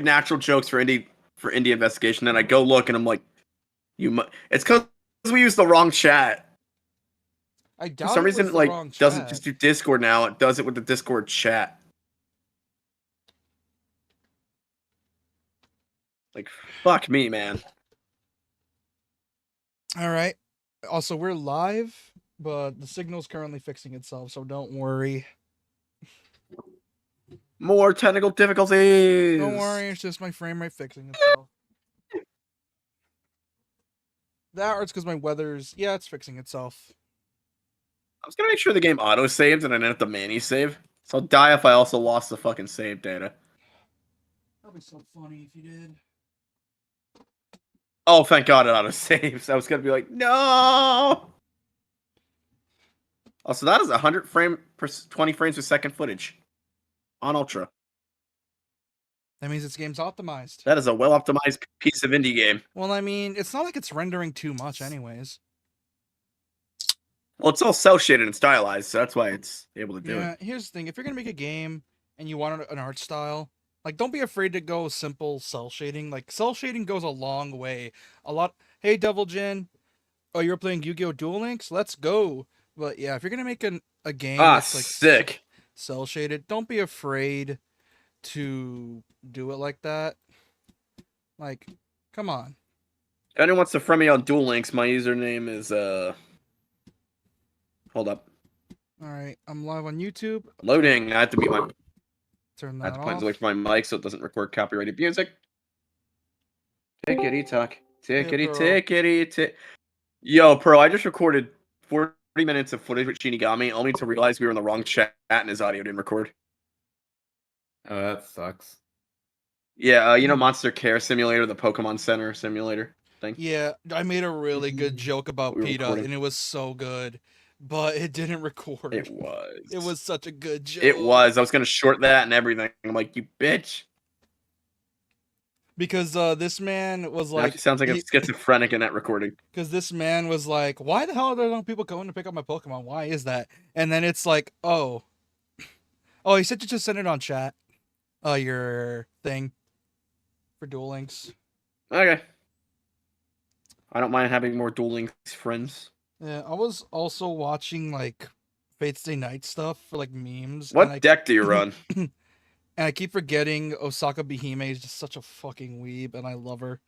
natural jokes for indie investigation, and I go look, and I'm like, it's because we use the wrong chat. I For doubt some it was reason, it the like wrong doesn't chat. just do Discord now. It does it with the Discord chat. Like, fuck me, man. All right. Also, we're live, but the signal's currently fixing itself, so don't worry. More technical difficulties. Don't worry, it's just my frame rate fixing itself. That or it's because my weather's... Yeah, it's fixing itself. I was gonna make sure the game auto saves and I didn't have to manually save. So I'll die if I also lost the fucking save data. That'd be so funny if you did. Oh, thank God it auto saves. I was gonna be like, no. Also, that is 100 20 frames per second footage on Ultra. That means this game's optimized. That is a well optimized piece of indie game. Well, I mean, it's not like it's rendering too much, anyways. Well, it's all cell shaded and stylized, so that's why it's able to do Yeah, it. here's the thing: if you're gonna make a game and you want an art style, like, don't be afraid to go simple cell shading. Like, cell shading goes a long way. A lot. Hey, Devil Jin. Oh, you're playing Yu-Gi-Oh! Duel Links? Let's go. But yeah, if you're gonna make a game that's like Sick. cell shaded, don't be afraid to do it like that. Like, come on. If anyone wants to friend me on Duel Links, my username is Hold up. All right, I'm live on YouTube. Loading. I have to be my. Turn I have that to point off. away from my mic so it doesn't record copyrighted music. Tickety tuck. Tickety tickety tick. Yo, Pro, I just recorded 40 minutes of footage with Shinigami, only to realize we were in the wrong chat and his audio didn't record. Oh, that sucks. Yeah, you know Monster Care Simulator, the Pokemon Center simulator thing? Yeah, I made a really good joke about We were PETA, recording. and it was so good, but it didn't record. It was. It was such a good joke. It was. I was going to short that and everything. I'm like, you bitch. Because this man was It like... actually sounds like I'm schizophrenic in that recording. Because this man was like, why the hell are there no people going to pick up my Pokemon? Why is that? And then it's like, oh. Oh, he said to just send it on chat. Your thing. For Duel Links. Okay. I don't mind having more Duel Links friends. Yeah, I was also watching, like, Fate's Day Night stuff for, like, memes. What deck do you run? And I keep forgetting Osaka Behime is just such a fucking weeb, and I love her.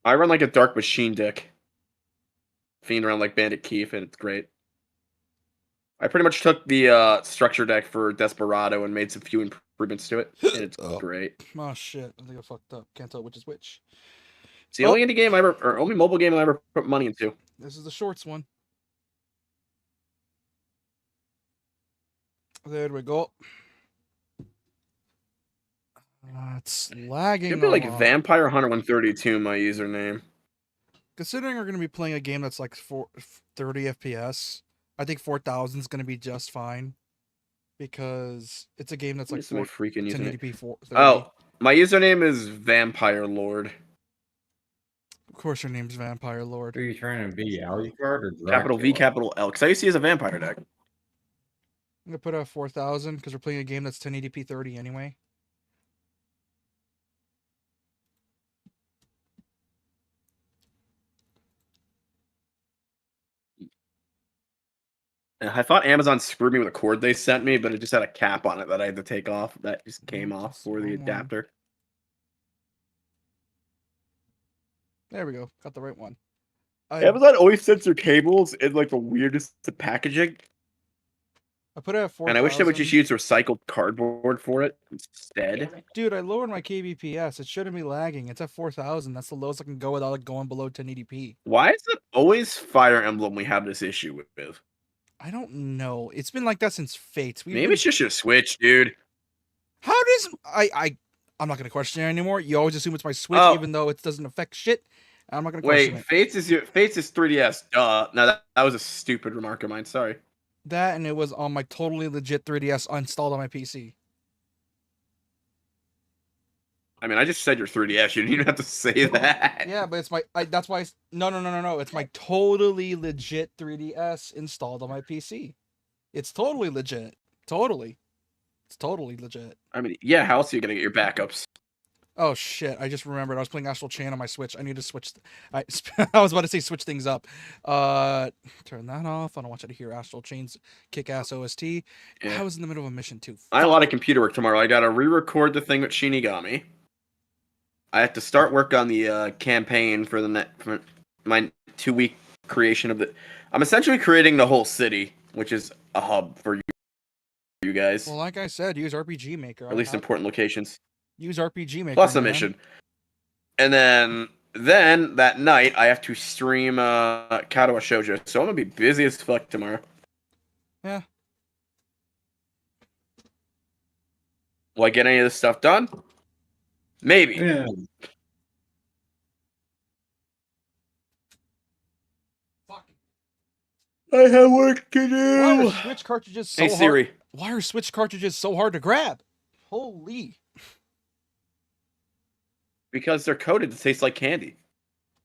I run like a Dark Machine deck. Fiend around like Bandit Keith, and it's great. I pretty much took the structure deck for Desperado and made some few improvements to it, and it's great. Oh shit, I think I fucked up. Can't tell which is which. It's the only indie game I ever, or only mobile game I ever put money into. This is the shorts one. There we go. It's lagging. It'd be like Vampire Hunter 132, my username. Considering we're going to be playing a game that's like 30 FPS, I think 4000 is going to be just fine. Because it's a game that's like 1080p 30. Oh, my username is Vampire Lord. Of course your name's Vampire Lord. Are you trying to be Alucard or Dracula? Capital V, capital L. Because I used to use a vampire deck. I'm going to put out 4000 because we're playing a game that's 1080p 30 anyway. I thought Amazon screwed me with a cord they sent me, but it just had a cap on it that I had to take off. That just came off for the adapter. There we go. Got the right one. Amazon always sends their cables in like the weirdest packaging. I put it at 4,000. And I wish they would just use recycled cardboard for it instead. Dude, I lowered my kbps. It shouldn't be lagging. It's at 4,000. That's the lowest I can go without like going below 1080p. Why is it always Fire Emblem we have this issue with? I don't know. It's been like that since Fates. Maybe it's just your Switch, dude. How does I'm not gonna question it anymore. You always assume it's my Switch, even though it doesn't affect shit. I'm not gonna question it. Fates is 3DS. Duh. No, that was a stupid remark of mine. Sorry. That and it was on my totally legit 3DS installed on my PC. I mean, I just said your 3DS. You didn't even have to say that. Yeah, but it's my. That's why. No. It's my totally legit 3DS installed on my PC. It's totally legit. Totally. It's totally legit. I mean, yeah, how else are you gonna get your backups? Oh shit! I just remembered I was playing Astral Chain on my Switch. I need to switch. I was about to say switch things up. Turn that off. I don't want you to hear Astral Chain's kick-ass OST. Yeah. I was in the middle of a mission too. I have a lot of Fuck. computer work tomorrow. I gotta re-record the thing with Shinigami. I have to start work on the campaign for for my 2-week creation of the. I'm essentially creating the whole city, which is a hub for you guys, Well, like I said, use RPG Maker. or at least important locations, Use RPG Maker. plus a man. mission. And then that night I have to stream Katawa Shoujo, so I'm gonna be busy as fuck tomorrow. Yeah. Will I get any of this stuff done? Maybe. Yeah. Fuck. I have work to do. Why are Switch cartridges so Hey hard? Siri. Why are Switch cartridges so hard to grab? Holy. Because they're coated to taste like candy.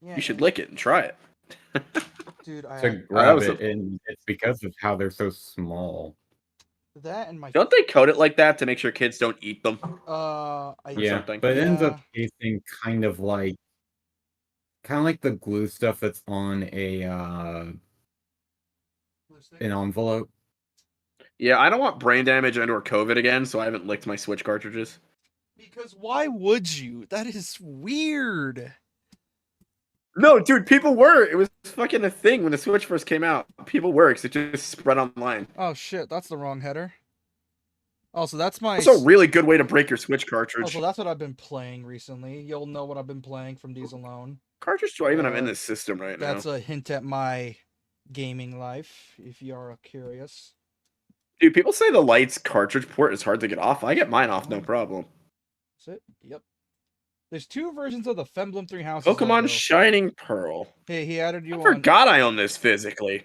Yeah. You should lick it and try it. Dude, To grab was it, and it's because of how they're so small. that and my Don't they coat it like that to make sure kids don't eat them? Yeah, something. but it ends up Yeah. tasting kind of like the glue stuff that's on an envelope. Yeah, I don't want brain damage and or COVID again, so I haven't licked my Switch cartridges. Because why would you? That is weird. No, dude, people were. It was fucking a thing when the Switch first came out. People were, because it just spread online. Oh shit, that's the wrong header. Also, that's my. It's a really good way to break your Switch cartridge. Also, that's what I've been playing recently. You'll know what I've been playing from these alone. Cartridge do I even have in Uh, this system right That's now? a hint at my gaming life, if you are curious. Dude, people say the Lights cartridge port is hard to get off. I get mine off, no problem. That's it. Yep. There's 2 versions of the Emblem Three Houses. Pokemon logo. Shining Pearl. Hey, he added you I on. forgot I own this physically.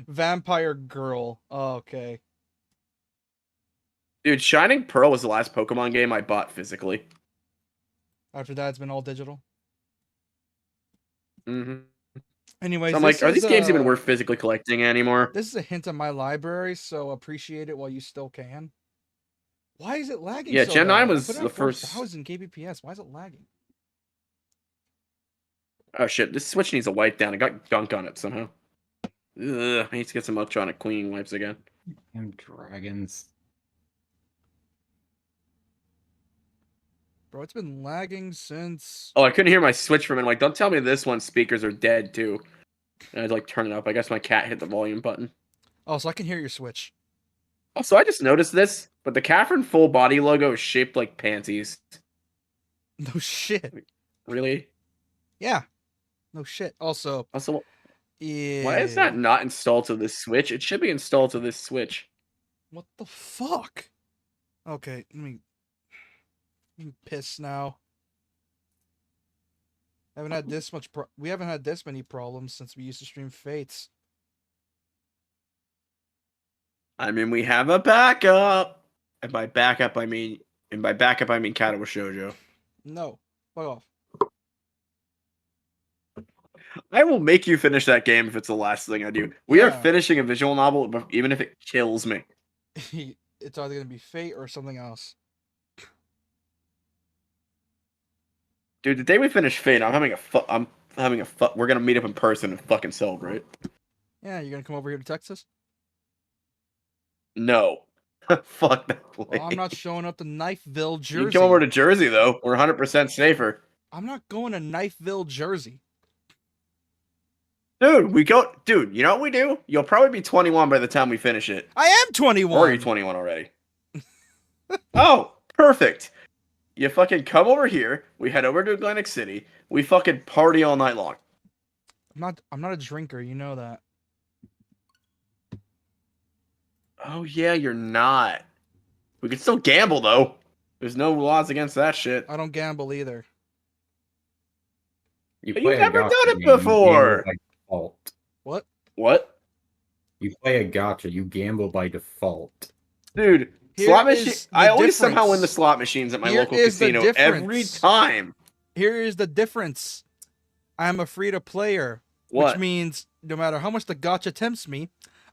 Vampire Girl. Oh, okay. Dude, Shining Pearl was the last Pokemon game I bought physically. After that, it's been all digital. Mm-hmm. Anyways, So I'm like, are these games even worth physically collecting anymore? This is a hint at my library, so appreciate it while you still can. Why is it lagging? Yeah, so Gen 9 bad? I was put it the at first- 4,000 kbps. Why is it lagging? Oh shit, this Switch needs a wipe down. It got gunk on it somehow. Ugh, I need to get some electronic cleaning wipes again. And dragons. Bro, it's been lagging since. Oh, I couldn't hear my Switch from it. Like, don't tell me this one's speakers are dead too. And I had to like turn it up. I guess my cat hit the volume button. Oh, so I can hear your Switch. Also, I just noticed this, but the Catherine full body logo is shaped like pansies. No shit. Really? Yeah. No shit. Also, Also, yeah. why is that not installed to this Switch? It should be installed to this Switch. What the fuck? Okay, I'm pissed now. Haven't had this much. We haven't had this many problems since we used to stream Fates. I mean, we have a backup. And by backup, I mean Katawa Shoujo. No, fuck off. I will make you finish that game if it's the last thing I do. We are Yeah. finishing a visual novel, even if it kills me. It's either gonna be Fate or something else. Dude, the day we finish Fate, we're gonna meet up in person and fucking celebrate. Yeah, you're gonna come over here to Texas? No. Fuck that place. Well, I'm not showing up to Knifeville, Jersey. You can come over to Jersey, though. We're 100% safer. I'm not going to Knifeville, Jersey. Dude, you know what we do? You'll probably be 21 by the time we finish it. I am 21. Or are you 21 already? Oh, perfect. You fucking come over here. We head over to Atlantic City. We fucking party all night long. I'm not a drinker, you know that. Oh, yeah, you're not. We can still gamble, though. There's no laws against that shit. I don't gamble either. You You've play a never gacha done it game, you before. gamble by default. What? What? You play a gacha, you gamble by default. Dude, Here slot is machine. the I always somehow difference. win the slot machines at my Here local is the casino every difference. time. Here is the difference. I'm a free-to-player, What? which means no matter how much the gacha tempts me,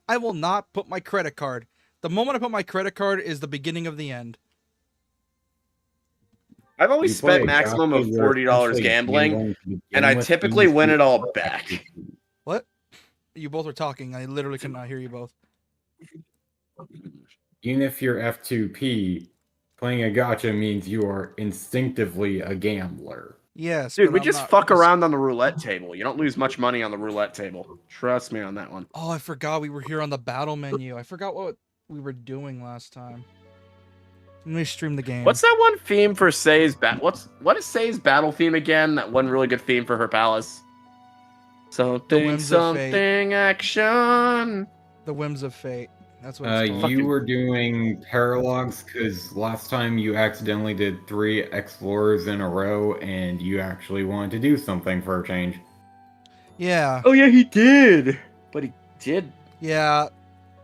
I will not put my credit card The moment I put my credit card is the beginning of the end. I've always You play spent a maximum gacha of where $40 essentially gambling, gambling to begin and I with typically means win you it all are back. FTP. What? You both were talking. I literally could not hear you both. Even if you're F2P, playing a gacha means you are instinctively a gambler. Yes, Dude, but we I'm just not fuck around on the roulette table. You don't lose much money on the roulette table. Trust me on that one. Oh, I forgot we were here on the battle menu. I forgot what we were doing last time. Let me stream the game. What's that one theme for Say's what is Say's battle theme again? That one really good theme for her palace. Something, Whims of Fate. something, action. The Whims of Fate. That's what it's called. You were doing paralogs because last time you accidentally did 3 explorers in a row and you actually wanted to do something for a change. Yeah. Oh yeah, he did. But he did. Yeah.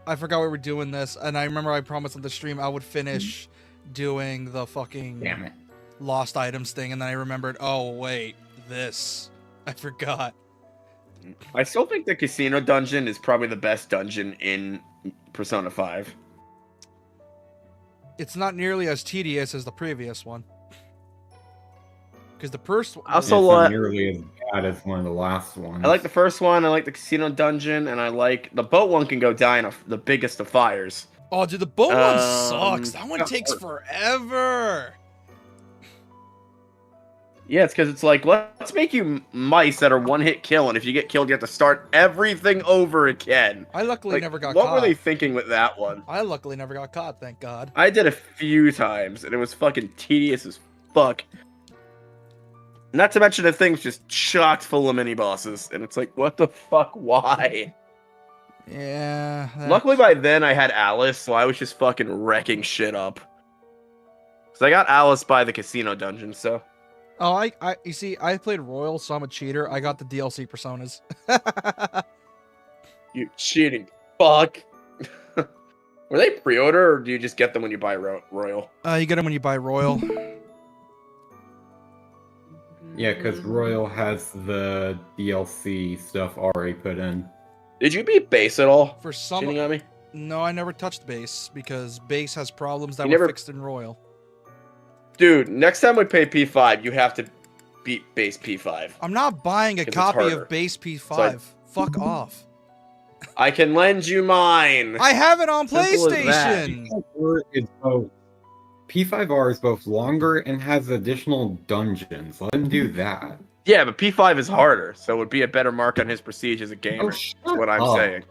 I forgot we were doing this, and I remember I promised on the stream I would finish doing the fucking Damn it. lost items thing, and then I remembered, oh wait, this. I forgot. I still think the casino dungeon is probably the best dungeon in Persona 5. It's not nearly as tedious as the previous one. Because the first one... Also, It's not nearly as bad as one of the last ones. I like the first one. I like the casino dungeon, and I like the boat one. Can go die in the biggest of fires. Oh, dude, the boat one sucks. That one yeah. takes forever. Yeah, it's because it's like, let's make you mice that are one-hit kill, and if you get killed, you have to start everything over again. I luckily Like, never got what caught. were they thinking with that one? I luckily never got caught, thank God. I did a few times, and it was fucking tedious as fuck. Not to mention the thing's just chock full of mini-bosses, and it's like, what the fuck, why? Yeah. Luckily by then I had Alice, so I was just fucking wrecking shit up. So I got Alice by the casino dungeon, so... Oh, you see, I played Royal, so I'm a cheater. I got the DLC personas. You cheating fuck. Were they pre-order, or do you just get them when you buy Royal? You get them when you buy Royal. Yeah, because Royal has the DLC stuff already put in. Did you beat base at all? For some... Cheating on me? No, I never touched base, because base has problems that You were never- fixed in Royal. Dude, next time we play P5, you have to beat base P5. I'm not buying a 'Cause it's copy harder. of base P5. Fuck off. I can lend you mine. I have it on Simple as that. PlayStation. P5R is both longer and has additional dungeons. Let him do that. Yeah, but P5 is harder, so it would be a better mark on his prestige as a gamer. shut That's what I'm up. saying.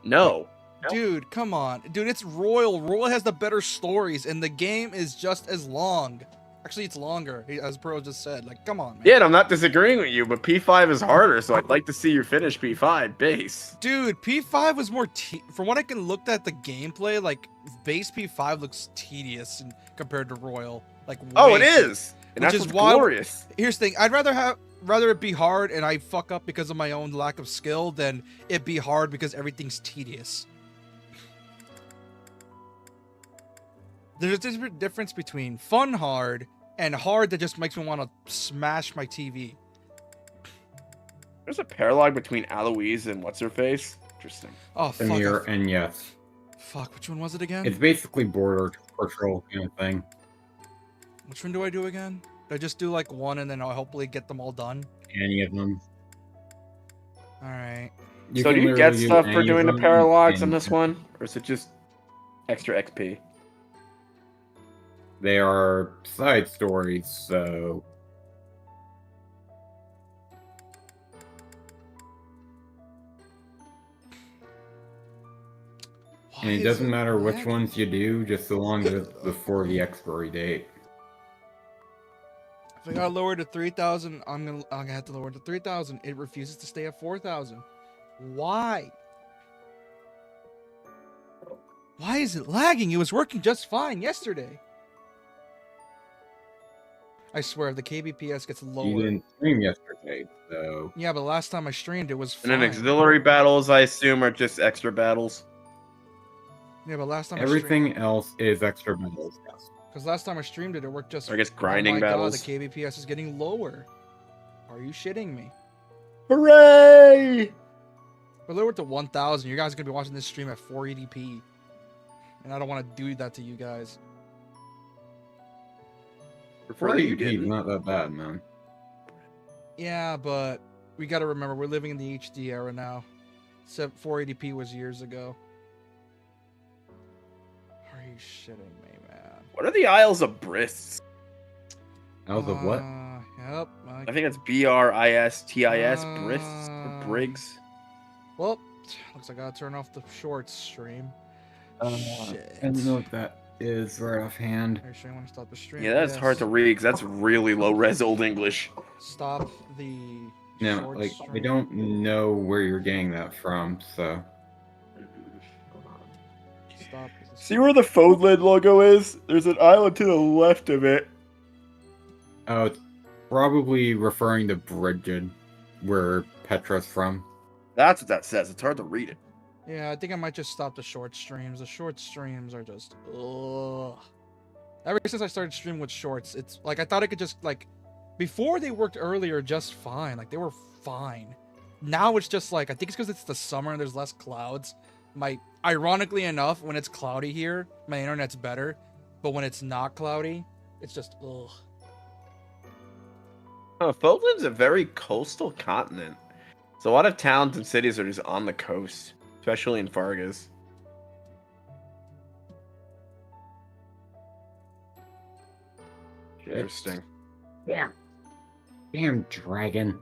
No. Dude, come on. Dude, it's Royal. Royal has the better stories, and the game is just as long. Actually, it's longer, as Pro just said. Like, come on, man. Yeah, and I'm not disagreeing with you, but P5 is harder, so I'd like to see you finish P5 base. Dude, P5 was more... From what I can look at the gameplay, like, base P5 looks tedious compared to Royal. Like, Oh, way it is! And Which that's is what's why- glorious. Here's the thing. I'd rather it be hard and I fuck up because of my own lack of skill than it be hard because everything's tedious. There's a difference between fun hard and hard that just makes me want to smash my TV. There's a paralog between Aloise and What's-Her-Face. Interesting. Oh, fuck. Samir, and yes. Fuck, which one was it again? It's basically border patrol kind of thing. Which one do I do again? Do I just do like one and then I'll hopefully get them all done? Any of them. Alright. So do you get stuff for doing the paralogs on this one? Or is it just extra XP? They are side stories, so... And it doesn't matter which ones you do, just so long as it's before the expiry date. If I got lowered to 3,000, I'm gonna have to lower it to 3,000. It refuses to stay at 4,000. Why? Why is it lagging? It was working just fine yesterday. I swear, if the KBPS gets You lower. didn't stream yesterday, so... Yeah, but last time I streamed, it was And fine. then auxiliary battles, I assume, are just extra battles. Yeah, but last time Everything else is extra battles, yes. Because last time I streamed it, it worked just Or I guess grinding oh my battles. God, the KBPS is getting lower. Are you shitting me? Hooray! We're lowered to 1,000. You guys are gonna be watching this stream at 480p, and I don't want to do that to you guys. Prefer that you 480p did. is not that bad, man. Yeah, but we got to remember we're living in the HD era now. 480p was years ago. Are you shitting me, man? What are the Isles of Brists? How's the what? Yep. I think it's BRISTIS, Brists or Briggs. Well, looks like I gotta turn off the shorts stream. Shit. I don't know what that is right offhand. Are you sure you want to stop the stream? Yeah, that's hard to read because that's really low res Old English. Stop the No, shorts like, stream. I don't know where you're getting that from, so. Stop. See where the Foldland logo is? There's an island to the left of it. Oh, it's probably referring to Bridget, where Petra's from. That's what that says. It's hard to read it. Yeah, I think I might just stop the short streams. The short streams are just ugh. Ever since I started streaming with shorts, it's like I thought I could just like before they worked earlier just fine. Like they were fine. Now it's just like I think it's because it's the summer and there's less clouds. Ironically enough, when it's cloudy here, my internet's better. But when it's not cloudy, it's just ugh. Foldland's a very coastal continent. So a lot of towns and cities are just on the coast, especially in Fargas. Interesting. Yeah. Damn dragon.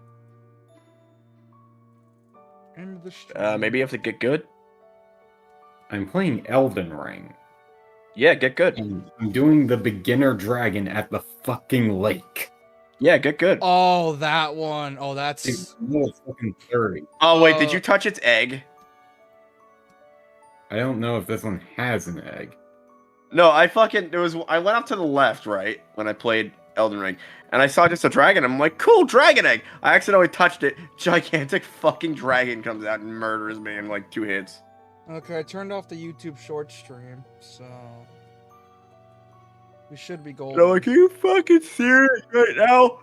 End of the stream. Maybe you have to get good. I'm playing Elden Ring, Yeah, get good. and I'm doing the beginner dragon at the fucking lake. Yeah, get good. Oh, that one. Oh, that's It's level fucking 30. Oh wait, did you touch its egg? I don't know if this one has an egg. No, I went up to the left, right, when I played Elden Ring, and I saw just a dragon. I'm like, cool, dragon egg. I accidentally touched it. Gigantic fucking dragon comes out and murders me in like 2 hits. okay. I turned off the YouTube short stream, so we should be golden. And I'm like, are you fucking serious right now?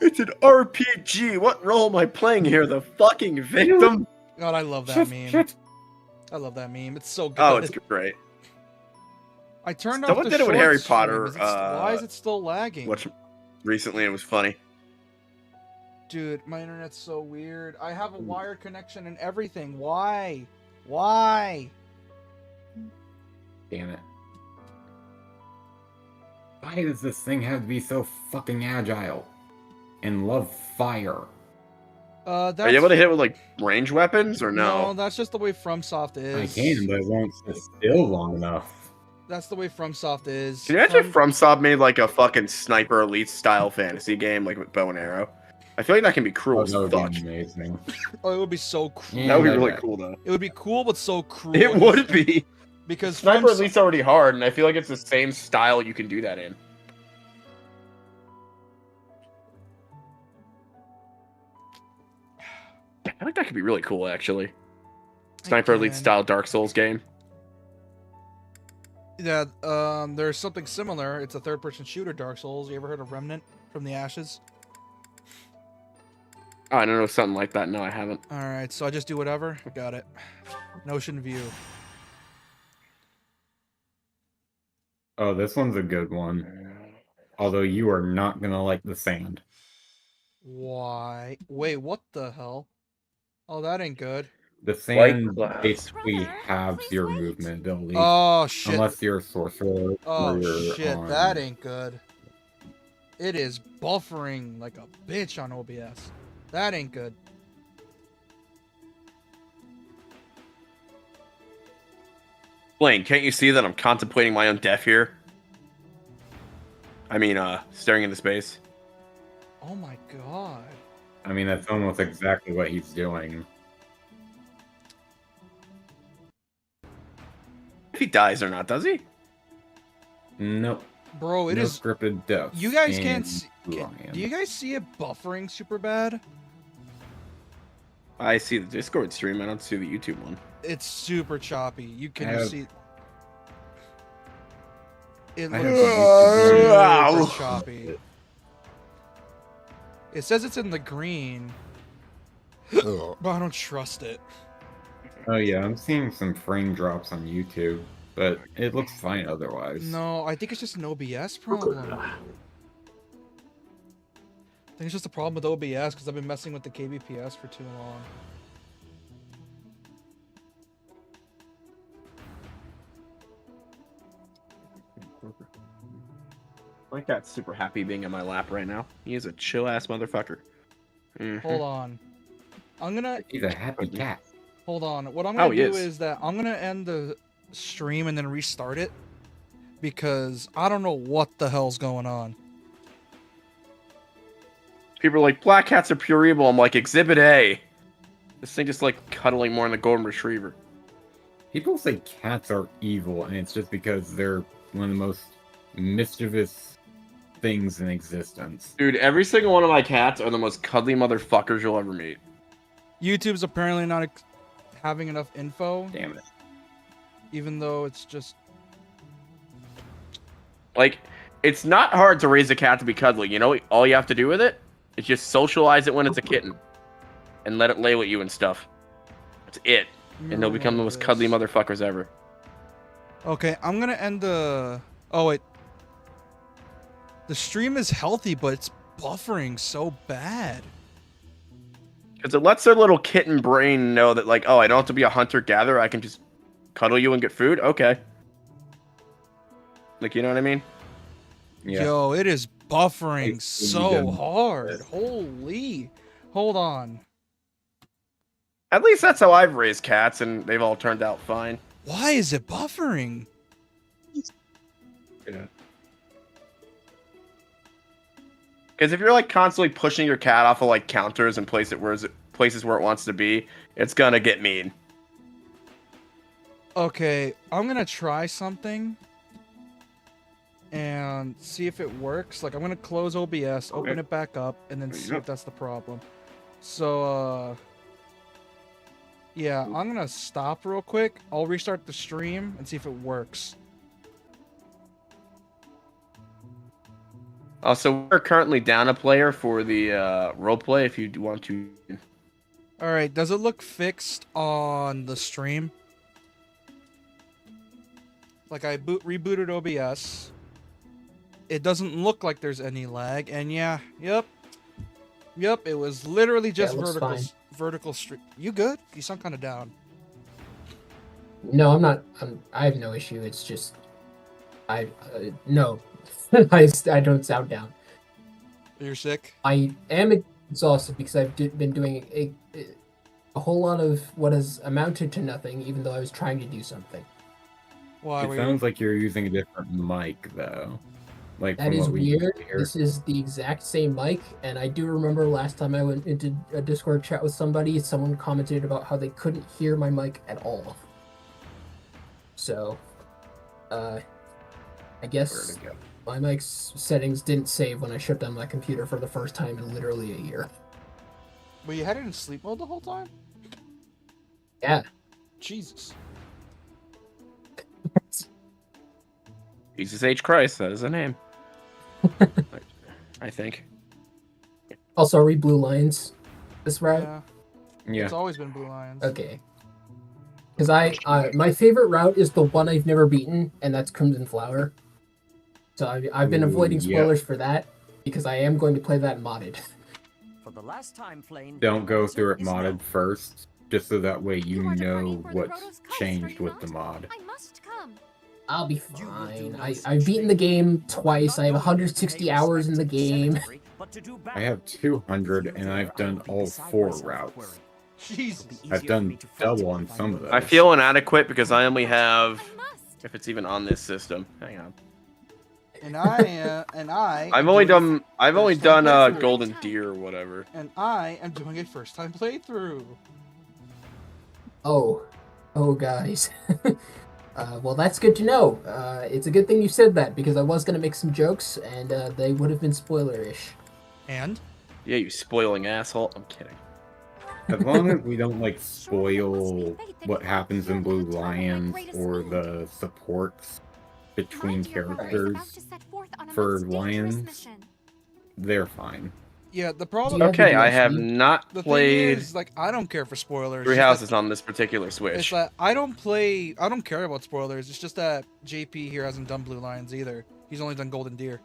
It's an RPG. What role am I playing here? The fucking victim? God, I love that meme. Shit. I love that meme. It's so good. Oh, it's great. I turned off Someone the did it with short Harry stream. Potter, Why is it still lagging? Which recently it was funny. Dude, my internet's so weird. I have a wired connection and everything. Why? Why? Damn it. Why does this thing have to be so fucking agile? And love fire? That's Are you able to hit with like range weapons or No, no? that's just the way FromSoft is. I can, but it won't sit still long enough. That's the way FromSoft is. Can you imagine if FromSoft made like a fucking Sniper Elite style fantasy game like with bow and arrow? I feel like that can be cruel Oh, as that would fuck. be amazing. Oh, it would be so cruel. Yeah, That would be that- really cool though. It would be cool, but so cruel. It would be. Because Sniper FromSoft- Elite's already hard, and I feel like it's the same style you can do that in. I feel like that could be really cool, actually. Sniper Elite can. style Dark Souls game. Yeah, there's something similar. It's a third-person shooter, Dark Souls. You ever heard of Remnant from the Ashes? Oh, I don't know, something like that. No, I haven't. All right, so I just do whatever. Got it. Notion view. Oh, this one's a good one. Although you are not gonna like the sand. Why? Wait, what the hell? Oh, that ain't good. The sand clouds. basically halves your movement ability. Oh shit. Unless you're a sorcerer Oh or you're shit, on... that ain't good. It is buffering like a bitch on OBS. That ain't good. Blaine, can't you see that I'm contemplating my own death here? I mean, staring into space. Oh my god. I mean, that's almost exactly what he's doing. If he dies or not, does he? Nope. Bro, it no is. scripted death. You guys can't see. Do Ryan. you guys see it buffering super bad? I see the Discord stream. I don't see the YouTube one. It's super choppy. You can have- see. It I looks have- super Ow. choppy. It says it's in the green, but I don't trust it. Oh yeah, I'm seeing some frame drops on YouTube, but it looks fine otherwise. No, I think it's just an OBS problem. I think it's just a problem with OBS because I've been messing with the kbps for too long. My cat's super happy being in my lap right now. He is a chill ass motherfucker. Hold on. I'm gonna He's a happy cat. hold on. What I'm gonna he do is. is that I'm gonna end the stream and then restart it because I don't know what the hell's going on. People are like, black cats are pure evil. I'm like, Exhibit A. This thing just like cuddling more than the golden retriever. People say cats are evil, and it's just because they're one of the most mischievous things in existence. Dude, every single one of my cats are the most cuddly motherfuckers you'll ever meet. YouTube's apparently not having enough info, Damn it. even though it's just Like, it's not hard to raise a cat to be cuddly. You know, all you have to do with it is just socialize it when it's a kitten. And let it lay with you and stuff. That's it. And they'll become the most cuddly motherfuckers ever. Okay, I'm gonna end the. Oh wait. The stream is healthy, but it's buffering so bad. Because it lets their little kitten brain know that, like, oh, I don't have to be a hunter-gatherer. I can just cuddle you and get food? Okay. Like, you know what I mean? Yeah. Yo, it is buffering It's so really good. hard. Holy. Hold on. At least that's how I've raised cats, and they've all turned out fine. Why is it buffering? Yeah. Because if you're, like, constantly pushing your cat off of, like, counters and places where it wants to be, it's gonna get mean. Okay, I'm gonna try something and see if it works. Like, I'm gonna close OBS, open Okay. it back up, and then There you see go. if that's the problem. So, yeah, I'm gonna stop real quick. I'll restart the stream and see if it works. So we're currently down a player for the roleplay if you do want to. Alright, does it look fixed on the stream? Like, I rebooted OBS. It doesn't look like there's any lag, and yeah, yep, it was literally just it looks fine. vertical stream. You good? You sound kind of down. No, I'm not. I have no issue. It's just, no, I don't sound down. You're sick? I am exhausted because I've been doing a whole lot of what has amounted to nothing, even though I was trying to do something. Why It were sounds like you're using a different mic, though. Like, That from is what we weird. hear. This is the exact same mic, and I do remember last time I went into a Discord chat with somebody, someone commented about how they couldn't hear my mic at all. So, I guess Where'd it my mic's settings didn't save when I shut down my computer for the first time in literally a year. Were you had it in sleep mode the whole time? Yeah. Jesus. Jesus H. Christ, that is a name. I think. Also, are we Blue Lions this route? Yeah. Yeah. It's always been Blue Lions. Okay. Because my favorite route is the one I've never beaten, and that's Crimson Flower. So I've been Ooh, avoiding yeah. spoilers for that, because I am going to play that modded. For the last time, Flame, Don't go through it is modded no. first, just so that way you You are know departing for the what's Rhodos Coast, changed are you with the not? mod. I must come. I'll be You will do fine. no such I've beaten the thing. game twice. Not I have only to 160 pay hours in the respect to the game. cemetery, but to do I have battle. 200, and I've done all 4 routes. Jesus. I've done double on some of I those. feel inadequate because I only have, I must. if it's even on this system. Hang on. And I I've only done playthrough. Golden Deer or whatever. And I am doing a first time playthrough. Oh, guys. Well, that's good to know. It's a good thing you said that, because I was going to make some jokes, and they would have been spoiler-ish. And Yeah, you spoiling asshole. I'm kidding. As long as we don't, like, spoil what happens in Blue Lions or the supports between My dear brother is about characters, to set forth on a for most dangerous lions. mission. they're fine. Yeah, the Do problem. you have the Okay, I have DLC? not The played thing is, like, I don't care for spoilers. Three It's just Houses on this particular It's Switch. that I don't care about spoilers. It's just that JP here hasn't done Blue Lions either. He's only done Golden Deer.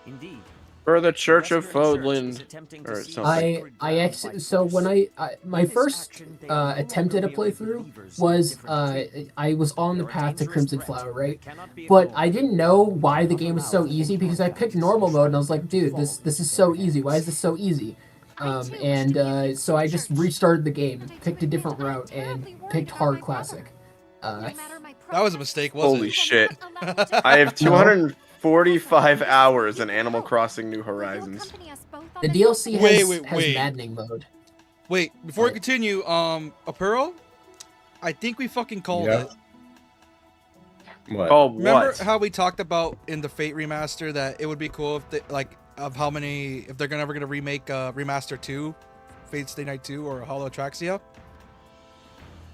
Indeed. For the Church of Western Church is Fodland. attempting to or see something. sacred ground by So when force. my With this first action, they are no attempt at a longer merely playthrough believers was in different treatment. I was on the They're a path to dangerous Crimson threat Flower, that right? cannot be But ignored. I didn't know why the Not game was so allowed easy any because I picked contact normal mode and I was like, dude, Follow this is their so easy. Why is hands. this so easy? I too wish to And be a good so I just church, restarted the game, but I picked a admit different I'm route, and terribly worried picked about hard my classic. brother. No matter my That was a progress, mistake, was Holy it? shit. Allow me to I have be- 245 hours in Animal Crossing New Will you Horizons. accompany us both on The this DLC trip? has Wait. maddening mode. Wait, before we What? continue, Apparel, I think we fucking called Yeah. it. What? Oh, Remember what? how we talked about in the Fate remaster that it would be cool if they if they're ever gonna remake remaster 2, Fate Stay Night 2 or Hollow Atraxia.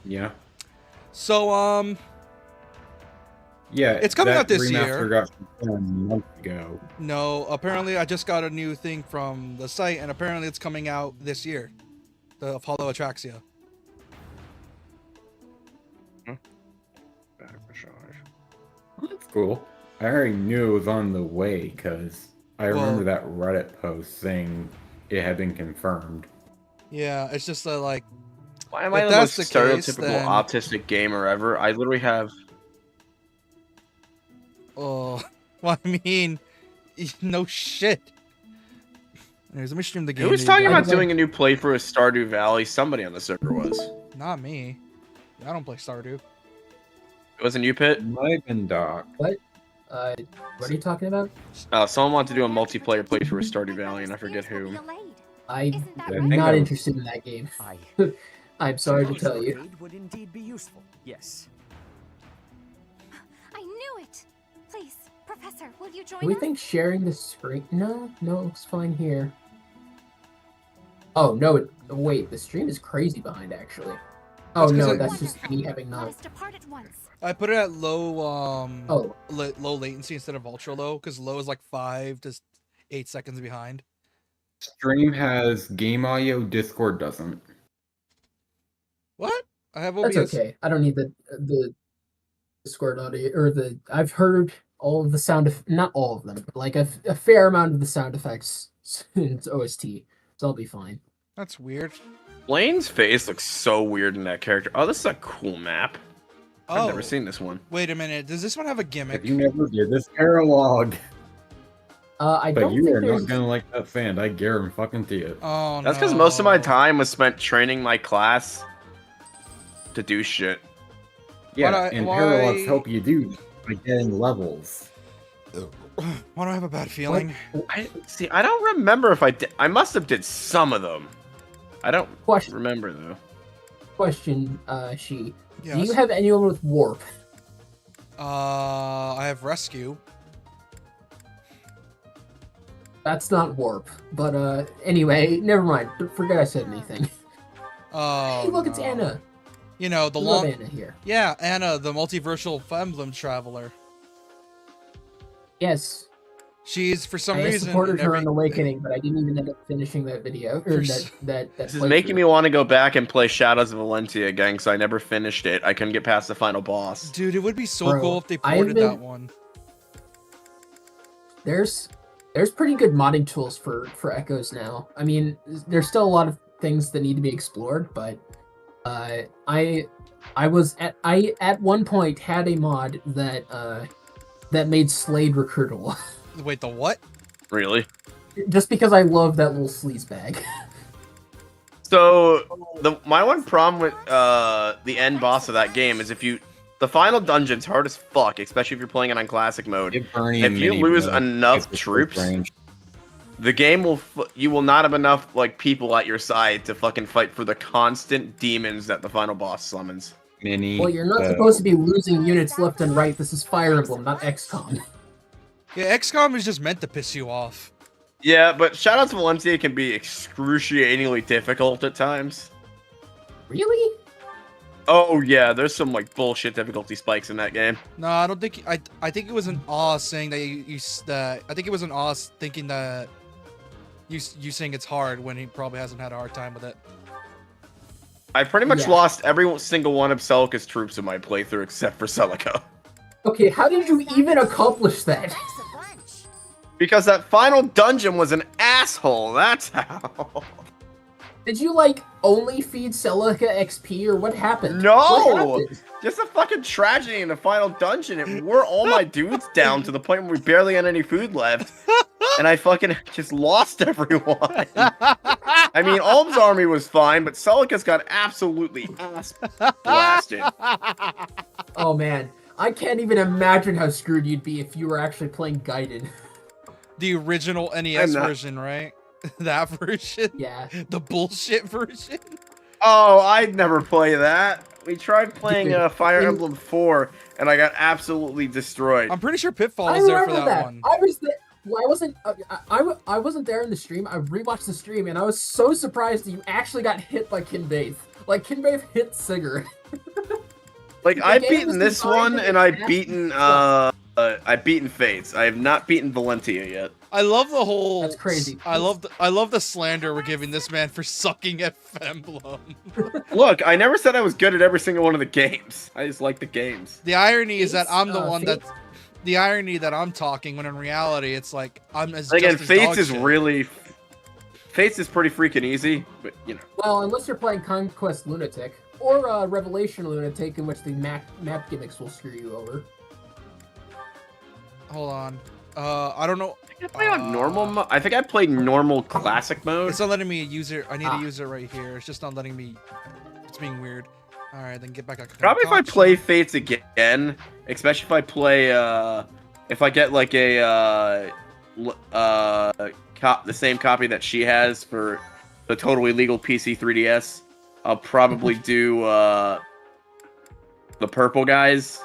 Yeah. So Yeah. It's coming that out this remaster year. got confirmed a month ago. no, apparently I just got a new thing from the site and apparently it's coming out this year. The Hollow Atraxia. Well, that's cool. I already knew it was on the way because I remember that Reddit post saying it had been confirmed. Yeah, it's just like Why am If I the that's most the case, stereotypical then- autistic gamer ever? I literally have. oh, well, I mean, no shit. Anyways, let me stream the game. Who was to you talking guys. about doing a new playthrough of Stardew Valley? Somebody on the server was. Not me. I don't play Stardew. It wasn't you, Pit? Might have been Doc. What are you talking about? Someone wanted to do a multiplayer playthrough of Stardew Valley, and I forget who. I'm Isn't that I not think I was- interested in that game. I I'm sorry to suppose tell your you. aid would indeed be useful. Yes. I knew it. Please, Professor, will you join Do we us? think sharing the screen? No, it looks fine here. Oh no! Wait, the stream is crazy behind actually. Oh That's 'cause no, I- that's just me having Let not. us depart at once. I put it at low Oh, low latency instead of ultra low because low is like 5 to 8 seconds behind. Stream has game audio, Discord doesn't. What? I have OBS. that's okay. I don't need the Discord audio or the. I've heard all of the not all of them, but like a fair amount of the sound effects since OST, so I'll be fine. That's weird. Blaine's face looks so weird in that character. Oh, this is a cool map. I've Oh, never seen this one. wait a minute. Does this one have a gimmick? If you never did this paralog, I but don't you think are there's. not gonna like that sand. I guarantee it. Oh, That's because most of my no. time was spent training my class to do shit. Yeah, Why- and why- paralogs help you do that by getting levels. Why do I have a bad feeling? I see. I don't remember if I did. I must have did some of them. I don't remember though. Question, she. Do Yes. you have anyone with warp? I have rescue. That's not warp. But anyway, never mind. Forget I said anything. Oh, Hey, look, it's no. Anna. You know the We love long. Anna here. Yeah, Anna, the multiversal Emblem traveler. Yes, She's for some I reason. supported in her every- on Awakening, but I didn't even end up finishing that video or For that s- that. This is making me want to go back and play Shadows of Valentia again because I never finished it. I couldn't get past the final boss. Dude, it would be so Bro, cool if they I've ported been- that one. There's pretty good modding tools for Echoes now. I mean, there's still a lot of things that need to be explored, but I at one point had a mod that made Slade recruitable. Wait, the what? Really? Just because I love that little sleaze bag. So my one problem with the end boss of that game is the final dungeon's hard as fuck, especially if you're playing it on classic mode. Give Bernie If a you mini lose build, enough it's a troops, close range. the game you will not have enough like people at your side to fucking fight for the constant demons that the final boss summons. Mini. Well, you're not supposed to be losing units left and right. This is Fire Emblem, not XCOM. Yeah, XCOM is just meant to piss you off. Yeah, but Shadows of Valencia can be excruciatingly difficult at times. Really? Oh yeah, there's some like bullshit difficulty spikes in that game. No, I don't think. I think it was an Oz saying that I think it was an Oz thinking that you saying it's hard when he probably hasn't had a hard time with it. I pretty much Yeah. lost every single one of Celica's troops in my playthrough except for Celica. Okay, how did you even accomplish that? Thanks a bunch. Because that final dungeon was an asshole, that's how. Did you like only feed Celica XP or what happened? No! What happened? Just a fucking tragedy in the final dungeon. It wore all my dudes down to the point where we barely had any food left. And I fucking just lost everyone. I mean, Ulm's army was fine, but Celica's got absolutely ass blasted. Oh man, I can't even imagine how screwed you'd be if you were actually playing Gaiden. The original NES I'm not- version, right? That version. Yeah. The bullshit version. Oh, I'd never play that. We tried playing Dude, Fire in- Emblem 4, and I got absolutely destroyed. I'm pretty sure Pitfall I was there for remember that that. one. I was there. Well, I wasn't. I wasn't there in the stream. I rewatched the stream, and I was so surprised that you actually got hit by Kinbaith. Like Kinbaith hit Sigurd. Like, the I've game beaten was this designed one, to and I've adapt beaten, itself. I've beaten Fates. I have not beaten Valentia yet. I love the whole. That's crazy. I love the slander we're giving this man for sucking at Emblem. Look, I never said I was good at every single one of the games. I just like the games. The irony is that Fates, I'm the one that. Fates- The irony that I'm talking when in reality it's like I'm as Again, just as Fates dog is shit. really... Fates is pretty freaking easy, but, you know. Well, unless you're playing Conquest Lunatic or Revelation Lunatic, in which the map gimmicks will screw you over. Hold on. I don't know. I play on normal I think I played normal classic mode. It's not letting me use it. I need to use it right here. It's just not letting me. It's being weird. All right, then get back on. Probably if I play Fates again, especially if I play, if I get like a, the same copy that she has for the totally legal PC 3DS, I'll probably do, the purple guys,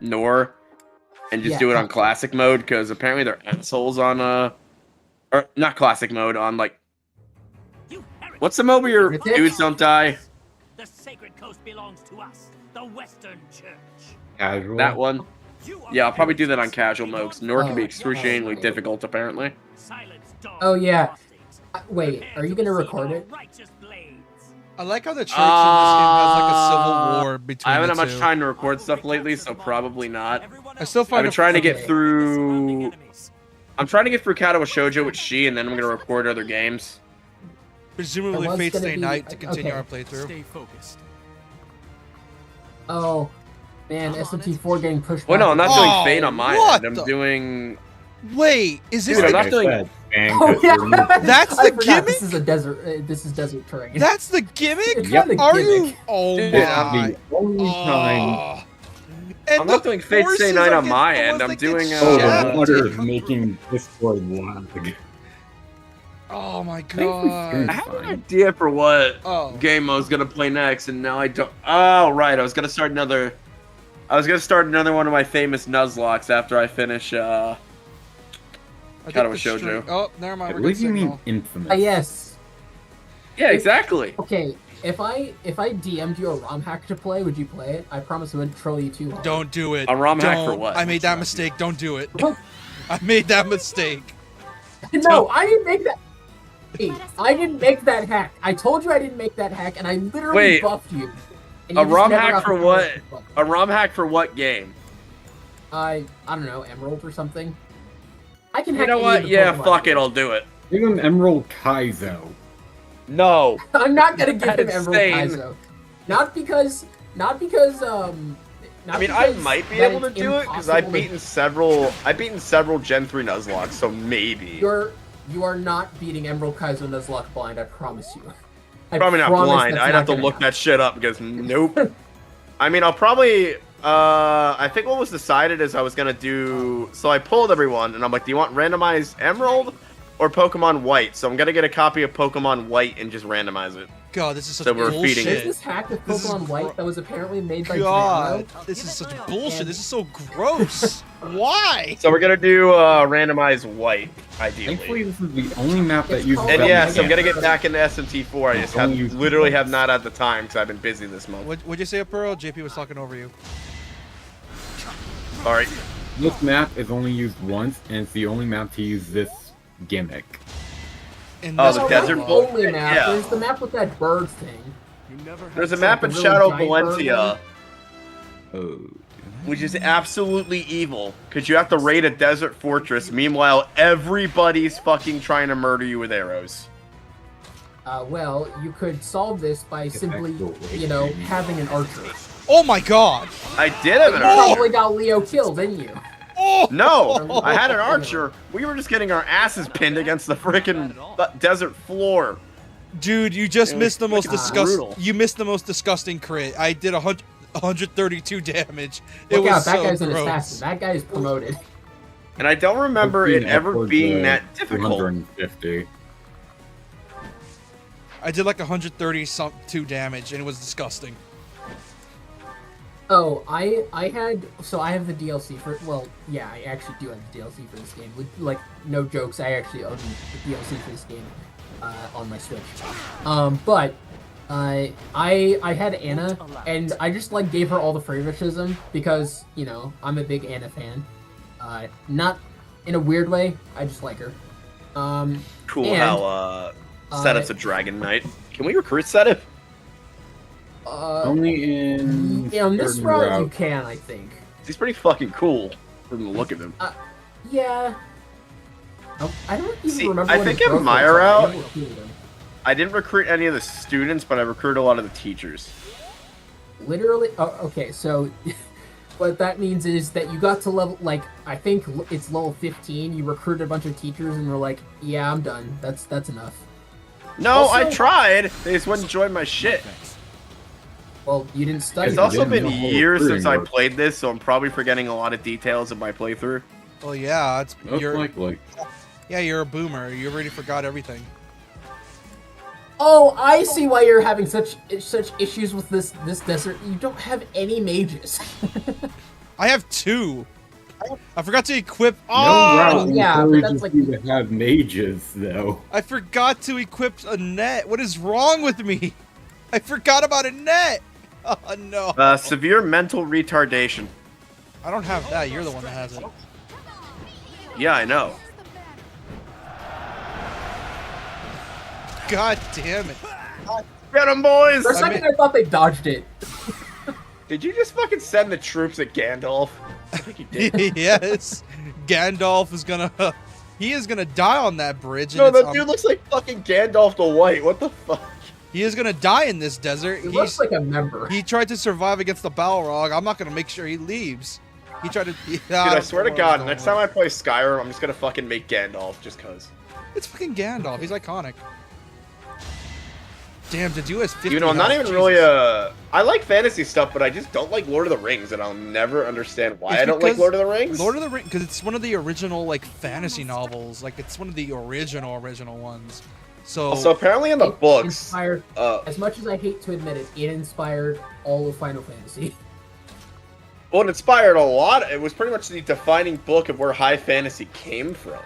Nor, and just Yeah. do it on classic mode, because apparently they're assholes on, or not classic mode, on like, You heretic. what's the mode where your Heretic? dudes don't die? The sacred coast belongs to us, the Western Church. Casual. That one. You are Yeah, I'll probably do that on heretics. casual Be mode, 'cause gone. Nor can be Oh, excruciatingly yeah. difficult, apparently. Silence, dog. Oh, yeah. Apostates. Wait, Prepare are you to gonna receive record our it? righteous blades. I like how the church in this game has like a civil war between I haven't the had much two. time to record stuff lately, so probably not. I still I've find been it trying to okay. get through. I'm trying to get through Katawa Shoujo with She, and then I'm gonna record other games. presumably There was Fate's gonna Day be- night to continue okay. our playthrough. Stay focused. Oh, man, SMT4 getting pushed Well, back. no, I'm not Oh, doing Fate on my what end. I'm the- doing. Wait, is this Dude, I'm the, not doing- Oh yeah, That's I the forgot gimmick? This is a desert. This is desert terrain. that's the gimmick? It's Yep. kinda Are gimmick. you? Oh Dude, my! The only time. Oh. And I'm not the doing Fate forces Stay Night are on my getting- end. the I'm ones that doing, get Oh, shafted. the water is making Discord lag. Oh my Thankfully, god! I have an idea for what Oh, game I was gonna play next, and now I don't. Oh, right. I was gonna start another. I was gonna start another one of my famous Nuzlocke after I finish. I think Katawa the Shoujo. string- Oh, never mind. I We're believe good you mean signal. infamous. Yes. Yeah, exactly. Okay. If I DM'd you a ROM hack to play, would you play it? I promise I wouldn't troll you too hard. Don't do it. A ROM hack for Don't. what? I made that mistake. Don't do it. I made that mistake. No, I didn't make that. Hey, I didn't make that hack. I told you I didn't make that hack, and I literally Wait, buffed you. And a you just ROM never hack got for the what? buff. A ROM hack for what game? I don't know, Emerald or something. I can You hack know any what? of the Yeah, Pokemon fuck it. games. I'll do it. Give him Emerald Kaizo. No. I'm not gonna give him That's Emerald insane. Kaizo. Not because not I mean, I because might be that able to it's do it because I've impossible to- beaten several Gen 3 Nuzlocke, so maybe. You are not beating Emerald Kaizo Nuzlocke blind, I promise you. I Probably not promise blind. that's I'd not have to gonna look happen. that shit up because nope. I mean, I'll probably. I think what was decided is I was gonna do. So I pulled everyone, and I'm like, "Do you want randomized Emerald or Pokemon White?" So I'm gonna get a copy of Pokemon White and just randomize it. God, this is such So we're bullshit. feeding There's it. this hack of This is Pokemon White that was apparently made by God, Zero. this is such bullshit. This is so gross. Why? So we're gonna do randomized white, Thankfully, ideally. this is the only map that It's uses. called- And Well, yes, I'm yeah. gonna get back into SMT4. I just Don't use literally keyboards. have not had the time because I've been busy this month. What'd you say, Pearl? JP was talking over you. All right. This map is only used once, and it's the only map to use this gimmick. And Oh, that's the No, why- desert not the bull- only map. yeah. There's the map with that bird thing. There's a map in Like a really Shadow giant Valencia, Oh. which is absolutely evil because you have to raid a desert fortress. Meanwhile, everybody's fucking trying to murder you with arrows. Well, you could solve this by simply, actually- having an archer. Oh my God! I did have an You archer. probably got Leo killed, didn't you? Oh No, I had an archer. We were just getting our asses pinned against the freaking desert floor. Dude, you just It missed the was most freaking disgusting. brutal. You missed the most disgusting crit. I did 132 damage. It Look was out, that so guy's an gross. assassin. That guy is promoted. And I don't remember it ever being that difficult. 250. I did like 132 damage, and it was disgusting. Oh, I have the DLC for. Well, yeah, I actually do have the DLC for this game. Like, no jokes, I actually own the DLC for this game on my Switch. But I had Anna, and I just like gave her all the favoritism because I'm a big Anna fan. Not in a weird way. I just like her. Cool and, how Setup's a Dragon Knight. Can we recruit Setup? Only in. On this certain route, you routes. can, I think. He's pretty fucking cool from the look of him. Yeah. I don't even See, remember. I what think his in growth my rates are. I route- never recruited him. I didn't recruit any of the students, but I recruited a lot of the teachers. Literally. Oh, okay. So, what that means is that you got to level, like, I think it's level 15. You recruited a bunch of teachers, and were like, "Yeah, I'm done. That's enough." No, I Also- tried. They just wouldn't join my shit. Well, you didn't study. It's also didn't been know how years recruiting since I works. played this, so I'm probably forgetting a lot of details of my playthrough. Well, yeah, it's Most you're likely. you're a boomer. You already forgot everything. Oh, I see why you're having such issues with this desert. You don't have any mages. I have 2. I forgot to equip. No Oh, route yeah, but encourages that's like- you to have mages, though. I forgot to equip a net. What is wrong with me? I forgot about a net. Oh no. Severe mental retardation. I don't have that. You're the one that has it. Yeah, I know. God damn it. Get 'em, boys! For a I second, mean- I thought they dodged it. Did you just fucking send the troops at Gandalf? I think you did. Yes. Gandalf is gonna. He is gonna die on that bridge. And No, it's, that dude looks like fucking Gandalf the White. What the fuck? he is gonna die in this desert. He looks like a member. He tried to survive against the Balrog. I'm not gonna make sure he leaves. He tried to. Dude, I swear to God, next time I play Skyrim, I'm just gonna fucking make Gandalf just cause. It's fucking Gandalf. He's iconic. Damn, to do his 50. You know, I'm not health, even really Jesus. I like fantasy stuff, but I just don't like Lord of the Rings, and I'll never understand why It's I don't like because Lord of the Rings. Lord of the Rings, because it's one of the original like fantasy novels. Like it's one of the original ones. So So apparently in the It books, inspired, as much as I hate to admit it, it inspired all of Final Fantasy. well, it inspired a lot. It was pretty much the defining book of where high fantasy came from.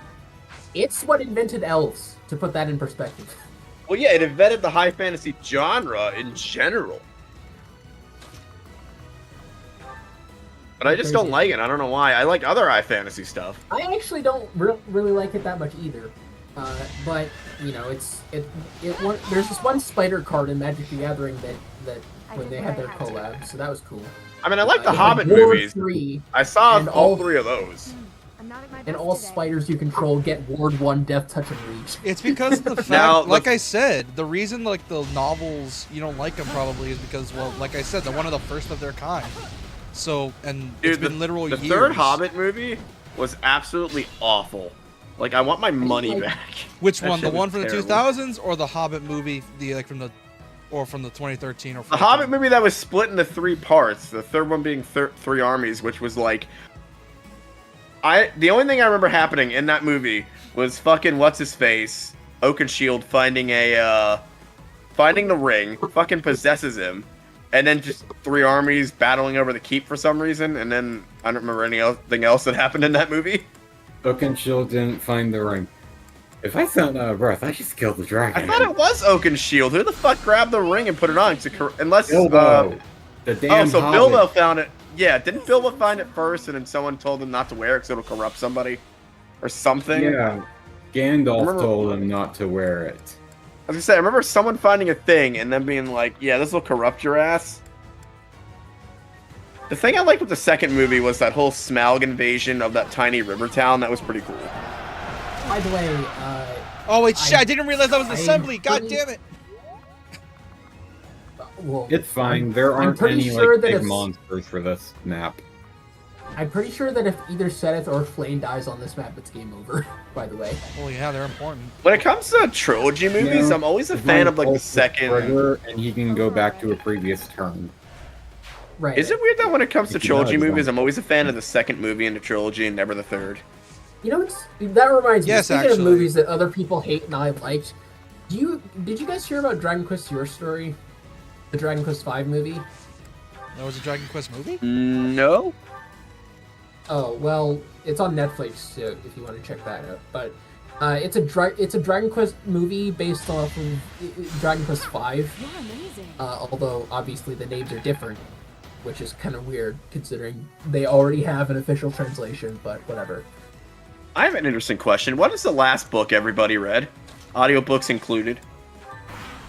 It's what invented elves, to put that in perspective. Well, yeah, it invented the high fantasy genre in general. But I just don't Crazy. like it. I don't know why. I like other high fantasy stuff. I actually don't really like it that much either. But there's this one spider card in Magic the Gathering that when they had their collab, so that was cool. I mean, I like the It had Hobbit Ward movies. 3, I saw and all all- 3 of those. I'm not at my and best all today. spiders you control get Ward 1 Death Touch and Reach. it's because the fact, Now, the- like I said, the reason like the novels you don't like them probably is because, well, like I said, they're one of the first of their kind. So and it's Dude, been literal the years. third Hobbit movie was absolutely awful. Like, I want my money like- back. Which That one? The shit was one from the terrible. 2000s or the Hobbit movie? From the 2013 or The 14? Hobbit movie that was split into 3 parts. The third one being 3 armies, which was like, the only thing I remember happening in that movie was fucking what's his face, Oakenshield finding a finding the ring, fucking possesses him, and then just 3 armies battling over the keep for some reason, and then I don't remember anything else that happened in that movie. Oakenshield didn't find the ring. If I sound out of breath, I just killed the dragon. I thought it was Oakenshield. Who the fuck grabbed the ring and put it on? Unless Bilbo. The damn so hobbit. Bilbo found it. Yeah, didn't Bilbo find it first, and then someone told him not to wear it because it'll corrupt somebody, or something? Yeah, Gandalf Remember- told him not to wear it. I was gonna say, I remember someone finding a thing and then being like, "Yeah, this will corrupt your ass." The thing I liked with the second movie was that whole Smaug invasion of that tiny river town. That was pretty cool. By the way, Oh wait, shit! I didn't realize that was an I'm assembly. God pretty- damn it! well, It's fine. There I'm aren't pretty any sure like that big it's- monsters for this map. I'm pretty sure that if either Seth or Flame dies on this map, it's game over. By the way, Well, yeah, they're important. When it comes to trilogy movies, Yeah. I'm always a fan of like the second. Trigger, and he can go back to a previous turn. right? Is it weird that when it comes to If he trilogy does, movies, then- I'm always a fan of the second movie in the trilogy and never the third? You know, that reminds me. Yes, Speaking actually. of movies that other people hate and I liked, did you guys hear about Dragon Quest: Your Story, the Dragon Quest V movie? That was a Dragon Quest movie. No. Oh well, it's on Netflix so if you want to check that out. But it's a Dragon Quest movie based off of Dragon Quest V. You're amazing. Although obviously the names are different, which is kind of weird considering they already have an official translation. But whatever. I have an interesting question. What is the last book everybody read? Audiobooks included.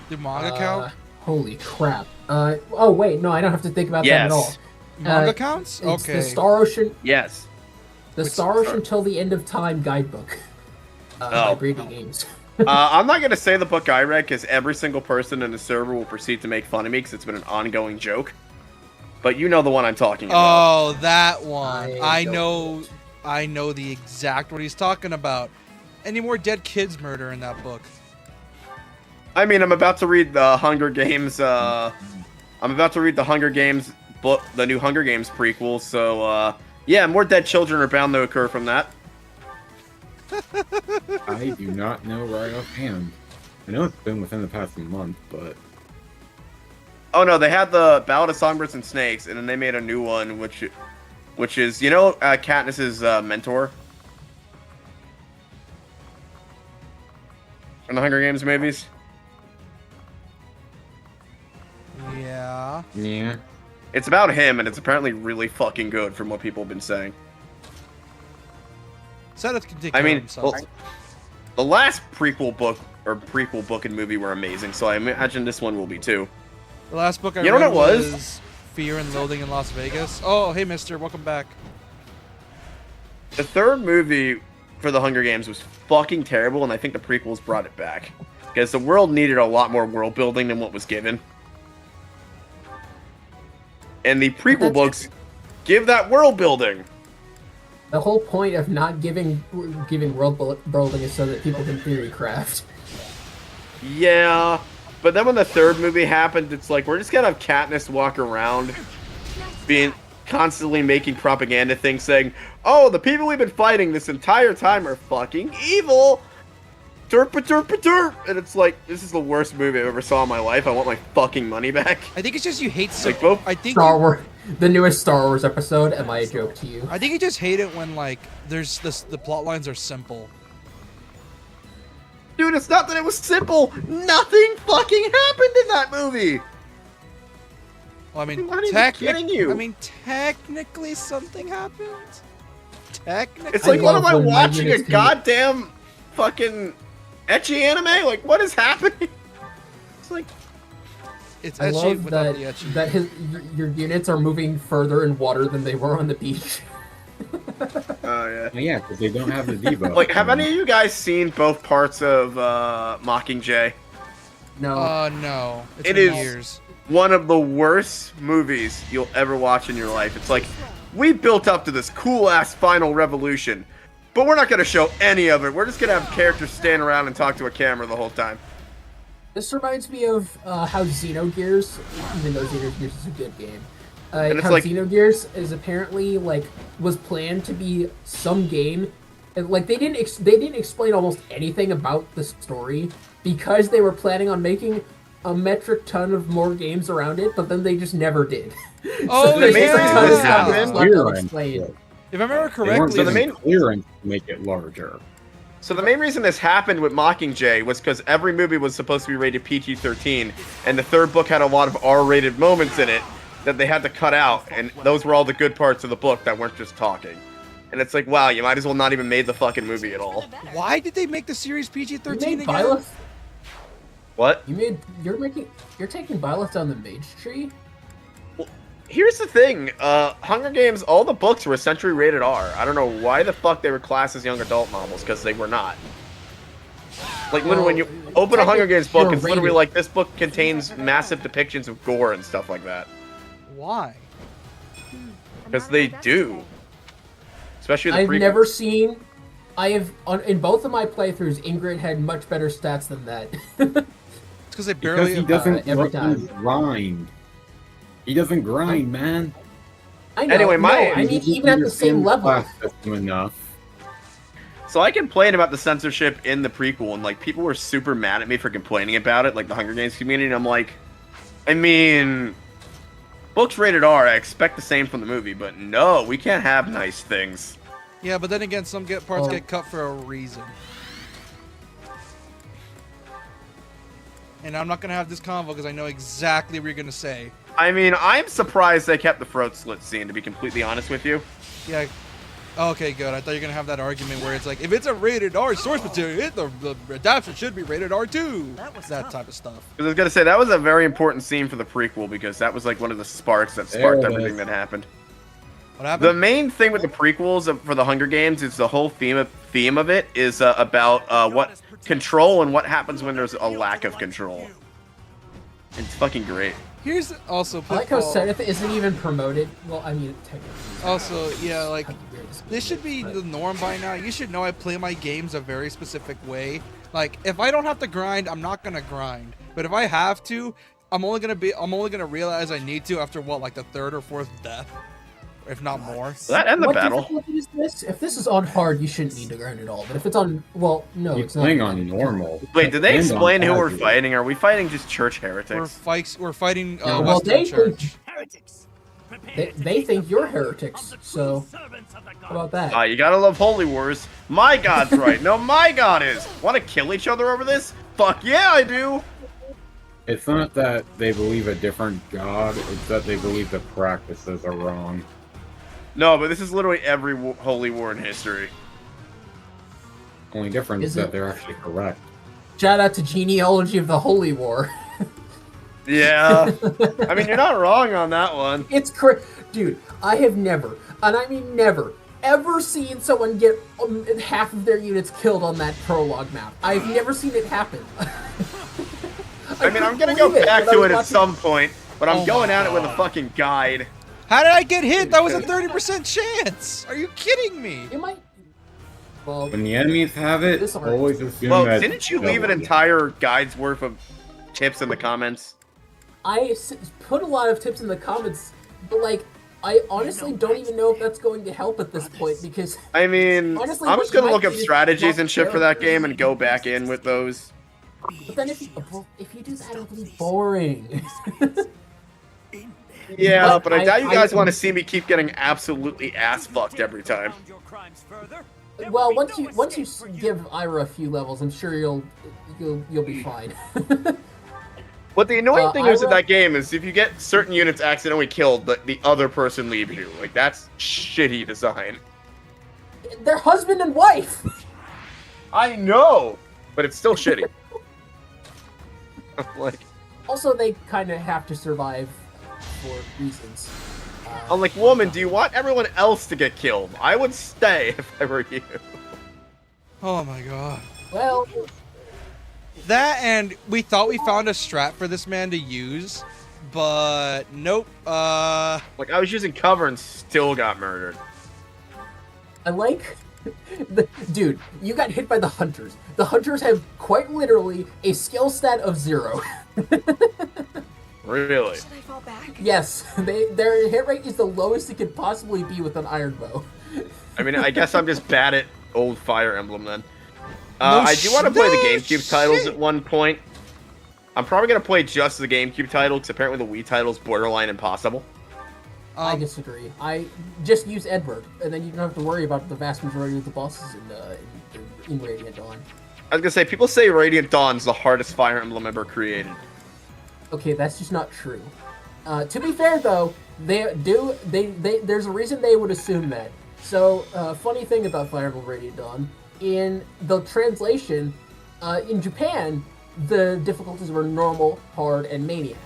Did manga count? Holy crap. Oh wait, no, I don't have to think about that at all. Yes. Manga uh, counts? It's Okay. the Star Ocean, Yes. Star Ocean Till the End of Time guidebook. By Oh. Brady Games. I'm not going to say the book I read because every single person in the server will proceed to make fun of me because it's been an ongoing joke. But you know the one I'm talking about. Oh, that one. I I don't know. I know the exact what he's talking about. Any more dead kids murder in that book? I mean, I'm about to read the Hunger Games. I'm about to read the Hunger Games book, the new Hunger Games prequel. So, yeah, more dead children are bound to occur from that. I do not know right offhand. I know it's been within the past month, but Oh no, they had the Ballad of Songbirds and Snakes, and then they made a new one, which is Katniss's mentor in the Hunger Games movies. Yeah. yeah. It's about him, and it's apparently really fucking good from what people have been saying. Seth can take I care mean, of himself. well, the last prequel book and movie were amazing, so I imagine this one will be too. The last book I You know read what it was? was Fear and Loathing in Las Vegas. Oh, hey, mister. Welcome back. The third movie for the Hunger Games was fucking terrible, and I think the prequels brought it back. Because the world needed a lot more world building than what was given. And the prequel books give that world building. The whole point of not giving world building is so that people can theory craft. Yeah, but then when the third movie happened, it's like, we're just gonna have Katniss walk around being constantly making propaganda things saying, oh, the people we've been fighting this entire time are fucking evil. Derp, derp, derp. And it's like, this is the worst movie I've ever saw in my life. I want my fucking money back. I think it's just you hate. Like, both- I think. Star Wars, the newest Star Wars episode. Am I a joke to you? I think you just hate it when like there's this. The plot lines are simple. Dude, it's not that it was simple. Nothing fucking happened in that movie. Well, I mean, I'm not even kidding you. I mean, technically something happened. Technically. It's like, what am I love when my watching? A units can- goddamn fucking ecchi anime? Like, what is happening? It's like, It's I etchy love without that the etchy. your units are moving further in water than they were on the beach. oh yeah. Yeah, because they don't have the debuff. Like, have any of you guys seen both parts of Mockingjay? No, No. It's It been is- years. One of the worst movies you'll ever watch in your life. It's like, we built up to this cool-ass final revolution, but we're not going to show any of it. We're just going to have characters stand around and talk to a camera the whole time. this reminds me of how Xenogears, even though Xenogears is a good game, And it's how like- Xenogears is apparently was planned to be some game. And, like they didn't explain almost anything about the story because they were planning on making a metric ton of more games around it, but then they just never did. Oh, so there's the main just a reason ton of this stuff that's happened- left Clearance, unexplained. but If I remember they weren't correctly, So the given main- clearance to make it larger. So the main reason this happened with Mockingjay was because every movie was supposed to be rated PG-13, and the third book had a lot of R-rated moments in it that they had to cut out, and those were all the good parts of the book that weren't just talking. And it's like, wow, you might as well not even made the fucking movie at all. why did they make the series You PG-13 made again? Byleth. What? You're taking Byleth down the mage tree. Here's the thing, Hunger Games, all the books were essentially rated R. I don't know why the fuck they were classed as young adult novels, because they were not. Like, literally, when you open a Hunger Games book, it's literally rated. like, this book contains massive depictions of gore and stuff like that. Why? Because they do. Especially the I've prequels. never seen. In both of my playthroughs, Ingrid had much better stats than that. It's because they Because barely. he doesn't every let them time. grind. He doesn't grind, man. I know. Anyway, I mean, He even at the same understands level. class system enough. So I complained about the censorship in the prequel, and like people were super mad at me for complaining about it, like the Hunger Games community. And I'm like, I mean, books rated R. I expect the same from the movie, but no, we can't have nice things. Yeah, but then again, some parts Well- get cut for a reason. And I'm not gonna have this convo because I know exactly what you're gonna say. I mean, I'm surprised they kept the throat slit scene, to be completely honest with you. Yeah. Okay, good. I thought you were gonna have that argument where it's like, if it's a rated R source material, the adaptation should be rated R too. That type of stuff. Because I was gonna say that was a very important scene for the prequel because that was like one of the sparks that sparked There it everything is. that happened. What happened? The main thing with the prequels for the Hunger Games is the whole theme of it is about what control and what happens when there's a lack of control. It's fucking great. Here's also I like how pitfall. Zenith isn't even promoted. Well, I mean, technically. Also, yeah, like How weird this this should be but- the norm by now. You should know I play my games a very specific way. Like if I don't have to grind, I'm not gonna grind. But if I have to, I'm only gonna realize I need to after what, like the third or fourth death, if not more. That and the What battle. difficulty is this? If this is on hard, you shouldn't need to grind at all. But if it's on, well, no, He's it's not. playing on normal. Wait, did they And on explain who we're casual. fighting? Are we fighting just church heretics? We're fighting No, well, Western they Church. Heretics! They think you're heretics. So how about that? You gotta love Holy Wars. My god's right. No, my god is. Want to kill each other over this? Fuck yeah, I do. It's not that they believe a different god, it's that they believe the practices are wrong. No, but this is literally every holy war in history. Only difference Is is that it? they're actually correct. Shout out to Genealogy of the Holy War. Yeah. I mean, you're not wrong on that one. It's dude. I have never, and I mean never, ever seen someone get half of their units killed on that prologue map. I've never seen it happen. I mean, I'm gonna couldn't go believe back when I to was it at watching- some point, but I'm Oh going my at it with a God. fucking guide. How did I get hit? That was a 30% chance. Are you kidding me? It might. Well, When the enemies have it, This one- always assume Well, that didn't you they'll leave an win. entire guide's worth of tips in the comments? I put a lot of tips in the comments, but like, I honestly don't even know if that's going to help at this point because I mean, Honestly, I'm what just gonna you look might up do is strategies block and shit for that characters. game and go back in with those. But then if you do that, it'll be boring. Yeah, But but I doubt you guys I- want to see me keep getting absolutely ass fucked every time. Well, once you give Ira a few levels, I'm sure you'll be fine. What the annoying thing is I in that game is if you get certain units accidentally killed, the other person leaves you. Like, that's shitty design. They're husband and wife. I know, but it's still shitty. Like, Also, they kind of have to survive for reasons. I'm like, woman, do you want everyone else to get killed? I would stay if I were you. Oh my god. Well, That and we thought we found a strat for this man to use, but nope. Like, I was using cover and still got murdered. I like. Dude, you got hit by the hunters. The hunters have quite literally a skill stat of 0. Really? Should I fall back? Yes, their hit rate is the lowest it could possibly be with an iron bow. I mean, I guess I'm just bad at old Fire Emblem then. No I do want to play the no GameCube titles shit. at one point. I'm probably gonna play just the GameCube title because apparently the Wii title is borderline impossible. I disagree. I just use Edward, and then you don't have to worry about the vast majority of the bosses in Radiant Dawn. I was gonna say, people say Radiant Dawn's the hardest Fire Emblem ever created. Okay, that's just not true. To be fair, though, there's a reason they would assume that. So, funny thing about Fire Emblem Radiant Dawn, in the translation, in Japan, the difficulties were normal, hard, and maniac.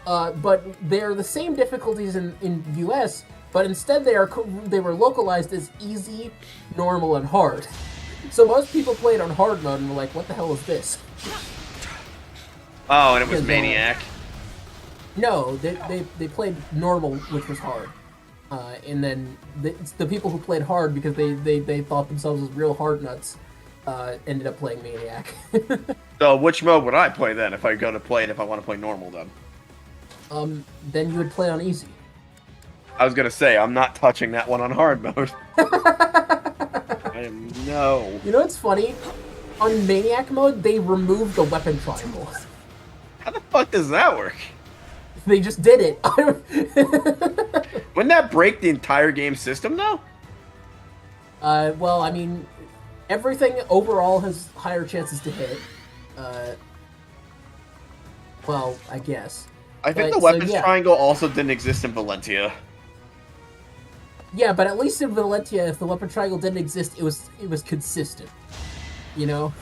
But they're the same difficulties in US, but instead they were localized as easy, normal, and hard. So most people played on hard mode and were like, what the hell is this? Oh, and it was Maniac. No, they played normal, which was hard. And then the people who played hard because they thought themselves as real hard nuts ended up playing Maniac. So which mode would I play then if I go to play it if I want to play normal then? Then you would play on easy. I was gonna say, I'm not touching that one on hard mode. I am no. You know what's funny? On Maniac mode, they removed the weapon triangle. How the fuck does that work? They just did it. Wouldn't that break the entire game system though? Well, I mean, everything overall has higher chances to hit. Well, I guess. I think But, the weapons so, yeah. triangle also didn't exist in Valentia. Yeah, but at least in Valentia, if the weapon triangle didn't exist, it was consistent. You know?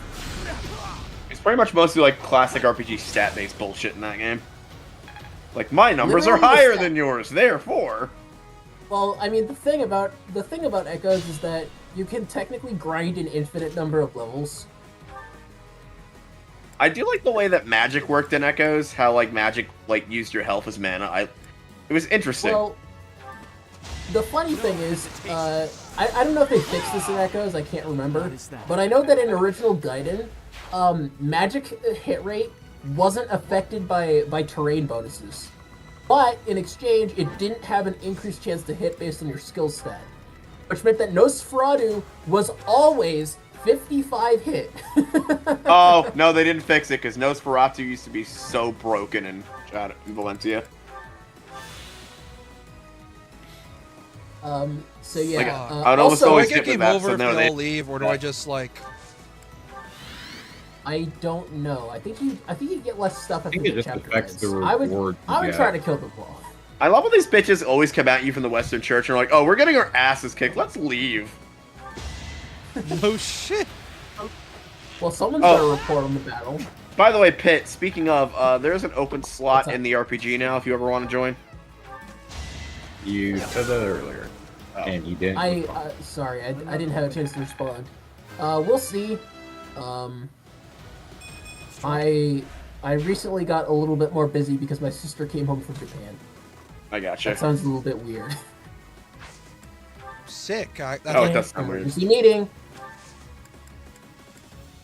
It's pretty much mostly like classic RPG stat-based bullshit in that game. Like, my numbers Literally are higher the than yours, therefore. Well, I mean, the thing about Echoes is that you can technically grind an infinite number of levels. I do like the way that magic worked in Echoes, how like magic like used your health as mana. It was interesting. Well, the funny thing is, I don't know if they fixed this in Echoes, I can't remember, but I know that in original Gaiden, magic hit rate wasn't affected by terrain bonuses. But, in exchange, it didn't have an increased chance to hit based on your skill stat. Which meant that Nosferatu was always 55 hit. Oh, no, they didn't fix it, because Nosferatu used to be so broken in Valentia. So yeah. Like, I would almost Do I always get hit with game that, over so if no, they they... all leave, or do I just like... I don't know. I think you get less stuff I at think the it just chapter affects ends. the I would reward. try to kill them all. I love how these bitches always come at you from the Western Church and are like, oh, we're getting our asses kicked, let's leave. No shit. Well, someone's gotta report on the battle. By the way, Pitt, speaking of, there's an open slot What's up? in the RPG now if you ever want to join. You said that earlier, Oh. and you didn't. Sorry, I didn't have a chance to respond. We'll see. I recently got a little bit more busy because my sister came home from Japan. I gotcha. That sounds a little bit weird. Sick. Oh, it does sound weird. Emergency meeting.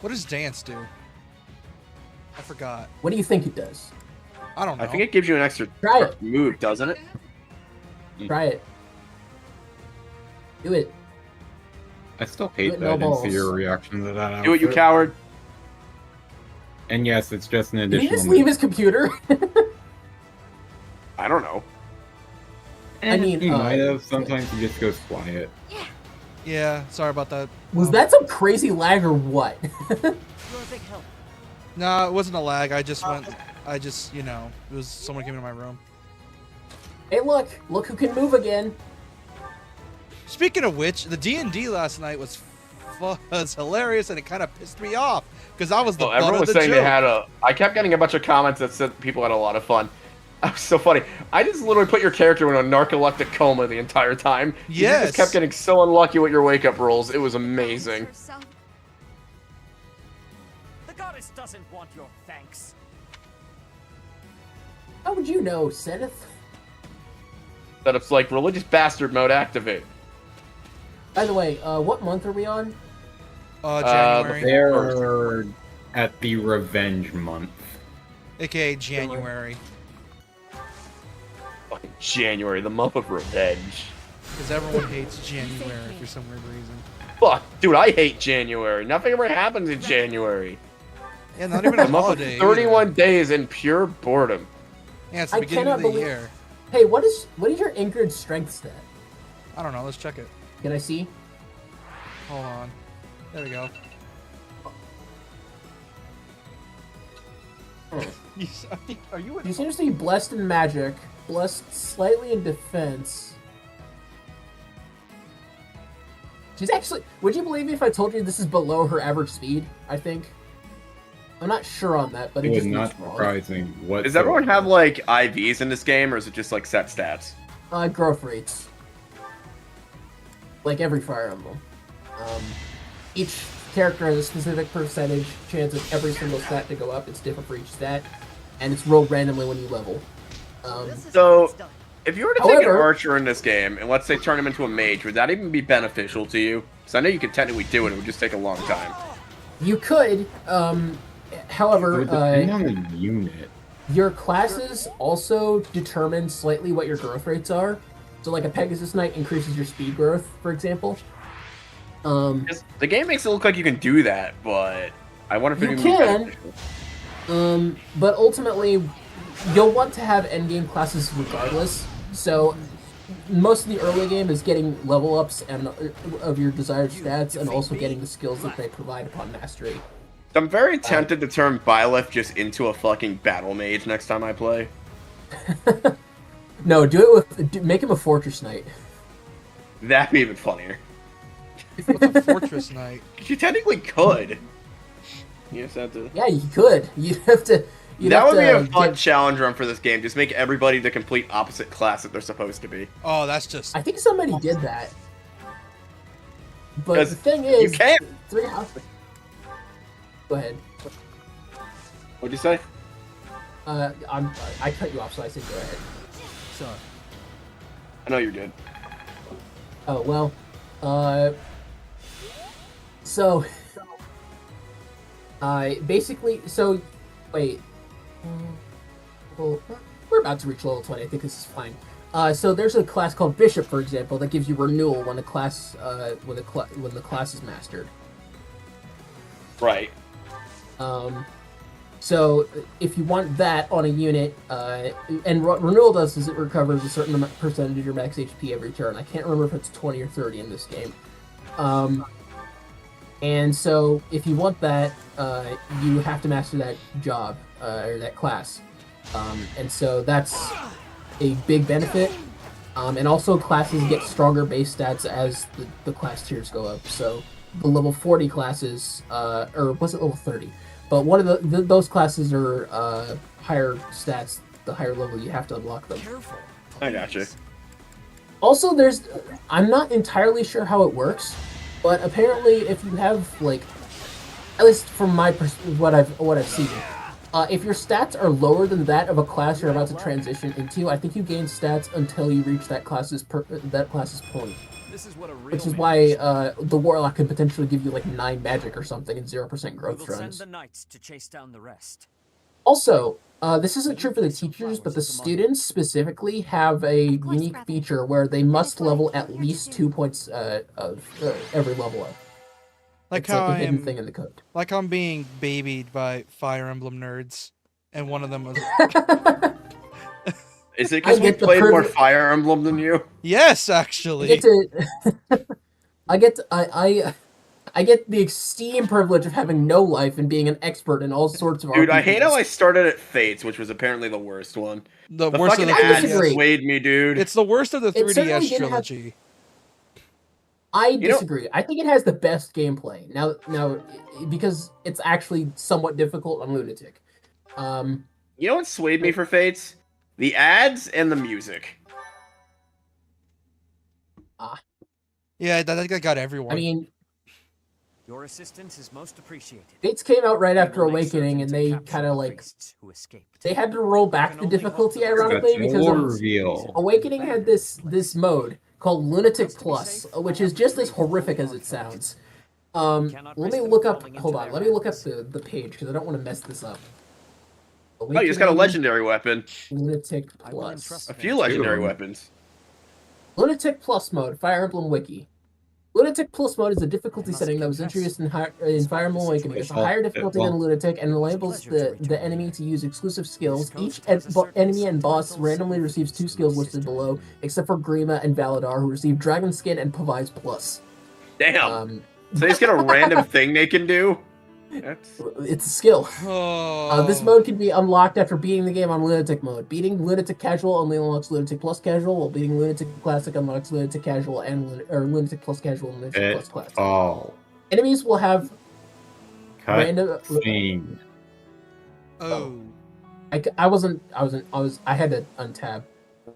What does dance do? I forgot. What do you think it does? I don't know. I think it gives you an extra Try it. move, doesn't it? Try it. Do it. I still hate With that. no I didn't see balls. your reaction to that. Do it, you outfit. coward. And yes, it's just an Did he additional. just leave his computer? I don't know. I mean, he might have. Sometimes he just goes quiet. Yeah, sorry about that. Was that some crazy lag or what? You're a big help. No, it wasn't a lag. I just went. You know, it was someone came into my room. Hey, look who can move again. Speaking of which, the D&D last night was hilarious, and it kind of pissed me off because I was the Oh, butt everyone of was the saying joke. they had a... I kept getting a bunch of comments that said people had a lot of fun. That was so funny. I just literally put your character in a narcoleptic coma the entire time. You Yes. just kept getting so unlucky with your wake-up rolls. It was amazing. The goddess doesn't want your thanks. How would you know, Seneth? That it's like religious bastard mode activate. By the way, what month are we on? January, They're at the revenge month. aka January, Fucking January, the month of revenge. because everyone hates January for some weird reason. Fuck, dude, I hate January. Nothing ever happens in January. Yeah, not even a The month of holiday. 31 days in pure boredom. Yeah, it's the I beginning cannot of the believe- year. Hey, what is your Ingrid strength stat? I don't know. Let's check it. Can I see? Hold on. There we go. Are you? She seems to be blessed in magic, blessed slightly in defense. She's actually. Would you believe me if I told you this is below her average speed? I think. I'm not sure on that, but It it would just not looks wrong. surprise me. Does everyone have like IVs in this game, or is it just like set stats? Growth rates. Like every Fire Emblem. Each character has a specific percentage chance of every single stat to go up. It's different for each stat, and it's rolled randomly when you level. So, if you were to take an However- archer in this game, and let's say turn him into a mage, would that even be beneficial to you? Because I know you could technically do it, it would just take a long time. You could, It however, would depend on the unit. your classes also determine slightly what your growth rates are. So, like a Pegasus Knight increases your speed growth, for example. 'Cause the game makes it look like you can do that, but I wonder if it You would be can. beneficial. But ultimately, you'll want to have endgame classes regardless. So, most of the early game is getting level ups and of your desired stats, and also getting the skills that they provide upon mastery. I'm very tempted to turn Byleth just into a fucking battle mage next time I play. No, do it with make him a Fortress Knight. That'd be even funnier. What's a fortress knight? 'Cause you technically could. You just have to... Yeah, you could. You'd have to. That would be a fun challenge run for this game. Just make everybody the complete opposite class that they're supposed to be. Oh, that's just. I think somebody did that. But 'Cause the thing you is, can't. 3 houses. Go ahead. What'd you say? I cut you off, so I said go ahead. Sorry. I know you're good. Oh well. So. Basically, so wait. Well, we're about to reach level 20. I think this is fine. So there's a class called Bishop, for example, that gives you renewal when the class when the class is mastered. Right. So if you want that on a unit, and what renewal does is it recovers a certain percentage of your max HP every turn. I can't remember if it's 20 or 30 in this game. And so if you want that, you have to master that job or that class. And so that's a big benefit. And also classes get stronger base stats as the class tiers go up. So the level 40 classes, or was it level 30? But one of those classes are higher stats. The higher level you have to unlock them. Careful. I gotcha. Also, I'm not entirely sure how it works, but apparently if you have like, at least from my what I've seen, if your stats are lower than that of a class you're about to transition into, I think you gain stats until you reach that class's point. This is what a real Which is man why the Warlock could potentially give you like 9 magic or something and 0% growth We will send runs. the knights to chase down the rest. Also, this isn't true for the teachers, but the students specifically have a unique feature where they must level at least 2 points of every level up. Like It's how like a hidden I'm, thing in the code. like I'm being babied by Fire Emblem nerds, and one of them was Is it because I we get the played more privilege- Fire Emblem than you? yes, I actually. get to, I get the extreme privilege of having no life and being an expert in all sorts of Dude, I hate how RPGs. I started at Fates, which was apparently the worst one. The The worst of fucking the ads 3DS. disagree. swayed me, dude. It's the worst of the It certainly 3DS didn't have- trilogy. I know- disagree. I think it has the best gameplay now because it's actually somewhat difficult on Lunatic. You know what swayed me for Fates? The ads and the music. Yeah, that got everyone. I mean, Your assistance is most appreciated. Fates came out right We after will make certain Awakening, and to they capture kind of the like priests who escaped. they had to roll back the difficulty, ironically, That's because lore of, reveal. Awakening had this mode called Lunatic Plus, which is just as horrific as it sounds. Let me look up. Hold on. Let me look up the page because I don't want to mess this up. Oh, you just got a Awakening legendary weapon. Lunatic I will Plus. entrust A them few to legendary Two. weapons. Lunatic Plus mode. Fire Emblem Wiki. Lunatic Plus mode is a difficulty setting that was introduced in Fire Emblem Awakening. It's a higher difficulty than Lunatic and enables the enemy to use exclusive skills. Each enemy and boss randomly receives 2 skills listed below, except for Grima and Valadar, who receive Dragon Skin and Pavai's Plus. Damn. So they just get a random thing they can do? It's a skill. Oh. This mode can be unlocked after beating the game on Lunatic mode. Beating Lunatic Casual only unlocks Lunatic Plus Casual, while beating Lunatic Classic unlocks Lunatic Casual and Lunatic Plus Casual and Lunatic Plus Classic. Oh. Enemies will have Cut random. scene. Oh. I had to untab.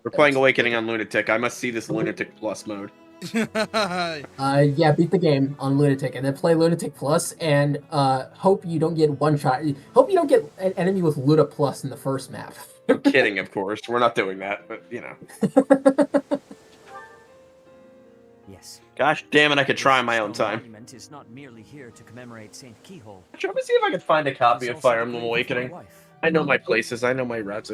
We're playing Awakening on Lunatic. I must see this Lunatic Plus mode. Yeah, beat the game on Lunatic and then play Lunatic Plus and hope you don't get one shot. Hope you don't get an enemy with Luna Plus in the first map. I'm kidding, of course. We're not doing that, but you know. Yes. Gosh damn it, I could try in my own Stone time. Monument is not merely here to commemorate Saint Keyhole. Let me see if I can find a copy It's of Fire also Emblem the grave of my Awakening. wife. I know my places. I know my routes.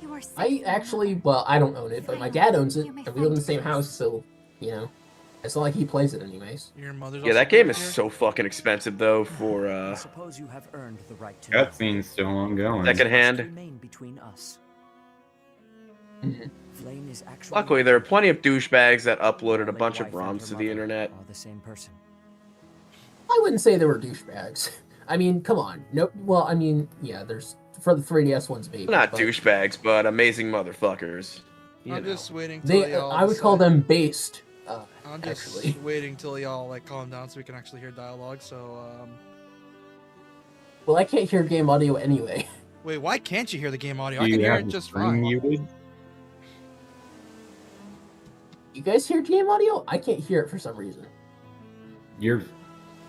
You are safe I in actually, Emblem. well, I don't own it, but my dad owns it, and we live in the same house, so, you know, it's not like he plays it anyways. Your mother's Yeah, also that game right is here? so fucking expensive though for I suppose you have earned the right to Cutscene's still ongoing. secondhand. remain between us. Mhm. Flame is actually Luckily, there are plenty of douchebags that uploaded a Only bunch of wife and ROMs her to the mother internet. are the same person. I wouldn't say they were douchebags. I mean, come on. No, well, I mean, yeah, there's, for the 3DS ones, maybe. Not but douchebags, but amazing motherfuckers. You I'm know. just waiting till They, y'all I would call decide. them based, I'm just actually. waiting till y'all like calm down so we can actually hear dialogue. So, Well, I can't hear game audio anyway. wait, why can't you hear the game audio? Do I you can hear have it the just screen fine. muted? You guys hear game audio? I can't hear it for some reason.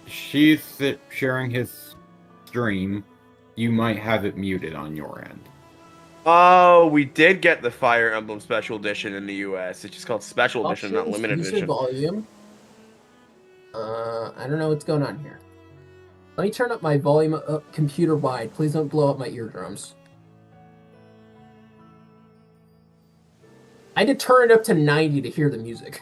She's sharing his stream. You might have it muted on your end. Oh, we did get the Fire Emblem Special Edition in the US. It's just called Special Edition, not Options, Limited user Edition. volume. I don't know what's going on here. Let me turn up my volume up computer wide. Please don't blow up my eardrums. I had to turn it up to 90 to hear the music.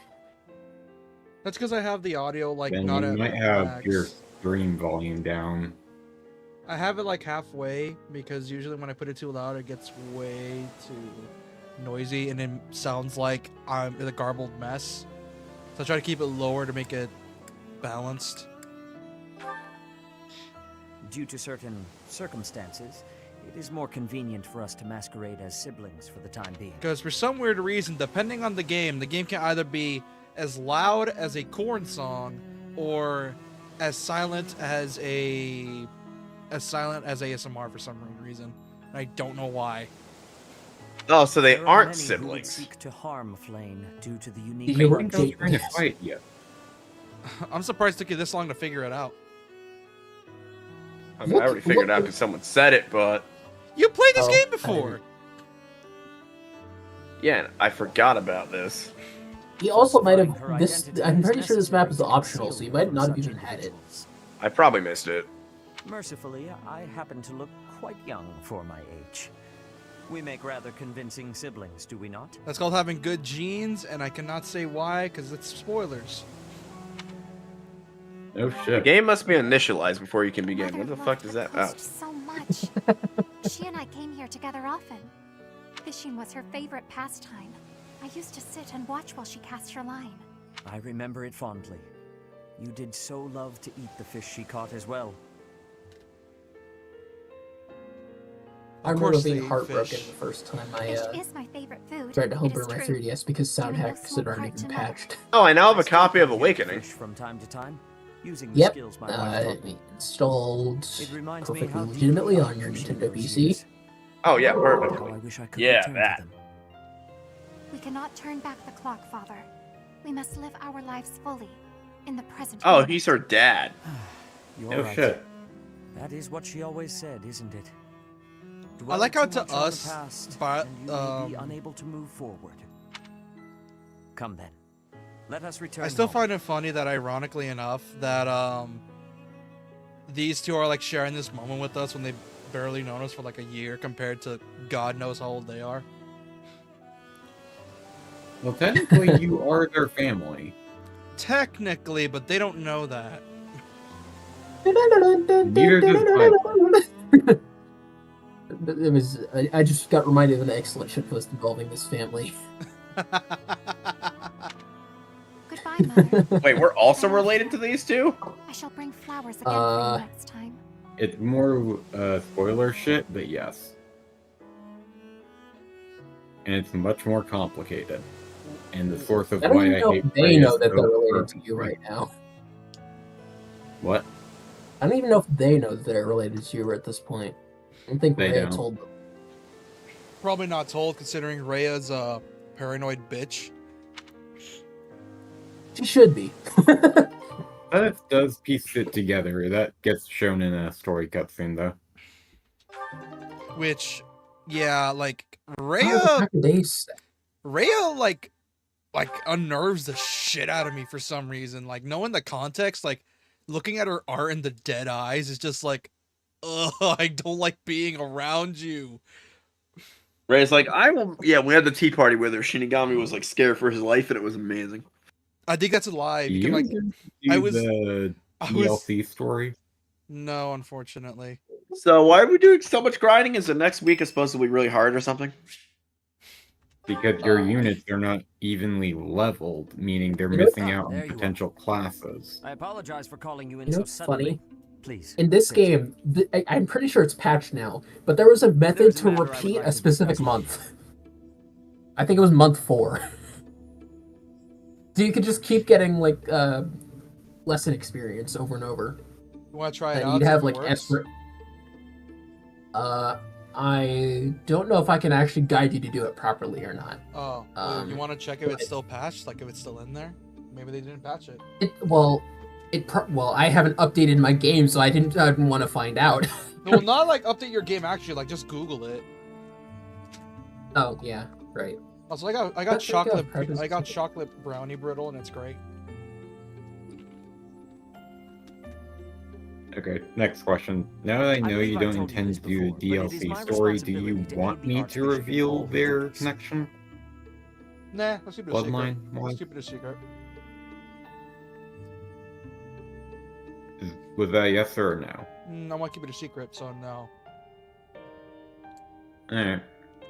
That's because I have the audio like Then not you at might have max. your stream volume down. I have it like halfway because usually when I put it too loud, it gets way too noisy and it sounds like I'm in a garbled mess. So I try to keep it lower to make it balanced. Due to certain circumstances, it is more convenient for us to masquerade as siblings for the time being. Because for some weird reason, depending on the game can either be as loud as a corn song or as silent as ASMR for some reason. And I don't know why. Oh, so they There are aren't many who would siblings. seek to harm Flame due to the unique. You They were weren't gate- trying to fight yet. I'm surprised it took you this long to figure it out. I mean, I already figured it out because someone said it, but You played this Oh, game I before. yeah, I forgot about this. He also might Falsifying have her this. identity I'm is pretty sure this map is necessary to optional, so you conceal might not have from even such had it. individuals. I probably missed it. Mercifully, I happen to look quite young for my age. We make rather convincing siblings, do we not? That's called having good genes, and I cannot say why because it's spoilers. Oh The shit. game must be initialized before you can begin. Mother What the loved fuck is the that? coast Oh. so much. She and I came here together often. Fishing was her favorite pastime. I used to sit and watch while she cast her line. I remember it fondly. You did so love to eat the fish she caught as well. I Of remember course they being eat heartbroken fish. the first time I Fish is my favorite food. tried to It homebrew is my true. 3DS because sound Giving no hacks had small already part been to another. patched. Oh, I now have I a still copy of can eat Awakening. fish from time to time, using the Yep, skills my wife taught me. installed It reminds me perfectly how deeply legitimately I on your appreciate Nintendo those PC. years. Oh yeah, How perfectly. I wish I could Yeah, return to that. them. We cannot turn back the clock, Father. We must live our lives fully, in the present Oh, moment. he's her dad. You're Oh right. shit. That is what she always said, isn't it? I like how Dwell too to much on the us, past, but, and you may be unable to move forward. Come then, let us return. I still home. find it funny that, ironically enough, that these two are like sharing this moment with us when they've barely known us for like a year, compared to God knows how old they are. Well, technically, you are their family. Technically, but they don't know that. Neither does It was. I just got reminded of an excellent shitpost involving this family. Goodbye, Mother. Wait, we're also related to these two? I shall bring flowers again for you next time. It's more spoiler shit, but yes. And it's much more complicated. And the source of I don't why even I know hate if they Rey know is that so they're related to perfect. you right now. What? I don't even know if they know that they're related to you at this point. I don't think They Rhea don't. told them. Probably not told, considering Rhea's a paranoid bitch. She should be. That does piece it together. That gets shown in a story cutscene, though. Which, yeah, like Back in days. Rhea, like unnerves the shit out of me for some reason. Like knowing the context, like looking at her art and the dead eyes is just like, ugh, I don't like being around you. Ray's like, I will. Yeah, we had the tea party with her. Shinigami was like scared for his life, and it was amazing. I think that's a lie. Do Because, you like, do I was- the I was DLC story? no, unfortunately. So why are we doing so much grinding? Is the next week is supposed to be really hard or something? Because your units are not evenly leveled, meaning they're You know- missing out There on you are. potential classes. I apologize for calling you in You know so what's suddenly. funny? Please. In this sit. game, I'm pretty sure it's patched now, but there was a method There's a to matter I would repeat like a to specific discuss with month. I think it was month 4. So you could just keep getting like lesson experience over and over. You want to try it And out? you'd see have if it like works? effort. I don't know if I can actually guide you to do it properly or not. Oh, well, you Um, want to check if it's still patched? Like if it's still in there? Maybe they didn't patch it. Well, I haven't updated my game, so I didn't want to find out. No, well, not like update your game actually. Like just Google it. Oh yeah, right. Also, I got Let's check chocolate. out I got chocolate brownie brittle, and it's great. Okay, next question. Now that I know believe you I don't told you intend this to do a before, but it is DLC my story, do you responsibility to want aid the me to Archbishop in reveal all their matters. connection? Nah, let's keep it a secret. Bloodline? Let's keep it a secret. Was that a yes or a no? I want to keep it a secret, so no. Alright.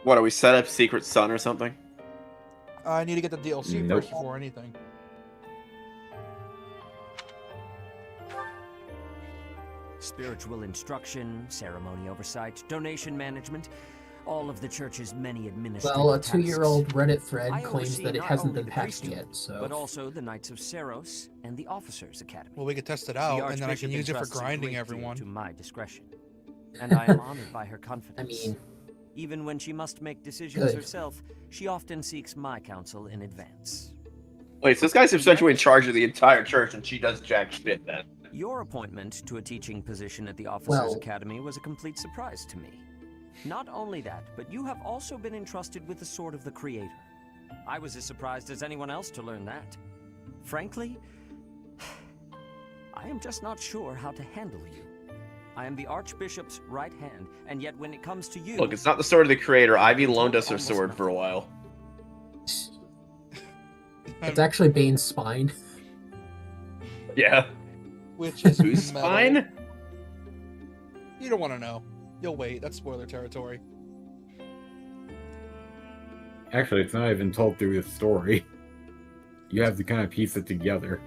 What, are we set up Secret Son or something? I need to get the DLC Nope. first before anything. Spiritual instruction, ceremony oversight, donation management, all of the church's many administrative Well, a tasks. 2-year-old Reddit thread I claims oversee that it not hasn't only been the patched priesthood, yet, so... but also the Knights of Seros and the Officers Academy. Well, we could test it The out, and then I Archbishop can use it for entrusts a grinding great deal everyone. to my discretion, and I am honored by her I confidence. mean, Even when she must make decisions Good. herself, she often seeks my counsel in advance. Wait, so this guy's essentially in charge of the entire church, and she does jack shit then. Your appointment to a teaching position at the Officers Well- Academy was a complete surprise to me. Not only that, but you have also been entrusted with the Sword of the Creator. I was as surprised as anyone else to learn that. Frankly, I am just not sure how to handle you. I am the Archbishop's right hand, and yet when it comes to you... Look, it's not the sword of the creator. Ivy loaned us her sword for a while. it's actually Bane's spine. Yeah. Which is Who's metal. fine? You don't want to know. You'll wait. That's spoiler territory. Actually, it's not even told through the story. You have to kind of piece it together.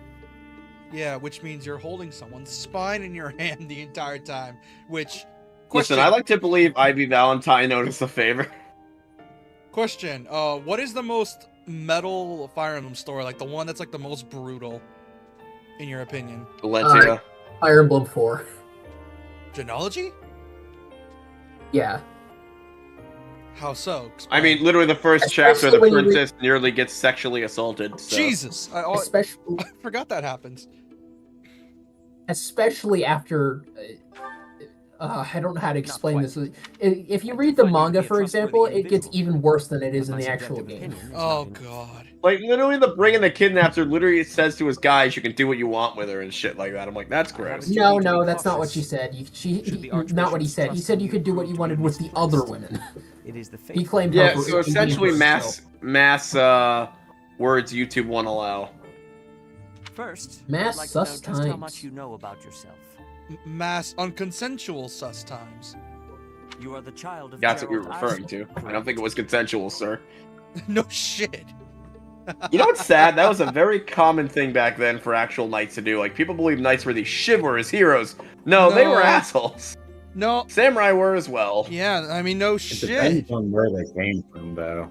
Yeah, which means you're holding someone's spine in your hand the entire time. Which, Listen, I like to believe Ivy Valentine noticed a favor. question. What is the most metal Fire Emblem story? Like the one that's like the most brutal, in your opinion? Valencia. Fire Emblem 4. Genealogy? Yeah. How so? I Explain. mean, literally the first Especially chapter, the when you read- princess nearly gets sexually assaulted. So. Jesus! I Especially, forgot that happens. especially after... I don't know how to explain quite. this. If you read the But you'd manga, be a for example, trustworthy it gets individual. even worse than it is But in my the actual subjective game. opinion is Oh not enough. god. Like, literally, the bringing the kidnapper literally says to his guys, you can do what you want with her and shit like that. I'm like, that's gross. You No, need to no, be that's not what cautious. she said. Should the Not what he Archbishop's said. He trust said in you could do what prove you to wanted be with the misplaced. other women. It is the He faithful claimed Yeah, her so for essentially 18 years, mass words YouTube won't allow. First, Mass I'd like to know sus just how times. much you know about yourself. Mass unconsensual sus times. You are the child of That's what you're Gerald referring Eisner, to. I don't think it was consensual, sir. No shit. You know what's sad? That was a very common thing back then for actual knights to do. Like, people believe knights were these chivalrous heroes. No, they were No. assholes. No. Samurai were as well. Yeah, I mean, no It shit. depends on where they came from, though.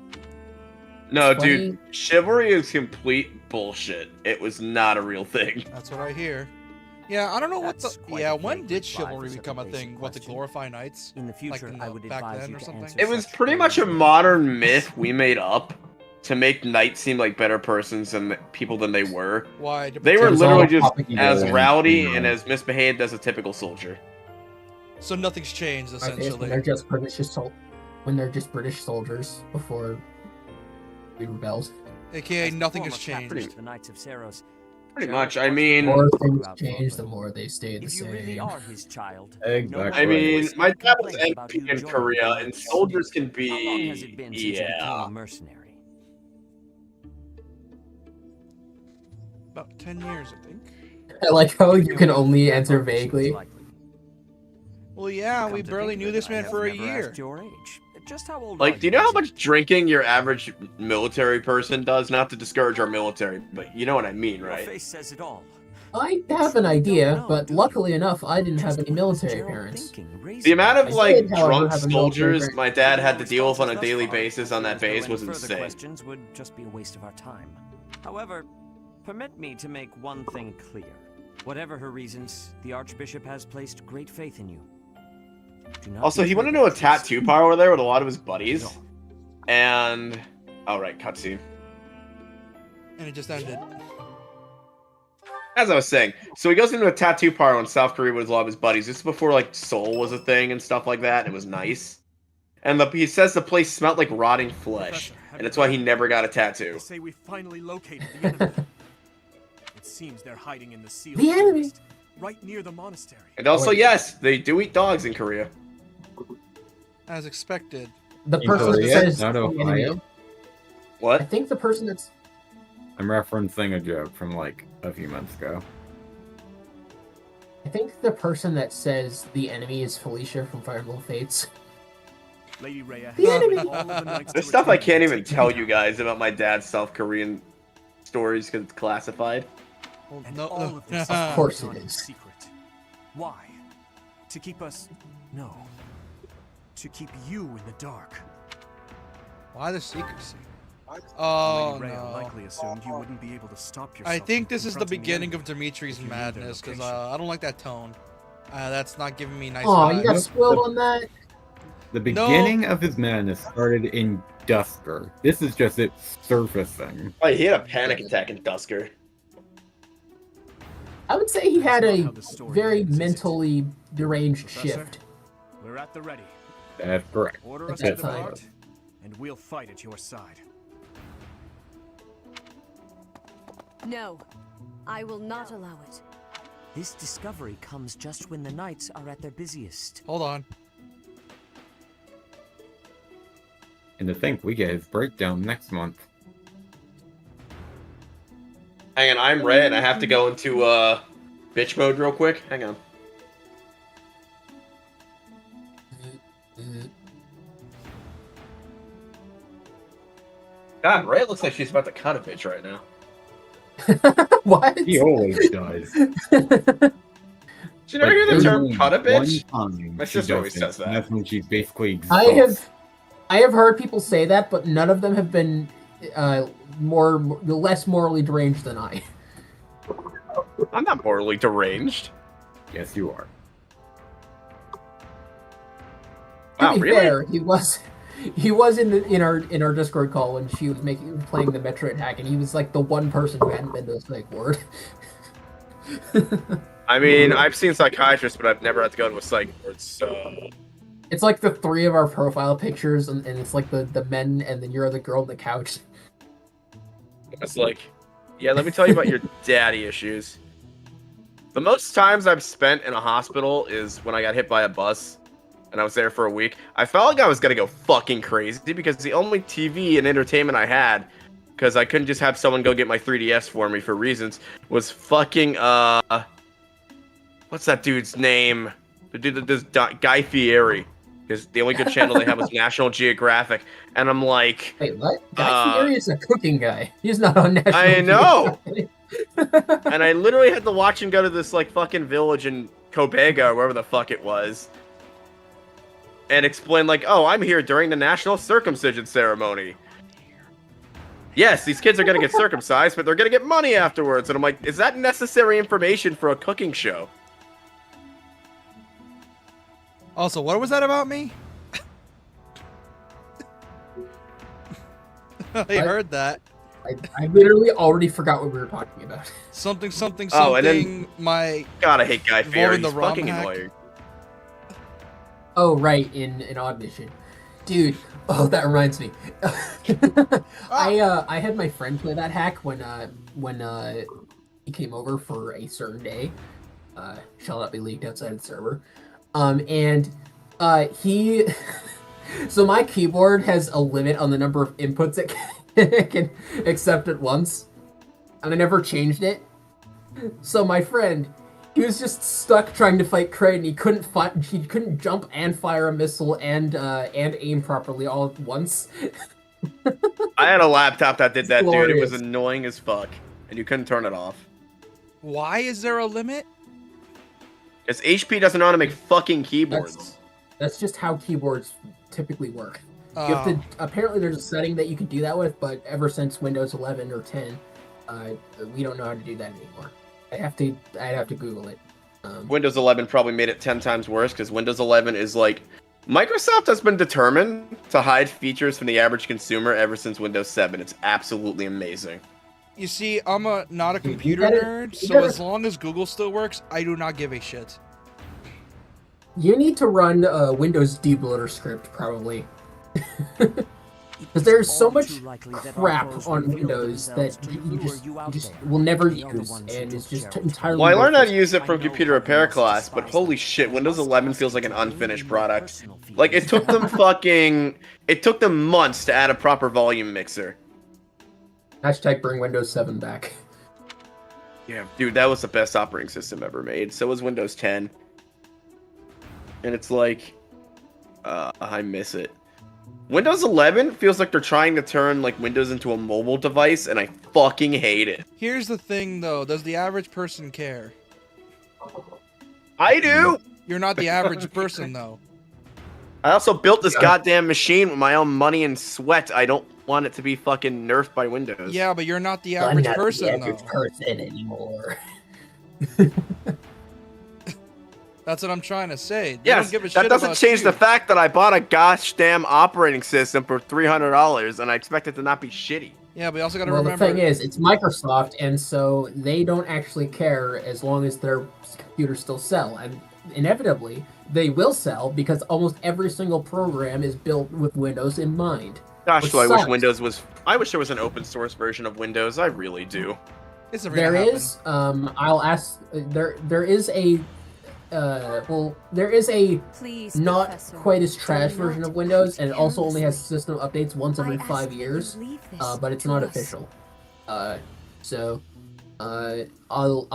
No, It's dude, chivalry is complete bullshit. It was not a real thing. That's what I hear. Yeah, I don't know what That's the. quite Yeah, a when vague did reply chivalry for such a become a basic thing? What, to question. glorify knights? In the future, in I the would back advise then you or to something? answer It was such pretty much a queries. modern myth we made up to make knights seem like better persons and people than they were. Why? To They were protect- It's all literally just propaganda as and rowdy humor. and as misbehaved as a typical soldier. So nothing's changed, Okay, when essentially. they're just British soldiers before we rebelled. AKA, As the nothing former has captain changed. of the Knights of Saros, Pretty Gerald much. I was mean, The more faithful things throughout change, the Northland. more they stay the If you same. really are his child, Exactly. I mean, voice my any dad was complaints about MP you in joining Korea, the and Knights. soldiers can How long has it be. been since you became Yeah. a mercenary? About 10 years, I think. I like how Give you me a can reason only to answer think this was vaguely. likely. Well, yeah, Come we to barely think knew of it, this I man have for a never year. asked your age. Just how old are Like, do you know how exactly? much drinking your average military person does? Not to discourage our military, but you know what I mean, Your right? face says it all. I You have an truly don't idea, know, but do you? luckily enough, I didn't have Just any what was military Gerald parents. thinking, The raising amount you? of, I like, did, however, drunk have a military soldiers parent. my dad had to Your deal with on a responses daily thus far basis on that seem as base though was any further insane. questions would just be a waste of our time. However, permit me to make one thing clear. Whatever her reasons, the Archbishop has placed great faith in you. Do not Also, be he went afraid into a of the truth. tattoo parlor there with a lot of his buddies. No. And. Oh, right, cutscene. And it just ended. As I was saying, so he goes into a tattoo parlor in South Korea with a lot of his buddies. This is before, like, Seoul was a thing and stuff like that, and it was nice. And he says the place smelled like rotting flesh, Professor, have and you it's why he heard? never got a They tattoo. say we finally located the enemy. It seems they're hiding in the sealed The enemy? forest, right near the monastery. And also, wait. yes, they do eat dogs in Korea. As expected. The In person that Korea, says not the Ohio. enemy, I What? think the person that's I'm referencing a joke from like a few months ago. I think the person that says the enemy is Felicia from Fire Emblem Fates. Lady Rhea The has enemy! all of the knights There's to stuff I return can't and even take tell them you down. guys about my dad's South Korean stories because it's classified. Well, And no, all no. of this Of course done it in is. secret. Why? To keep us... No. To keep you in the dark. Why the secrecy? Oh, Lady Rhea no. likely assumed you wouldn't be able to stop yourself. I think from this is the confronting beginning enemy. of Dimitri's If you knew their madness, because location. I don't like that tone. That's not giving me nice Aw, you got vibes. spoiled on that? The beginning of his madness started in Dusker. This is just it surfacing. Oh, he had a panic attack in Dusker. I would say he had That's a not how the story very ends, is it? mentally deranged Professor? shift. We're at the ready. That's correct. Order us That's to fine. depart, and we'll fight at your side. No, I will not allow it. This discovery comes just when the knights are at their busiest. Hold on. And to think we get his breakdown next month. Hang on, I'm Ray, and I have to go into bitch mode real quick. Hang on. God, Ray looks like she's about to cut a bitch right now. What? He always does. Did you never hear the there's term only cut a bitch? one time My she sister does always it, says that. and that's when she's basically I exhausted. have heard people say that, but none of them have been less morally deranged than I. I'm not morally deranged. Yes, you are. Wow, To be really? fair, he was in our Discord call when she was playing the Metro attack, and he was like the one person who hadn't been to a psych ward. I mean, I've seen psychiatrists, but I've never had to go to a psych ward, so... It's like the three of our profile pictures, and it's like the men, and then you're the girl on the couch. It's like, yeah, let me tell you about your daddy issues. The most times I've spent in a hospital is when I got hit by a bus, and I was there for a week. I felt like I was gonna go fucking crazy because the only TV and entertainment I had because I couldn't just have someone go get my 3DS for me for reasons, was fucking, what's that dude's name? The dude that does Guy Fieri. Because the only good channel they have was National Geographic. And I'm like... Wait, what? Guy Fieri is a cooking guy. He's not on National I know! Geographic. And I literally had to watch him go to this, like, fucking village in Cobega, or wherever the fuck it was. And explain, like, oh, I'm here during the national circumcision ceremony. Yes, these kids are gonna get circumcised, but they're gonna get money afterwards. And I'm like, is that necessary information for a cooking show? Also, what was that about me? I heard that. I literally already forgot what we were talking about. Something, something, Oh, and something. then- My God, I hate Guy Fieri. Involving the He's ROM fucking hack? annoying. Oh, right, in Odd Mission. Dude, oh, that reminds me. I had my friend play that hack when he came over for a certain day. Shall not be leaked outside the server. And he... So my keyboard has a limit on the number of inputs it can accept at once. And I never changed it. So my friend, he was just stuck trying to fight Kraid, and he couldn't jump and fire a missile and aim properly all at once. I had a laptop that did that, dude. It was Glorious. annoying as fuck. And you couldn't turn it off. why is there a limit? Because HP doesn't know how to make fucking keyboards. That's just how keyboards typically work. You have to, apparently there's a setting that you can do that with, but ever since Windows 11 or 10, we don't know how to do that anymore. I'd have to Google it. Windows 11 probably made it 10 times worse, because Windows 11 is like... Microsoft has been determined to hide features from the average consumer ever since Windows 7. It's absolutely amazing. You see, I'm not a computer gotta- nerd, you so gotta- as long as Google still works, I do not give a shit. You need to run a Windows debootler script, probably. Because there's so much crap on Windows that you just will never use, and it's just entirely... Well, I learned how to worthless. use it from computer repair class, but holy shit, Windows 11 feels like an unfinished product. Like, it took them it took them months to add a proper volume mixer. Hashtag bring Windows 7 back. Yeah, dude, that was the best operating system ever made. So was Windows 10. And it's like, I miss it. Windows 11 feels like they're trying to turn like Windows into a mobile device, and I fucking hate it. Here's the thing, though. Does the average person care? I do! You're not the average person, though. I also built this goddamn machine with my own money and sweat. I don't want it to be fucking nerfed by Windows. Yeah, but you're not the I'm average not person, the average though. person anymore. That's what I'm trying to say. They Yes, don't give a that shit doesn't about change you. the fact that I bought a gosh damn operating system for $300, and I expect it to not be shitty. Yeah, but you also got to Well, remember. the thing is, it's Microsoft, and so they don't actually care as long as their computers still sell. And inevitably, they will sell because almost every single program is built with Windows in mind. Gosh, Which do I wish sucks. Windows was... I wish there was an open source version of Windows. I really do. It's never There gonna happen. is, I'll ask, there is a, there is a Please, not Professor, quite as do trash not version of Windows, and it also only has carelessly. system updates once every I ask 5 you to years, leave this but it's to not us. official. I'll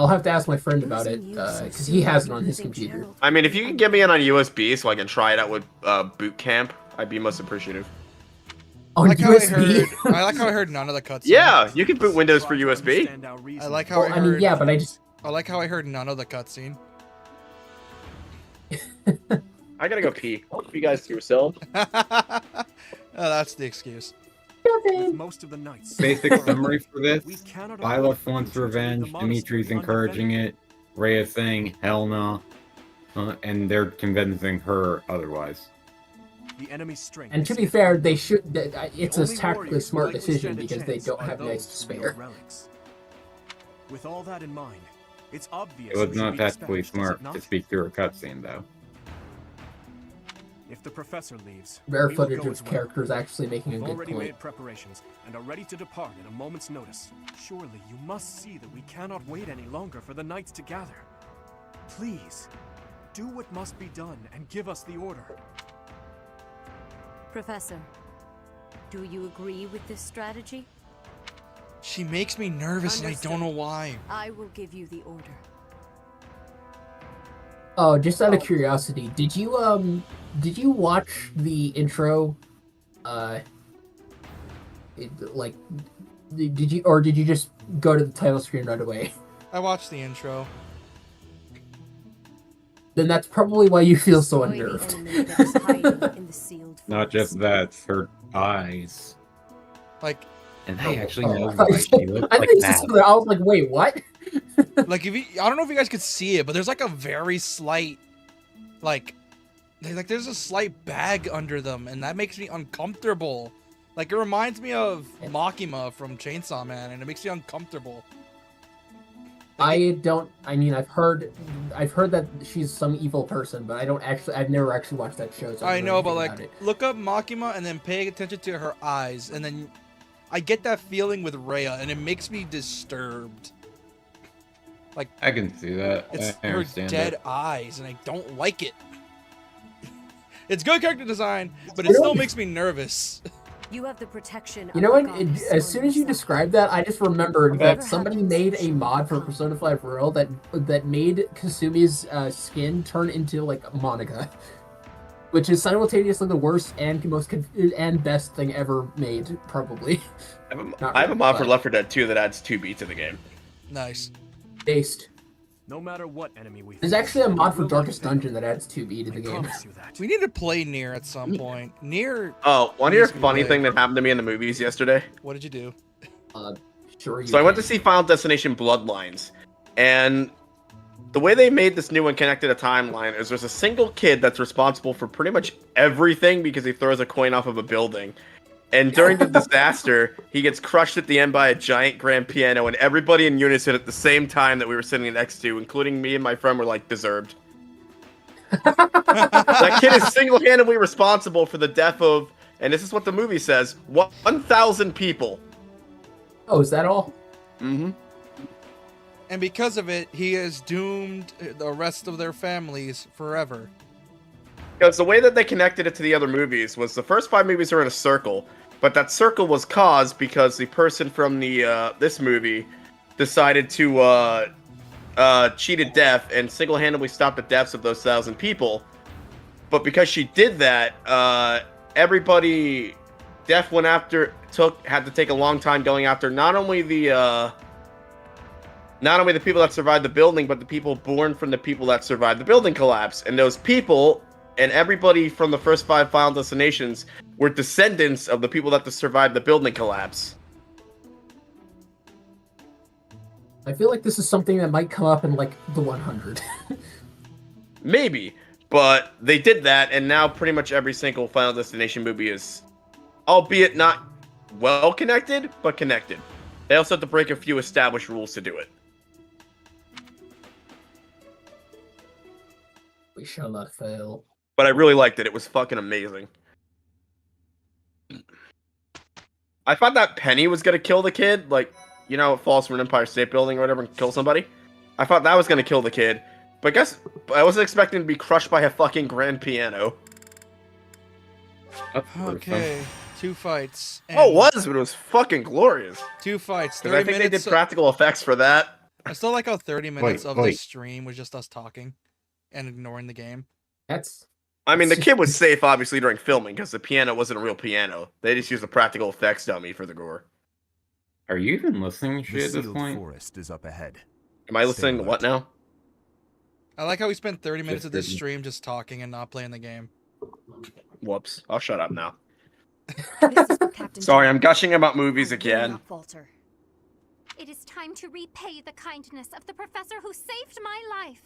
have to ask my friend about it, Losing you so because soon he has it would on be his big computer. Gerald. I mean, if you can get me in on USB so I can try it out with Boot Camp, I'd be most appreciative. On I like how I USB? heard. I like how I heard none of the cutscenes. Yeah, you can boot Windows for USB. I like how Well, I I heard. mean, yeah, but I just... I like how I heard none of the cutscene. I gotta go pee. You guys to yourself. Oh, that's the excuse. With most of the knights. Basic summary for this: We cannot Lilith afford wants to leave revenge, the Dimitri's monastery encouraging it, Rhea saying hell no, and they're convincing her otherwise. The enemy's strength. And to is be fair, they should... The It's a only tactically warriors who smart likely decision stand a because they chance don't are have knights to those who wield spare. relics. With all that in mind, it's obvious It was we should not be tactically dispatched, is smart it not? to speak through a cutscene, though. If the professor leaves, Rare we will footage go of as well. characters actually making a We've good already point. made preparations and are ready to depart at a moment's notice. Surely you must see that we cannot wait any longer for the knights to gather. Please, do what must be done and give us the order. Professor, do you agree with this strategy? She makes me nervous, and I don't know Understood. why. I will give you the order. Oh, just out of curiosity, did you watch the intro? Like, did you just go to the title screen right away? I watched the intro. Then that's probably why you feel so Destroy the unnerved. enemy that is hiding in the sealed Not just forest. that, it's her eyes. Like, And I actually Oh, know I thought why you she said- looks I like think this that. is- I was like, wait, what? like if you, I don't know if you guys could see it, but there's like a very slight, like there's a slight bag under them, and that makes me uncomfortable. Like it reminds me of Makima from Chainsaw Man, and it makes me uncomfortable. I mean, I've heard that she's some evil person, but I've never actually watched that show. So I don't know, anything but about like, it. look up Makima and then pay attention to her eyes, and then I get that feeling with Rhea, and it makes me disturbed. Like, I can see that. it's I her understand dead it. eyes, and I don't like it. It's good character design, but it You know still what? makes me nervous. You have the protection You of know the what? goddess As on soon your as you side. described that, I just remembered Whatever that somebody happens, made a she mod for will Persona 5 Royal that made Kasumi's skin turn into like Monica, which is simultaneously the worst and and best thing ever made, probably. I have a mod for But- Left 4 Dead 2 that adds 2B to the game. Nice. Based. No matter what enemy we There's face, actually a mod we for will Darkest not fail. Dungeon that adds 2B to I the game. promise you that. We need to play Nier at some point. Nier. Oh, want to hear a Needs to be funny played. thing that happened to me in the movies yesterday? What did you do? Sure. So I went to see Final Destination Bloodlines, and the way they made this new one connected a timeline is there's a single kid that's responsible for pretty much everything because he throws a coin off of a building. And during the disaster, he gets crushed at the end by a giant grand piano, and everybody in unison at the same time that we were sitting next to, including me and my friend, were like, deserved. That kid is single-handedly responsible for the death of, and this is what the movie says, 1,000 people. Oh, is that all? Mm-hmm. And because of it, he has doomed the rest of their families forever. Because the way that they connected it to the other movies was the first 5 movies are in a circle, but that circle was caused because the person from the this movie decided to cheated death and single-handedly stopped the deaths of those 1,000 people. But because she did that, everybody Death went after had to take a long time going after not only the people that survived the building, but the people born from the people that survived the building collapse. And those people and everybody from the first 5 Final Destinations were descendants of the people that survived the building collapse. I feel like this is something that might come up in like the 100. Maybe, but they did that, and now pretty much every single Final Destination movie is, albeit not well connected, but connected. They also have to break a few established rules to do it. We shall not fail. But I really liked it. It was fucking amazing. I thought that Penny was gonna kill the kid, like, you know, it falls from an Empire State Building or whatever and kill somebody. I thought that was gonna kill the kid, but I guess I wasn't expecting to be crushed by a fucking grand piano. That's gruesome. Okay, 2 fights. Oh, it and was, but it was fucking glorious. 2 fights. 'Cause 30 I think they minutes. did practical effects for that. I still like how 30 minutes of the wait. stream was just us talking and ignoring the game. That's I mean, the kid was safe, obviously, during filming, because the piano wasn't a real piano. They just used a practical effects dummy for the gore. Are you even listening to The shit at this sealed point? forest is up ahead. Am I listening to what now? I like how we spent 30 minutes Just of this didn't. stream just talking and not playing the game. Whoops. I'll shut up now. This is what Captain Sorry, I'm Jack- gushing about movies I will again. not falter. It is time to repay the kindness of the professor who saved my life.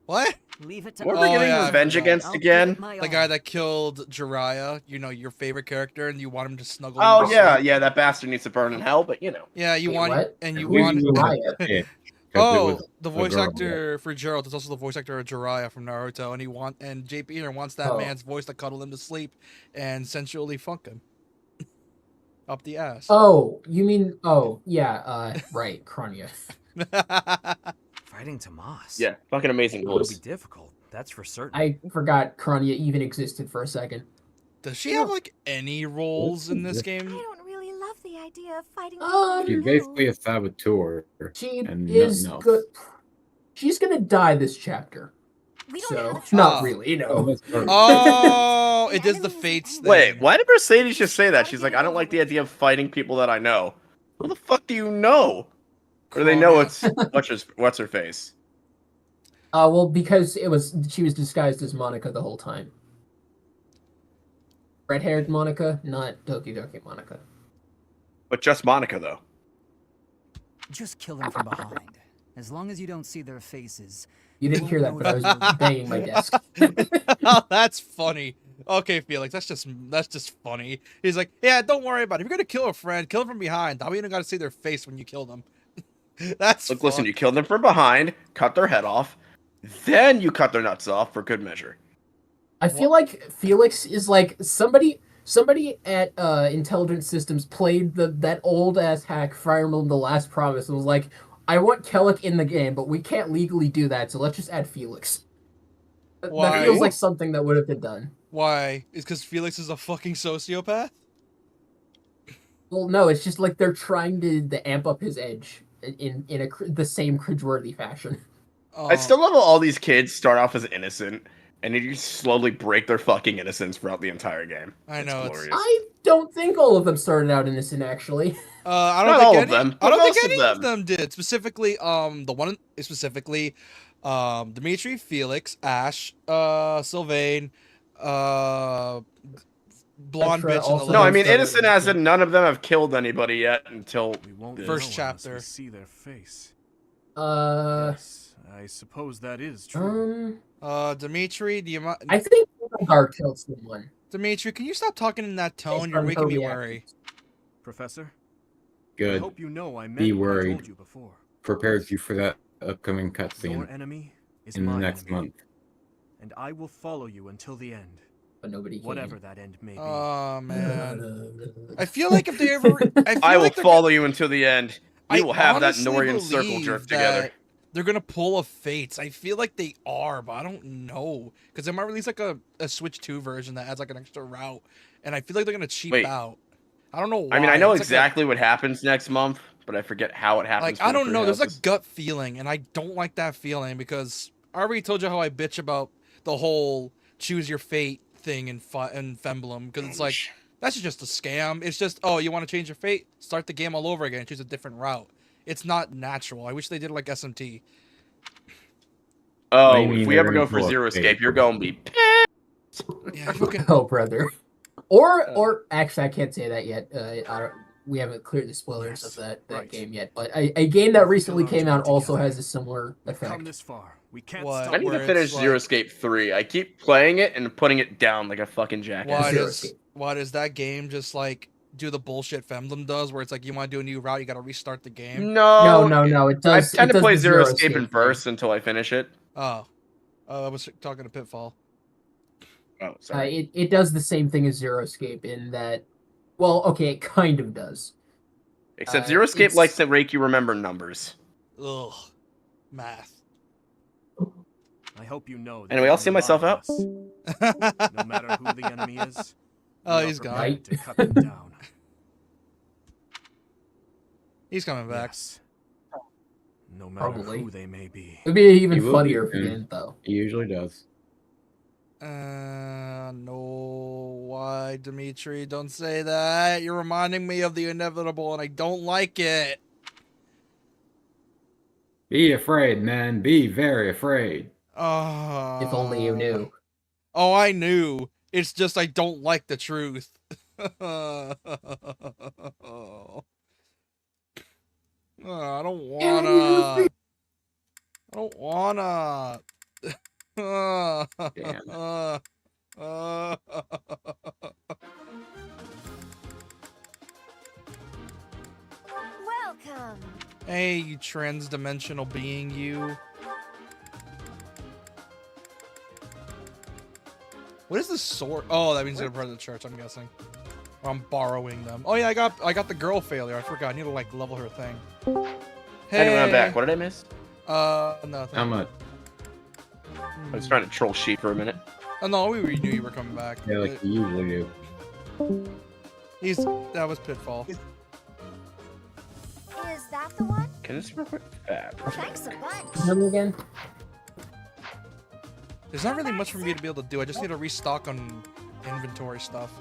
What? Leave it to What are Oh, we getting yeah, I revenge forgot. against I'll give again? it my The all. guy that killed Jiraiya, you know, your favorite character, and you want him to snuggle Oh, you to yeah, sleep. yeah, that bastard needs to burn in hell, but you know. Yeah, you Wait, want, what? and you We want. knew it was Jiraiya. a kid, 'cause it Oh, was the a voice girl, actor for Geralt is also the voice actor of Jiraiya from Naruto, and JP here wants that Oh. man's voice to cuddle him to sleep and sensually funk him up the ass. Oh, you mean yeah, right, Kronia. Fighting Tomas. Yeah, fucking amazing It'll be voice. difficult, that's for certain. I forgot Kronia even existed for a second. Does she have like any roles in this I game? don't really love the idea of fighting Um, She's people basically a saboteur. She and is nothing else. good. She's gonna die this chapter. We don't know So the truth. not Ah. really, you Oh, know. that's part- Oh, An it is the enemy is an fates enemy. Wait, thing. why did Mercedes just say that? Gotta She's get like, it I don't over like the with. idea of fighting people that I know. Who the fuck do you know? Or do they know it's what's her face? Well, because she was disguised as Monica the whole time. Red-haired Monica, not Doki Monica. But just Monica though. Just kill them from behind. As long as you don't see their faces. You didn't hear that, but I was banging my desk. Oh, that's funny. Okay, Felix, that's just funny. He's like, yeah, don't worry about it. If you're gonna kill a friend, kill them from behind. That way you don't gotta see their face when you kill them. That's Look, fun. listen, you kill them from behind, cut their head off, then you cut their nuts off for good measure. I feel like Felix is like somebody at Intelligence Systems played that old ass hack Fire Emblem The Last Promise and was like, I want Kellic in the game, but we can't legally do that, so let's just add Felix. Why? That feels like something that would have been done. Why? Is because Felix is a fucking sociopath? Well, no, it's just like they're trying to amp up his edge in the same cringeworthy fashion. I still love how all these kids start off as innocent, and you slowly break their fucking innocence throughout the entire game. I know, it's- glorious. I don't think all of them started out innocent, actually. I Not don't think all any, of them, I but don't think most of any them. of them did. Specifically, Dimitri, Felix, Ash, Sylvain, blonde Petra bitch in the also- No, I left. mean started innocent as innocent. in none of them have killed anybody yet until We won't this. First know unless chapter. we see their face. Yes. Yes, I suppose that is true. Dimitri, do you mind? I think Gar killed someone. Dimitri, can you stop talking in that tone? Based You're on making her me reaction. worry. Professor, I Good. hope you know I meant Be what I worried. told you before. Prepares you for that upcoming Your cutscene enemy is in the my next enemy, month. and I will follow you until the end, But nobody came. whatever that end may be. Oh man, I feel like if they ever, I will like they're follow you until the end. I We will have that honestly Norian circle believe jerk that together. They're gonna pull a Fates. I feel like they are, but I don't know because they might release like a Switch 2 version that adds like an extra route, and I feel like they're gonna cheap Wait. out. I don't know why. I mean, I know It's like exactly what happens next month, but I forget how it happens. Like for I the don't Three know. There's a Houses. gut feeling, and I don't like that feeling because I already told you how I bitch about the whole choose your fate thing in Femblem because it's like that's just a scam. It's just you want to change your fate, start the game all over again, and choose a different route. It's not natural. I wish they did it like SMT. Oh, What do you if mean we they're ever gonna go for pull a Zero fake? Escape, you're going to be Yeah, fucking. Oh, brother. Or actually, I can't say that yet. We haven't cleared the spoilers Yes, of that right. game yet. But a game that recently Still came our out journey also together. has a similar We've come effect. this far. We can't What? stop. I need Where to it's finish Zero like- Escape 3. I keep playing it and putting it down like a fucking jackass. Why does that game just like do the bullshit Femblem does, where it's like you want to do a new route, you got to restart the game? No, No. It I does. tend it to does play the Zero Escape in thing. bursts until I finish it. Oh, I was talking to Pitfall. Oh, sorry. It does the same thing as Zero Escape in that. Well, okay, it kind of does. Except Zero Escape it's- likes to make you remember numbers. Ugh, math. I hope you know. That Anyway, I'll see when myself involved out. in this, no matter who the enemy is. Oh, we are he's gone. prepared to cut them down. He's coming back. Yes. No matter Probably. who they may be. It'd be even He will funnier be if he soon. didn't, though. He usually does. No, why, Dimitri? Don't say that. You're reminding me of the inevitable, and I don't like it. Be afraid, man. Be very afraid. If only you knew. Oh, I knew. It's just I don't like the truth. I don't wanna. I don't wanna. Damn. Welcome. Hey, you trans-dimensional being, you. What is this sword? Oh, that means they're part of the church, I'm guessing. Or I'm borrowing them. Oh yeah, I got the girl failure. I forgot. I need to like level her thing. Anyway, I'm back. What did I miss? Nothing. How much? I was trying to troll sheep for a minute. Oh no, we knew you were coming back. Yeah, like you usually do. That was Pitfall. broke the one? Can this work with fabric? Thanks a bunch. Hear me again? There's not really much for me to be able to do. I just need to restock on inventory stuff.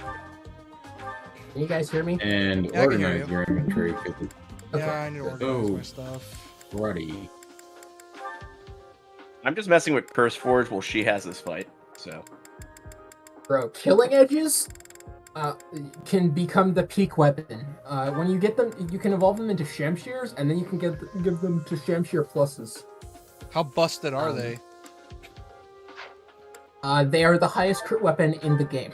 Can you guys hear me? And Yeah, I can hear organize your inventory. 'cause it's Okay. Yeah, I need to organize Oh. my stuff. ready. I'm just messing with Curse Forge while she has this fight. So Bro, killing edges can become the peak weapon. When you get them, you can evolve them into Shamshears, and then you can give them to Shamshear pluses. How busted are they? They are the highest crit weapon in the game.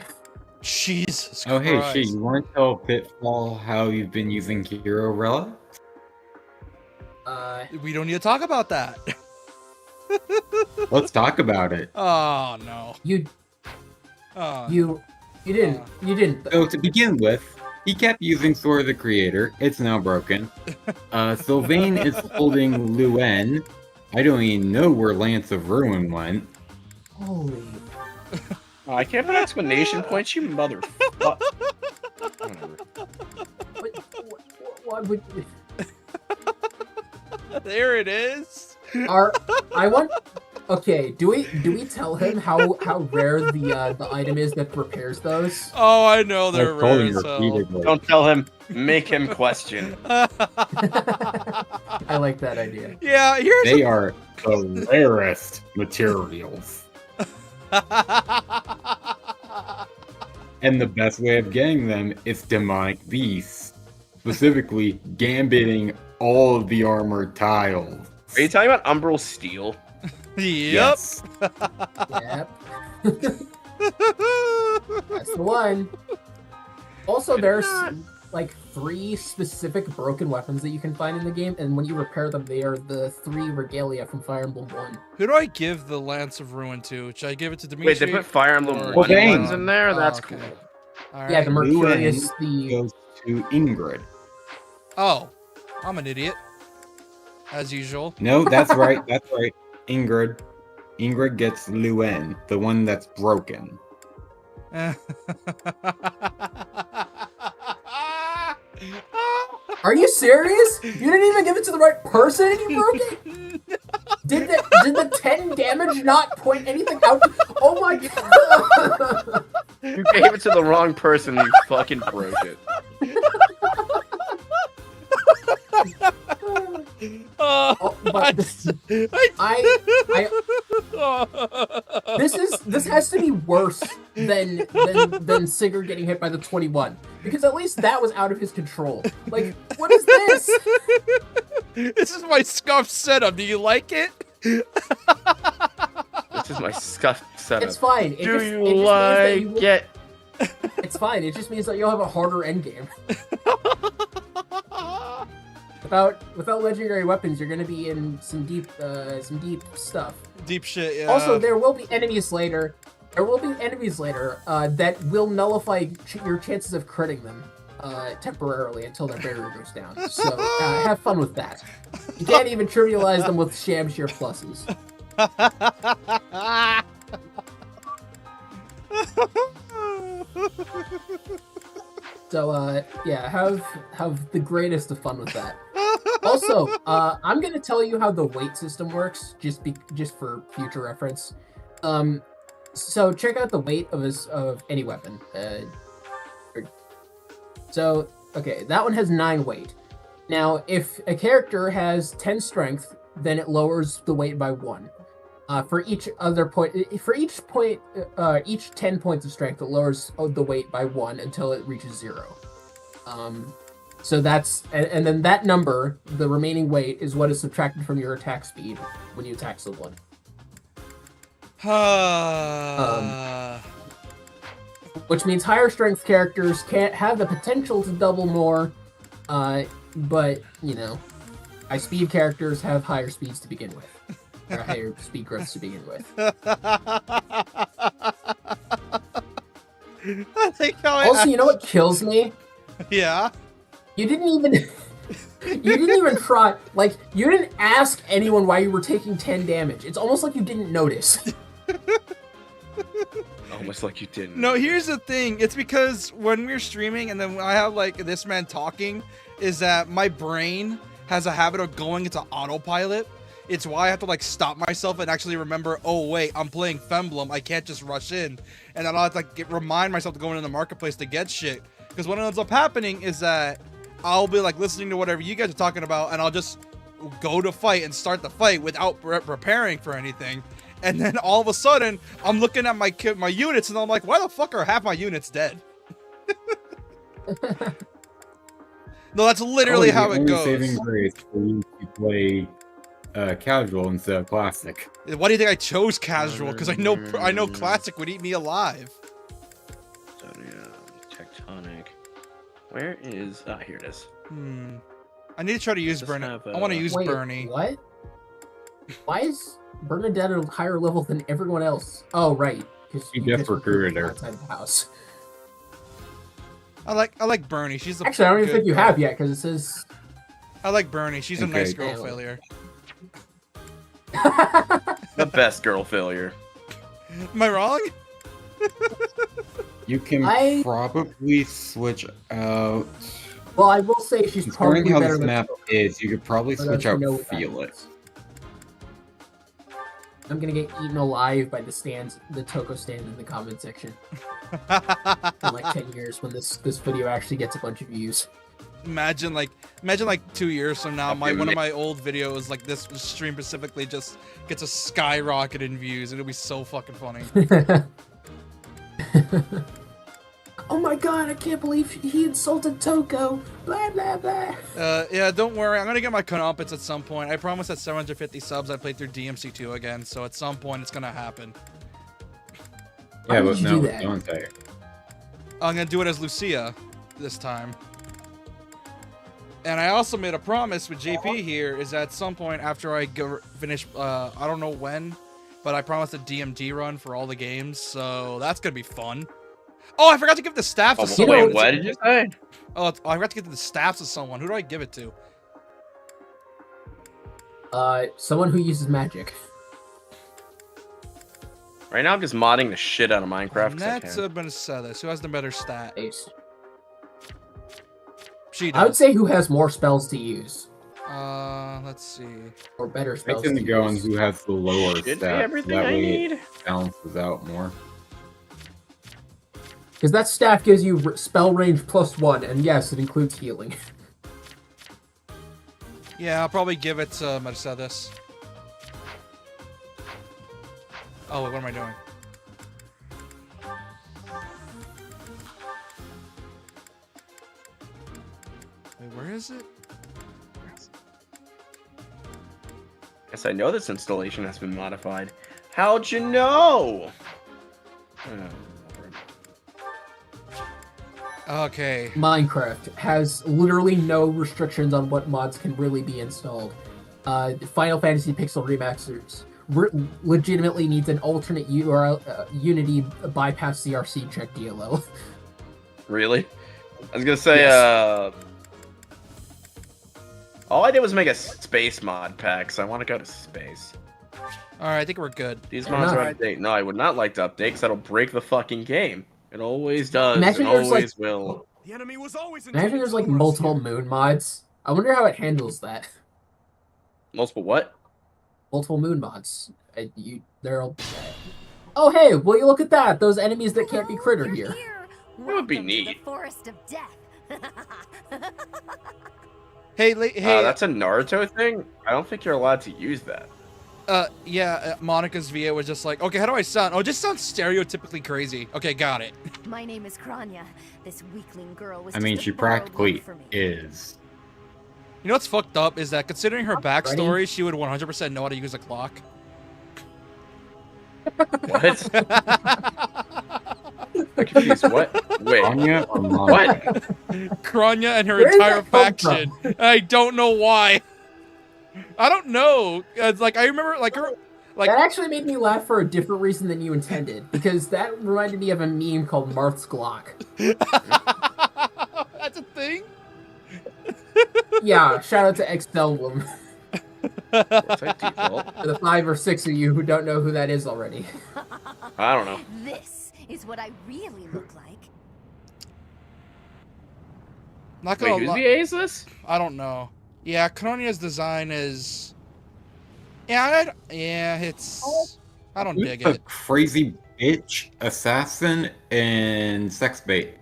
Jesus Oh, hey, Christ. shit, you want to tell Pitfall how you've been using Hero Relic? We don't need to talk about that. Let's talk about it. Oh no. You Oh. didn't. So, to begin with, he kept using Sword of the Creator. It's now broken. Sylvain is holding Luen. I don't even know where Lance of Ruin went. Holy. I can't put exclamation points, you motherfucker. Whatever. Why would There it is. I want? Okay, do we tell him how rare the item is that repairs those? Oh, I know they're I've told rare him as hell. repeatedly. Don't tell him. Make him question. I like that idea. Yeah, here's They are the rarest materials. And the best way of getting them is demonic beasts. Specifically, gambiting all of the armored tiles. Are you talking about Umbral Steel? Yep. Yes. Yep. That's the one. Also, there's like 3 specific broken weapons that you can find in the game, and when you repair them, they are the 3 regalia from Fire Emblem 1. Who do I give the Lance of Ruin to? Should I give it to Dimitri? Wait, they put Fire Emblem or- 1 Dang. ones in there? Oh, That's okay. cool. All Yeah, right. the Mercurius, Luen the goes to Ingrid. Oh, I'm an idiot. As usual. No, that's right. That's right. Ingrid. Ingrid gets Luen, the one that's broken. Are you serious? You didn't even give it to the right person and you broke it? Did the 10 damage not point anything out? Oh my god! You gave it to the wrong person and you fucking broke it. Oh, but this has to be worse than Sigurd getting hit by the 21, because at least that was out of his control. Like, what is this? This is my scuffed setup. Do you like it? This is my scuffed setup. It's fine. It Do just, you it just like means that you, it? It's fine. It just means that you'll have a harder endgame. Without legendary weapons, you're gonna be in some deep stuff. Deep shit, yeah. Also, there will be enemies later. There will be enemies later that will nullify your chances of critting them temporarily until their barrier goes down. So have fun with that. You can't even trivialize them with Shamshear pluses. So yeah, have the greatest of fun with that. Also, I'm gonna tell you how the weight system works, just for future reference. So check out the weight of any weapon. So okay, that one has 9 weight. Now, if a character has 10 strength, then it lowers the weight by 1. For each 10 points of strength, it lowers the weight by 1 until it reaches 0. So that's, and then that number, the remaining weight, is what is subtracted from your attack speed when you attack someone. Which means higher strength characters can't have the potential to double more, but, you know, high speed characters have higher speeds to begin with. Or higher speed growths to begin with. I think how Also, you know what kills me? Yeah. You didn't even try. Like, you didn't ask anyone why you were taking 10 damage. It's almost like you didn't notice. Almost like you didn't. No, here's the thing. It's because when we're streaming and then I have like this man talking, is that my brain has a habit of going into autopilot. It's why I have to like stop myself and actually remember, oh wait, I'm playing Femblem, I can't just rush in. And then I'll have to like, remind myself to go into the marketplace to get shit. Because what ends up happening is that I'll be like listening to whatever you guys are talking about, and I'll just go to fight and start the fight without preparing for anything. And then all of a sudden, I'm looking at my units, and I'm like, why the fuck are half my units dead? No, that's literally how it goes. Saving grace for you to play casual instead of classic. Why do you think I chose casual? Because I know classic would eat me alive. So, yeah, tectonic. Where is? Ah, here it is. I need to try to use Just Bernie. have, I want to use Wait, Bernie. What? Why is Bernadette at a higher level than everyone else? Oh, right. Because You just recruited her. outside the house. I like Bernie. She's a Actually, I don't even good think you girl. have yet, because it says... I like Bernie. She's a Okay. nice girl failure. The best girl failure. Am I wrong? You can I- probably switch out. Well, I will say she's probably Considering how better this than... map is, you could probably but I switch don't out know what that Feel It. means. I'm gonna get eaten alive by the Toko stand in the comment section in like 10 years when this video actually gets a bunch of views. Imagine like 2 years from now, Okay, one of my old videos like this stream specifically just gets a skyrocket in views, and it'll be so fucking funny. Oh my god, I can't believe he insulted Toko. Blah blah blah. Yeah, don't worry. I'm gonna get my comeuppance at some point. I promise at 750 subs I play through DMC2 again, so at some point it's gonna happen. Why Yeah, would but you no, do that? don't say. I'm gonna do it as Lucia this time. And I also made a promise with JP here is that at some point after I finish, I don't know when, but I promised a DMD run for all the games, so that's gonna be fun. Oh, I forgot to give the staff to Oh, someone. wait, what did you say? Oh, I forgot to give the staff to someone. Who do I give it to? Someone who uses magic. Right now, I'm just modding the shit out of Minecraft. 'Cause I That's can. Mercedes. Who has the better stat? Ace. She I would does. say who has more spells to use. Let's see. Or better I spells tend to to go on use. who has the lower Should be stats. everything That I way need. it balances out more. Because that staff gives you spell range +1, and yes, it includes healing. Yeah, I'll probably give it to Mercedes. Oh, wait, what am I doing? Wait, where is it? Yes, I know this installation has been modified. How'd you know? Okay. Minecraft has literally no restrictions on what mods can really be installed. Final Fantasy Pixel Remasters legitimately needs an alternate URL, Unity bypass CRC check DLL. Really? I was gonna say, Yes. all I did was make a space mod pack, so I want to go to space. Alright, I think we're good. These Yeah, mods no. are out of date. No, I would not like to update, because that'll break the fucking game. It always does, Imagine and there's, like- always will. The enemy was always Imagine there's like multiple moon mods. I wonder how it handles that. Multiple what? Multiple moon mods. They're all... Oh hey, will you look at that? Those enemies that can't be crittered here. would be Welcome to neat. the forest of death. Hey, hey, That's a Naruto thing? I don't think you're allowed to use that. Monica's VA was just like, okay, how do I sound? Oh, it just sounds stereotypically crazy. Okay, got it. My name is Kranya. This weakling girl was I mean, just a she borrowed practically one for me. is. You know what's fucked up is that considering her backstory, Ready? she would 100% know how to use a clock. What? I'm confused. What? Wait. Anya or What? Monica? Kranya and her Where did entire that come faction. I don't know why. I don't know. Like I remember, like her, like That actually made me laugh for a different reason than you intended, because that reminded me of a meme called Marth's Glock. that's a thing. Yeah, shout out to Excelblem. What's that default? For the 5 or 6 of you who don't know who that is already. I don't know. This is what I really look like. Not gonna Wait, whose lie. VA is this? I don't know. Yeah, Kononia's design is. Yeah, it's. I don't Who's dig the it. crazy bitch, assassin, and sex bait?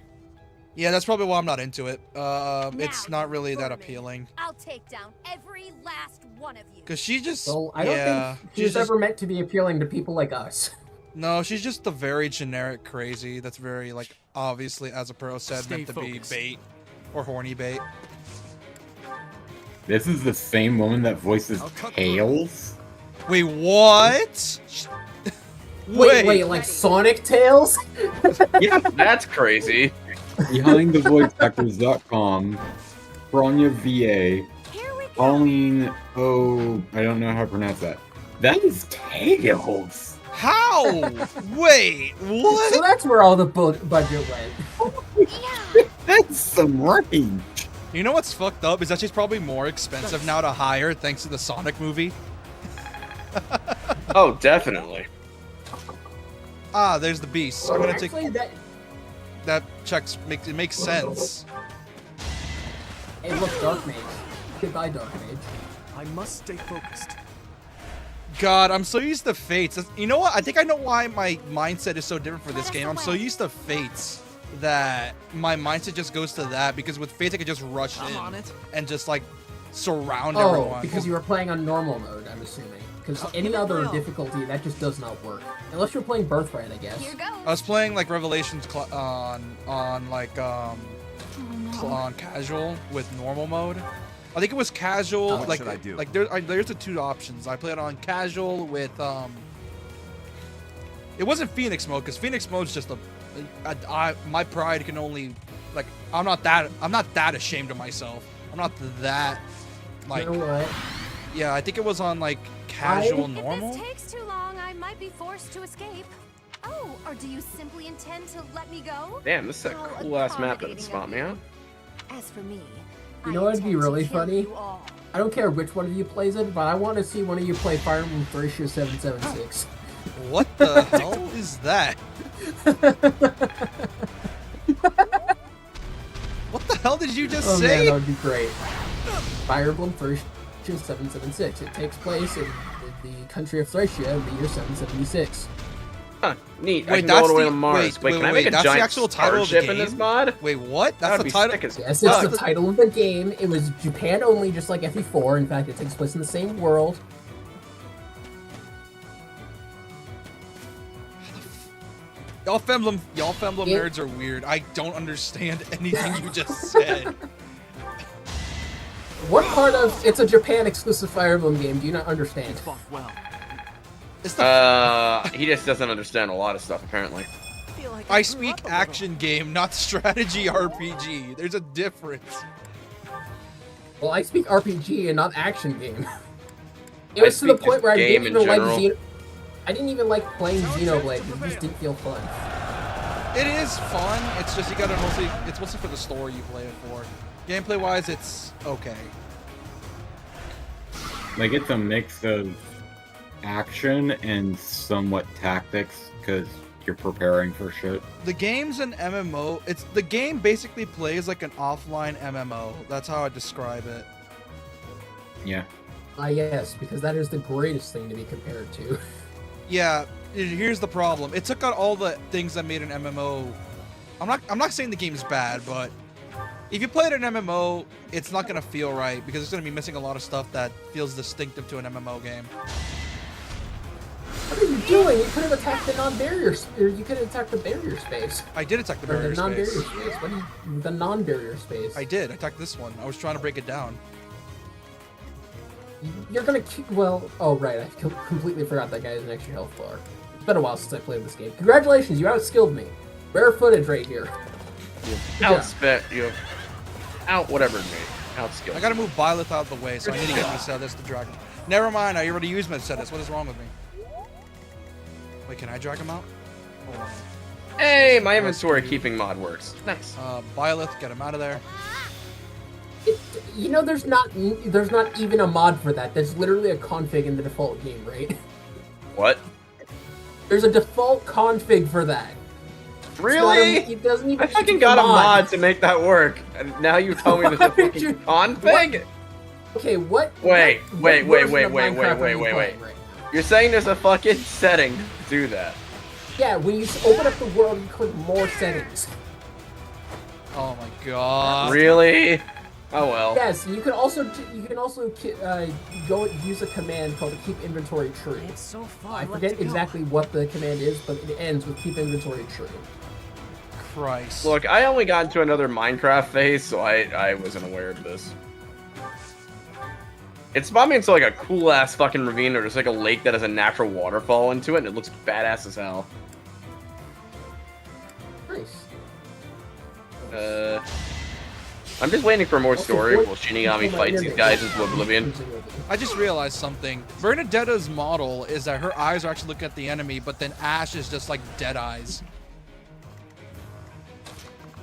Yeah, that's probably why I'm not into it. It's Now, not really that vermin. appealing. I'll take down every last one of you. Cause she just. Well, I yeah, don't think she's she's just. ever meant to be appealing to people like us. No, she's just the very generic crazy. That's very like obviously, as a pro said, Stay meant to focused. be bait or horny bait. This is the same woman that voices I'll cut Tails? Wait, what? Wait, like Sonic Tails? Yeah, That's crazy. BehindTheVoiceActors.com, Bronya VA, Here we go. Pauline I don't know how to pronounce that. That is Tails! How? Wait, So what? that's where all the budget went. That's some range! You know what's fucked up is that she's probably more expensive now to hire thanks to the Sonic movie. Oh, definitely. Ah, there's the beast. I'm gonna take Actually, that. Makes sense. Hey, look, Dark Mage. Goodbye, Dark Mage. I must stay focused. God, I'm so used to Fates. You know what? I think I know why my mindset is so different for this game. I'm so used to Fates that my mindset just goes to that, because with Fates I could just rush in and just like surround everyone. Because you were playing on normal mode, I'm assuming. Because any other difficulty, that just does not work. Unless you're playing Birthright, I guess. Here goes. I was playing like Revelations on casual with normal mode. I think it was casual. What like should I do? like there's the two options. I played on casual with It wasn't Phoenix mode, because Phoenix mode's just my pride can only like I'm not that ashamed of myself. I'm not that like. You know what? Yeah, I think it was on like casual normal. If this takes too long, I might be forced to escape. Oh, or do you simply intend to let me go? Damn, this is a How cool ass map in accommodating this of spot, you. man. As for me, You know what'd be intend to really kill funny? you all. I don't care which one of you plays it, but I want to see one of you play Fire Emblem Three Houses 776. What the hell is that? What the hell did you just Oh man, say? that would be great. Fire Emblem Three Houses 776. It takes place in the country of Thracia in the year 776. Huh, neat. I Wait, can go that's all the way the- to Mars. wait, Can I wait, make a that's the giant actual title of the starship in this game? mod? Wait, what? That'd That's be the title. sick as Yes, fuck. it's the title of the game. It was Japan only, just like FE4. In fact, it takes place in the same world. Y'all Femblem nerds are weird. I don't understand anything you just said. What part of it's a Japan exclusive Fire Emblem game do you not understand? Fought well. It's the He just doesn't understand a lot of stuff, apparently. Feel like I grew speak up a little. action game, not strategy RPG. There's a difference. Well, I speak RPG and not action game. It I was to the speak point where I game didn't in even like general. I didn't even like playing Xenoblade. It just didn't feel fun. It is fun. It's just it's mostly for the story you play it for. Gameplay wise, it's okay. Like, it's a mix of action and somewhat tactics, because you're preparing for shit. The game's an MMO. The game basically plays like an offline MMO. That's how I describe it. Yeah. Yes, because that is the greatest thing to be compared to. Yeah, here's the problem. It took out all the things that made an MMO. I'm not saying the game's bad, but if you play it in an MMO, it's not gonna feel right because it's gonna be missing a lot of stuff that feels distinctive to an MMO game. What are you doing? You could have attacked the non-barrier, or you could have attacked the barrier space. I did attack the Or barrier the non-barrier space. space. What are you, the non-barrier space. I did. I attacked this one. I was trying to break it down. You're gonna keep. Well, oh right, I completely forgot that guy has an extra health bar. It's been a while since I played this game. Congratulations, you outskilled me. Rare footage right here. You out whatever it may. Outskilled. I gotta move Byleth out of the way, so I need to get Mercedes to drag him. Never mind, I already used Mercedes. What is wrong with me? Wait, can I drag him out? Hold on. Hey, my inventory keeping mod works. Nice. Byleth, get him out of there. You know, there's not even a mod for that. There's literally a config in the default game, right? What? There's a default config for that. Really? It doesn't even I fucking need got a mod. mod to make that work, and now you tell me there's a fucking config? Okay, what? Wait, what wait, wait, version wait, of wait, Minecraft wait, are wait, you wait, playing wait. right now? You're saying there's a fucking setting to do that. Yeah, when you open up the world, you click more settings. Oh my god. Really? Oh well. Yes, you can also go use a command called keep inventory true. It's so far I left forget to go. exactly what the command is, but it ends with keep inventory true. Christ. Look, I only got into another Minecraft phase, so I wasn't aware of this. It spawned me into like a cool ass fucking ravine or just like a lake that has a natural waterfall into it, and it looks badass as hell. Nice. I'm just waiting for more Also, story what- while Shinigami my fights these internet guys is into oblivion. I just realized something. Bernadetta's model is that her eyes are actually looking at the enemy, but then Ash is just like dead eyes.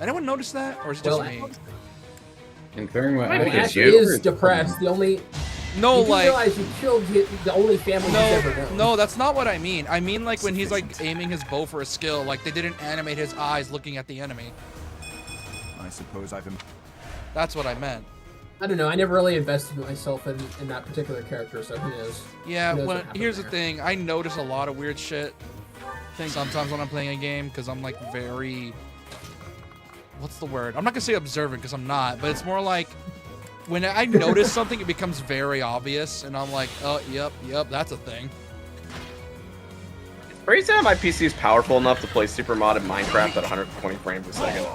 Anyone notice that? Or is it just me? Considering what Maybe I it's Ash you. is depressed. The only No, you do like realize you killed the only family he's ever known. no, that's not what I mean. I mean like when he's like aiming his bow for a skill, like they didn't animate his eyes looking at the enemy. I suppose I've been... That's what I meant. I don't know. I never really invested myself in that particular character, so who knows? Yeah, Who knows when, what happened here's the there. thing. I notice a lot of weird shit sometimes when I'm playing a game because I'm like very... What's the word? I'm not going to say observant because I'm not, but it's more like when I notice something, it becomes very obvious, and I'm like, oh, yep, that's a thing. Crazy how my PC is powerful enough to play super modded Minecraft at 120 frames a second.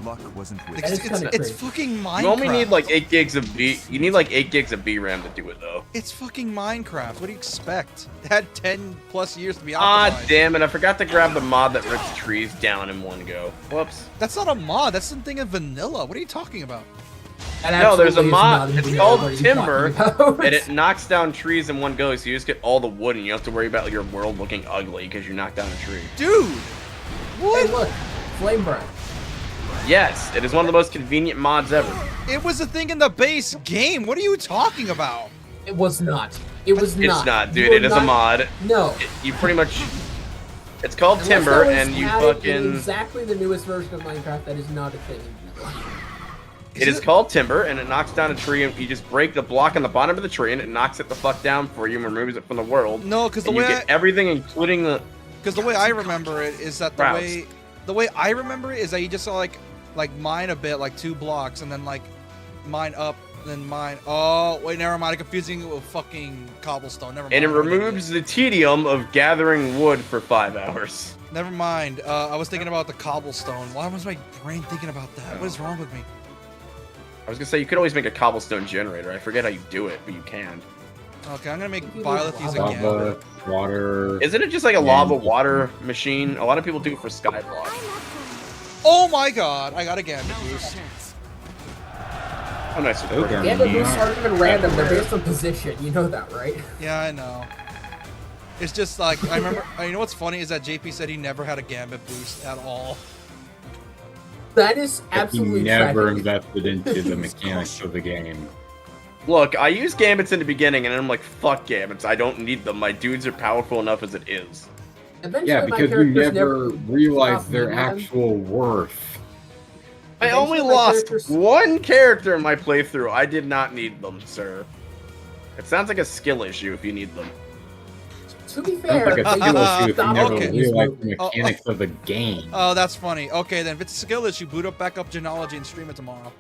Luck wasn't with That is It's, kinda it's crazy. fucking Minecraft. You only need like 8 gigs of B. You need like 8 gigs of VRAM to do it though. It's fucking Minecraft. What do you expect? It had 10 plus years to be optimized. Ah, damn it! I forgot to grab the mod that rips trees down in one go. Whoops. That's not a mod. That's something in vanilla. What are you talking about? That No, there's a absolutely is mod. not in It's the called what are you Timber, talking about? and it knocks down trees in one go. So you just get all the wood, and you don't have to worry about your world looking ugly because you knocked down a tree. Dude! Hey, What? look, flame breath. Yes, it is one of the most convenient mods ever. It was a thing in the base game. What are you talking about? It was not. It was not. It's not, You dude. were It is a not- mod. No. You pretty much. It's called Unless Timber, that was and you added in fucking. exactly the newest version of Minecraft. That is not a thing. It is called Timber, and it knocks down a tree, and you just break the block on the bottom of the tree, and it knocks it the fuck down for you and removes it from the world. No, because the And you way get everything, including the. I remember it is that Crowds. the way I remember it is that you just like mine a bit, like 2 blocks, and then like mine up, then mine. Oh wait, never mind. I'm confusing it with fucking cobblestone. Never mind. And it I'm an idiot. removes the tedium of gathering wood for 5 hours. Never mind. I was thinking about the cobblestone. Why was my brain thinking about that? What is wrong with me? I was gonna say you could always make a cobblestone generator. I forget how you do it, but you can. Okay, I'm gonna make You Bylethese lava. again. Lava, water. Isn't it just like a Yeah. lava water machine? A lot of people do it for skyblock. Oh my god! I got a Gambit boost. Oh, nice. Okay. Gambit Yeah. boosts aren't even random. They're based on position. You know that, right? Yeah, I know. It's just like I remember. You know what's funny is that JP said he never had a Gambit boost at all. That is He absolutely never tragic. invested into the mechanics of the game. Look, I use gambits in the beginning, and I'm like, fuck gambits. I don't need them. My dudes are powerful enough as it is. Eventually, Yeah, my because you characters never realize stop their needing them. actual worth. I only Eventually, my lost characters- one character in my playthrough. I did not need them, sir. It sounds like a skill issue if you need them. To be Sounds fair, like a skill issue if you stopped never Okay. realize the Oh, mechanics of the game. Oh, that's funny. Okay, then if it's a skill issue, boot up back up Genealogy and stream it tomorrow.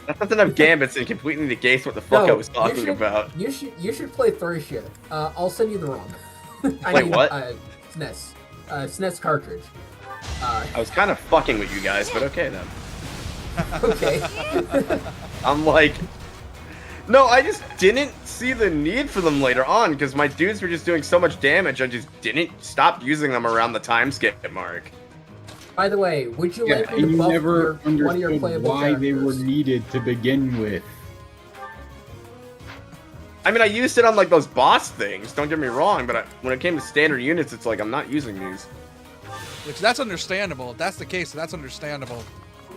That doesn't have gambits and completely negates what the fuck I was talking about. You should play Thracia. I'll send you the ROM. Wait, what? SNES. SNES cartridge. I was kind of fucking with you guys, but okay then. Okay. I'm like, no, I just didn't see the need for them later on because my dudes were just doing so much damage. I just didn't stop using them around the time skip mark. By the way, would you Yeah, like me and to you buff never one of your understood playable why they were characters? needed to begin with. I mean, I used it on like those boss things. Don't get me wrong, but when it came to standard units, it's like I'm not using these. Which that's understandable. If that's the case, that's understandable.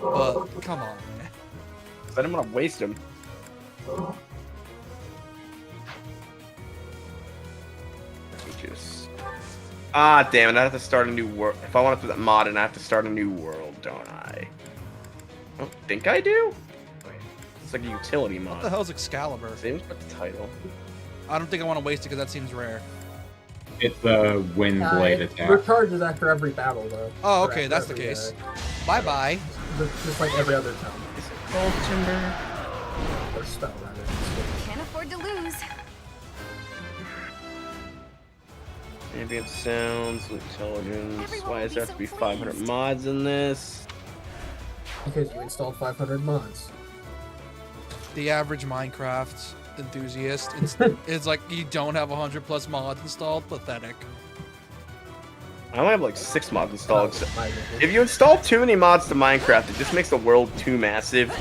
But come on, man. I didn't want to waste them. Ah, damn it! I have to start a new world. If I want to put that mod in, I have to start a new world, don't I? I don't think I do. Wait, It's like a utility What the mod. hell's Excalibur? Same with the title. I don't think I want to waste it because that seems rare. It's a wind blade It attack. recharges after every battle, though. Oh, Or okay, after that's the every, case. Bye-bye. Just like every other time. Cold Timber. Or spell, rather. Can't afford to lose. Ambient sounds, intelligence. Everyone Why will does be there have so to be 500 pleased. mods in this? Because you installed 500 mods. The average Minecraft enthusiast is like, you don't have 100+ mods installed. Pathetic. I only have like 6 mods installed. Oh, my goodness. If you install too many mods to Minecraft, it just makes the world too massive,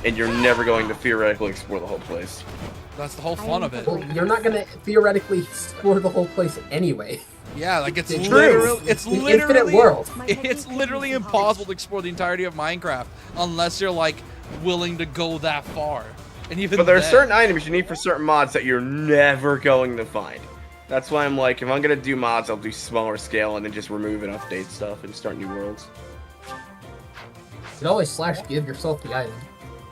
and you're never going to theoretically explore the whole place. That's the whole fun of it. Well, you're not gonna theoretically explore the whole place anyway. Yeah, like it's It's literally, true. it's An literally, infinite world. it's literally impossible to explore the entirety of Minecraft unless you're like willing to go that far. And even But there are then- certain items you need for certain mods that you're never going to find. That's why I'm like, if I'm gonna do mods, I'll do smaller scale and then just remove and update stuff and start new worlds. You can always /give yourself the item.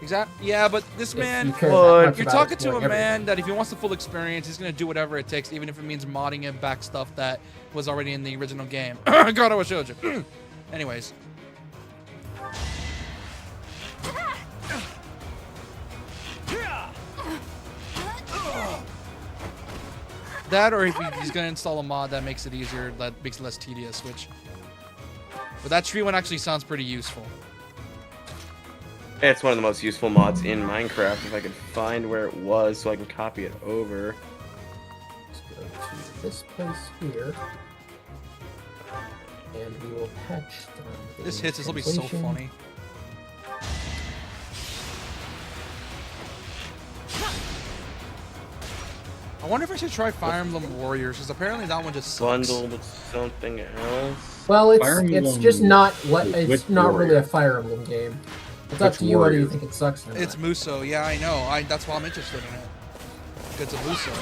Exactly. Yeah, but this If man, you care that What? much you're about talking to a exploring man that if he wants the full experience, he's gonna do whatever it takes, even if it means modding it back stuff that was already in the original game. God, I wish I showed you. Anyways. That, or if he's gonna install a mod that makes it easier, that makes it less tedious, which. But that tree one actually sounds pretty useful. It's one of the most useful mods in Minecraft. If I could find where it was so I can copy it over. Let's go to this place here. And we will patch the This hits, this will be so translation. funny. I wonder if I should try Fire Emblem Warriors, because apparently that one just sucks. Bundle with something else. Well, Fire it's Emblem just not what it's with not really a Warrior. Fire Emblem game. It's up Which to you whether you Warrior? think it sucks or not. It's Muso, yeah, I know. That's why I'm interested in it. It's a Muso.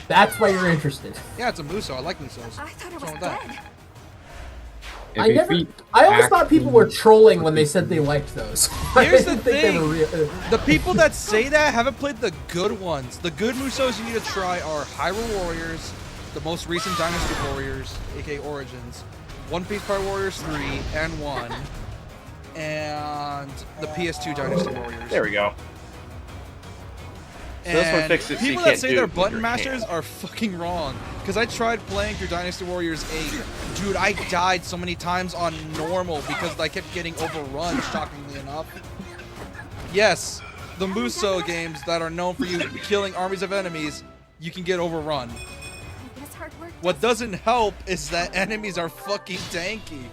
That's why you're interested. Yeah, it's a Muso. I like Musos. I thought it What's was wrong with that? dead. If I you never. beat I always thought people were Action- trolling when they said they liked those. I Here's the didn't think they thing. were real. The people that say that haven't played the good ones. The good Musos you need to try are Hyrule Warriors, the most recent Dynasty Warriors, aka Origins, One Piece Fire Warriors 3 and 1, and the PS2 Dynasty Warriors. There we go. So And this one fixes it so you people that can't say do they're it with button your mashers hand. are fucking wrong. Because I tried playing through Dynasty Warriors 8. Dude, I died so many times on normal because I kept getting overrun, shockingly enough. Yes, the Muso games that are known for you killing armies of enemies, you can get overrun. I guess hard work. What doesn't help is that enemies are fucking tanky.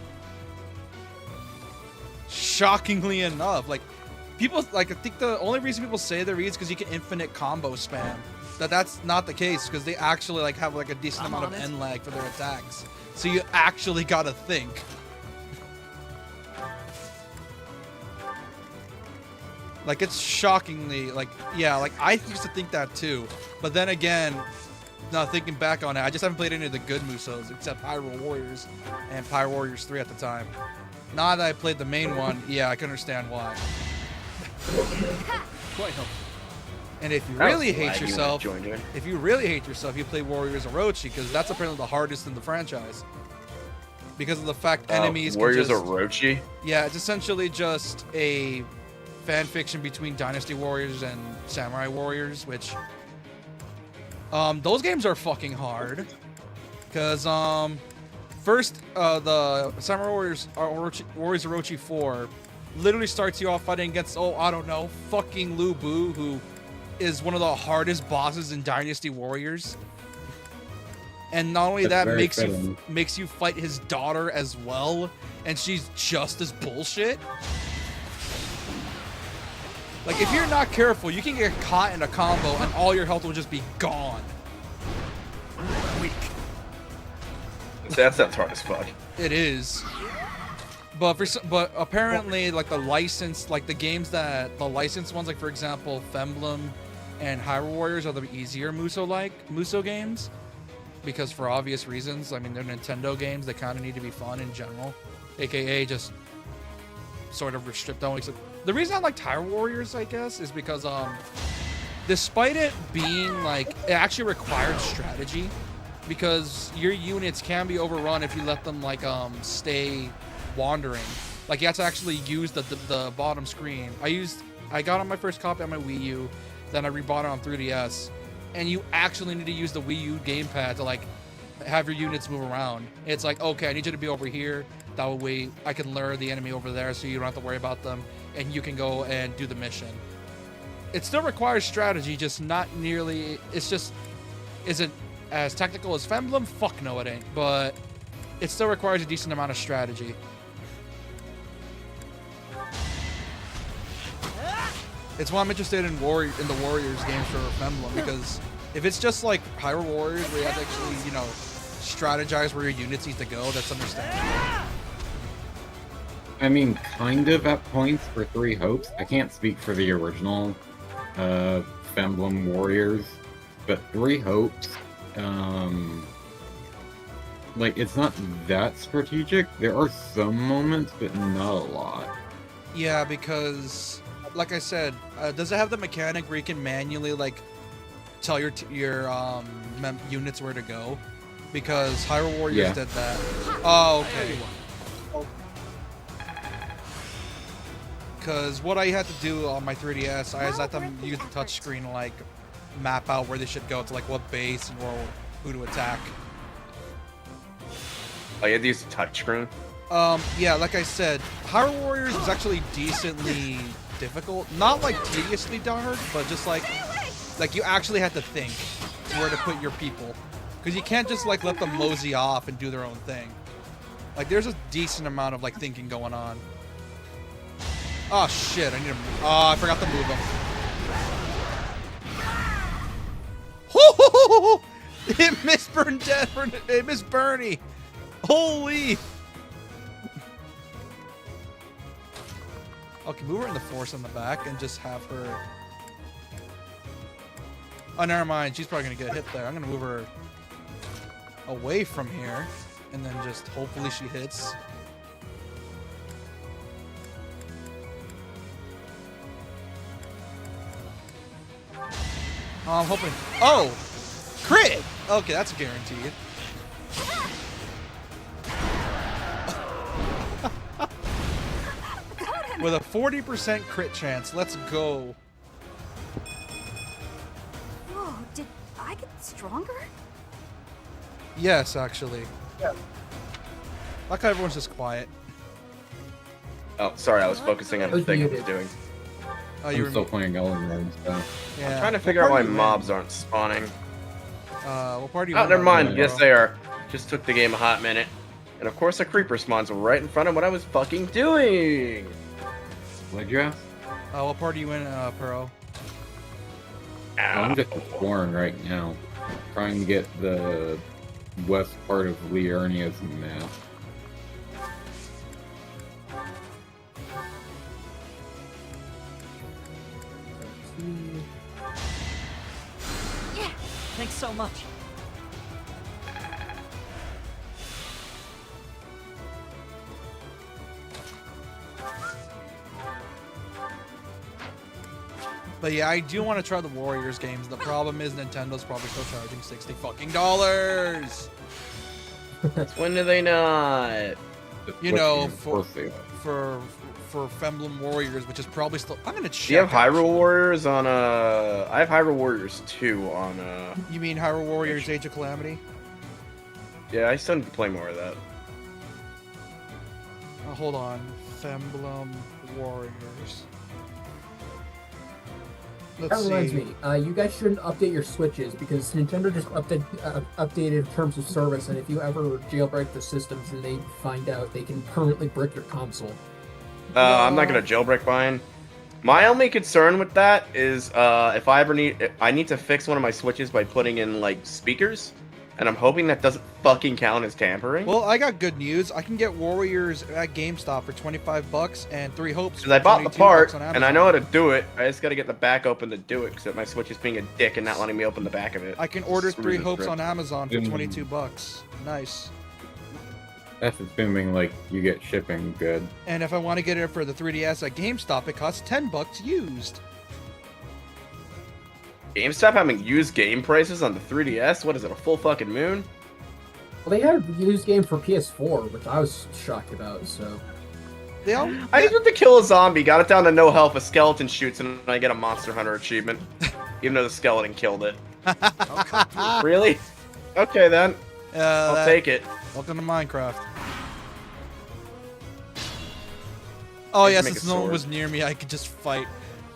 Shockingly enough, like people like I think the only reason people say they're easy is because you can infinite combo spam. That's not the case because they actually like have like a decent amount of end lag for their attacks. So you actually gotta think. Like it's shockingly like yeah, like I used to think that too. But then again, now thinking back on it, I just haven't played any of the good Musos except Hyrule Warriors and Pyre Warriors 3 at the time. Now that I played the main one, yeah, I can understand why. Quite helpful. And if you I was really glad hate you yourself, joined in. if you really hate yourself, you play Warriors Orochi because that's apparently the hardest in the franchise. Because of the fact enemies Warriors can just, Orochi. yeah, it's essentially just a fan fiction between Dynasty Warriors and Samurai Warriors, which those games are fucking hard. Cause first the Samurai Warriors Orochi 4 literally starts you off fighting against I don't know, fucking Lu Bu, who is one of the hardest bosses in Dynasty Warriors. And not only That's that very makes fitting. you fight his daughter as well, and she's just as bullshit. Like if you're not careful, you can get caught in a combo and all your health will just be gone. Weak. That sounds hard as fuck. It is. But but apparently like the licensed like the games that the licensed ones like for example Femblem and Hyrule Warriors are the easier Muso games because for obvious reasons. I mean they're Nintendo games, they kind of need to be fun in general, aka just sort of restrict. Don't The reason I like Tire Warriors, I guess, is because despite it being like it actually required strategy, because your units can be overrun if you let them like stay wandering. Like you have to actually use the bottom screen. I got on my first copy on my Wii U, then I rebought it on 3DS, and you actually need to use the Wii U gamepad to like have your units move around. It's like, okay, I need you to be over here. That way I can lure the enemy over there so you don't have to worry about them, and you can go and do the mission. It still requires strategy, just not nearly. Is it as technical as Femblem? Fuck no, it ain't. But it still requires a decent amount of strategy. It's why I'm interested in the Warriors games for Femblem, because if it's just like Hyrule Warriors where you have to actually, you know, strategize where your units need to go, that's understandable. I mean, kind of at points for Three Hopes. I can't speak for the original Femblem Warriors, but Three Hopes, like, it's not that strategic. There are some moments, but not a lot. Yeah, because, like I said, does it have the mechanic where you can manually, like, tell your units where to go? Because Hyrule Warriors did that. Oh, okay. Because what I had to do on my 3DS, I just let them use the touchscreen to like map out where they should go to like what base and who to attack. Oh, you had to use the touchscreen? Yeah, like I said, Hyrule Warriors is actually decently difficult. Not like tediously hard, but just like you actually had to think where to put your people. Because you can't just like let them mosey off and do their own thing. Like there's a decent amount of like thinking going on. Oh shit, I need to move. Oh, I forgot to move him. It missed It missed Bernie. Holy. Okay, move her in the force in the back and just have her. Oh, never mind. She's probably gonna get hit there. I'm gonna move her away from here and then just hopefully she hits. Oh, I'm hoping. Oh! Crit! Okay, that's guaranteed. With a 40% crit chance. Let's go. Whoa, did I get stronger? Yes, actually. Yeah. Like how everyone's just quiet. Oh, sorry, I was focusing on the thing I was doing. Oh, I'm still playing Elden Ring, so. Yeah. I'm trying to figure out why mobs aren't spawning. What part do you Oh, want never mind. to Yes, they are. Just took the game a hot minute. And of course, a creeper spawns right in front of what I was fucking doing. What'd you ask? What part are you in, Pearl? I'm just exploring right now. Trying to get the west part of Liurnia's map. Yeah, thanks so much. But yeah, I do want to try the Warriors games. The problem is Nintendo's probably still charging $60 fucking dollars. When do they not? You know, for Femblem Warriors, which is probably still. I'm gonna check. Do you have Hyrule Warriors on I have Hyrule Warriors 2 on You mean Hyrule Warriors Age of Calamity? Yeah, I still need to play more of that. Hold on, Femblem Warriors. That reminds me, you guys shouldn't update your Switches because Nintendo just updated terms of service, and if you ever jailbreak the systems and they find out, they can permanently brick your console. I'm not gonna jailbreak mine. My only concern with that is if I ever I need to fix one of my Switches by putting in like speakers, and I'm hoping that doesn't fucking count as tampering. Well, I got good news. I can get Warriors at GameStop for $25 and Three Hopes. Because I bought the part, and I know how to do it. I just gotta get the back open to do it, because my Switch is being a dick and not letting me open the back of it. I can order It's Three really Hopes great. on Amazon for $22. Nice. That's assuming like you get shipping good. And if I want to get it for the 3DS at GameStop, it costs $10 used. GameStop having used game prices on the 3DS? What is it, a full fucking moon? Well, they had a used game for PS4, which I was shocked about. So They all, I just went to kill a zombie, got it down to no health, a skeleton shoots, and I get a Monster Hunter achievement. Even though the skeleton killed it. Really? Okay then. I'll take it. Welcome to Minecraft. Oh I yeah, can make since a no one sword. was near me, I could just fight.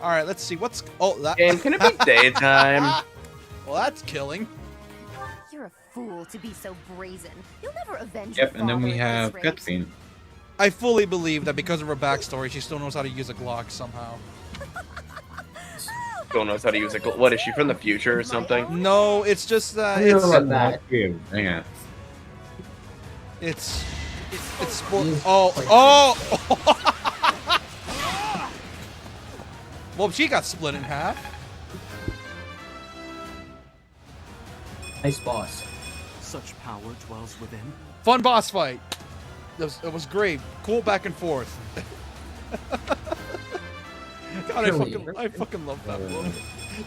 All right, let's see what's. Oh, that Game, can it be daytime? Well, that's killing. You're a fool to be so brazen. You'll never avenge Yep, your and then we father at have this rate. cutscene. I fully believe that because of her backstory, she still knows how to use a Glock somehow. Still knows how to use it. What is she from the future or something? No, it's just that I don't it's know about that. Yeah. it's He's oh quite oh. Well, she got split in half. Nice boss. Such power dwells within. Fun boss fight. It was great. Cool back and forth. God, Surely. I fucking love Femblem.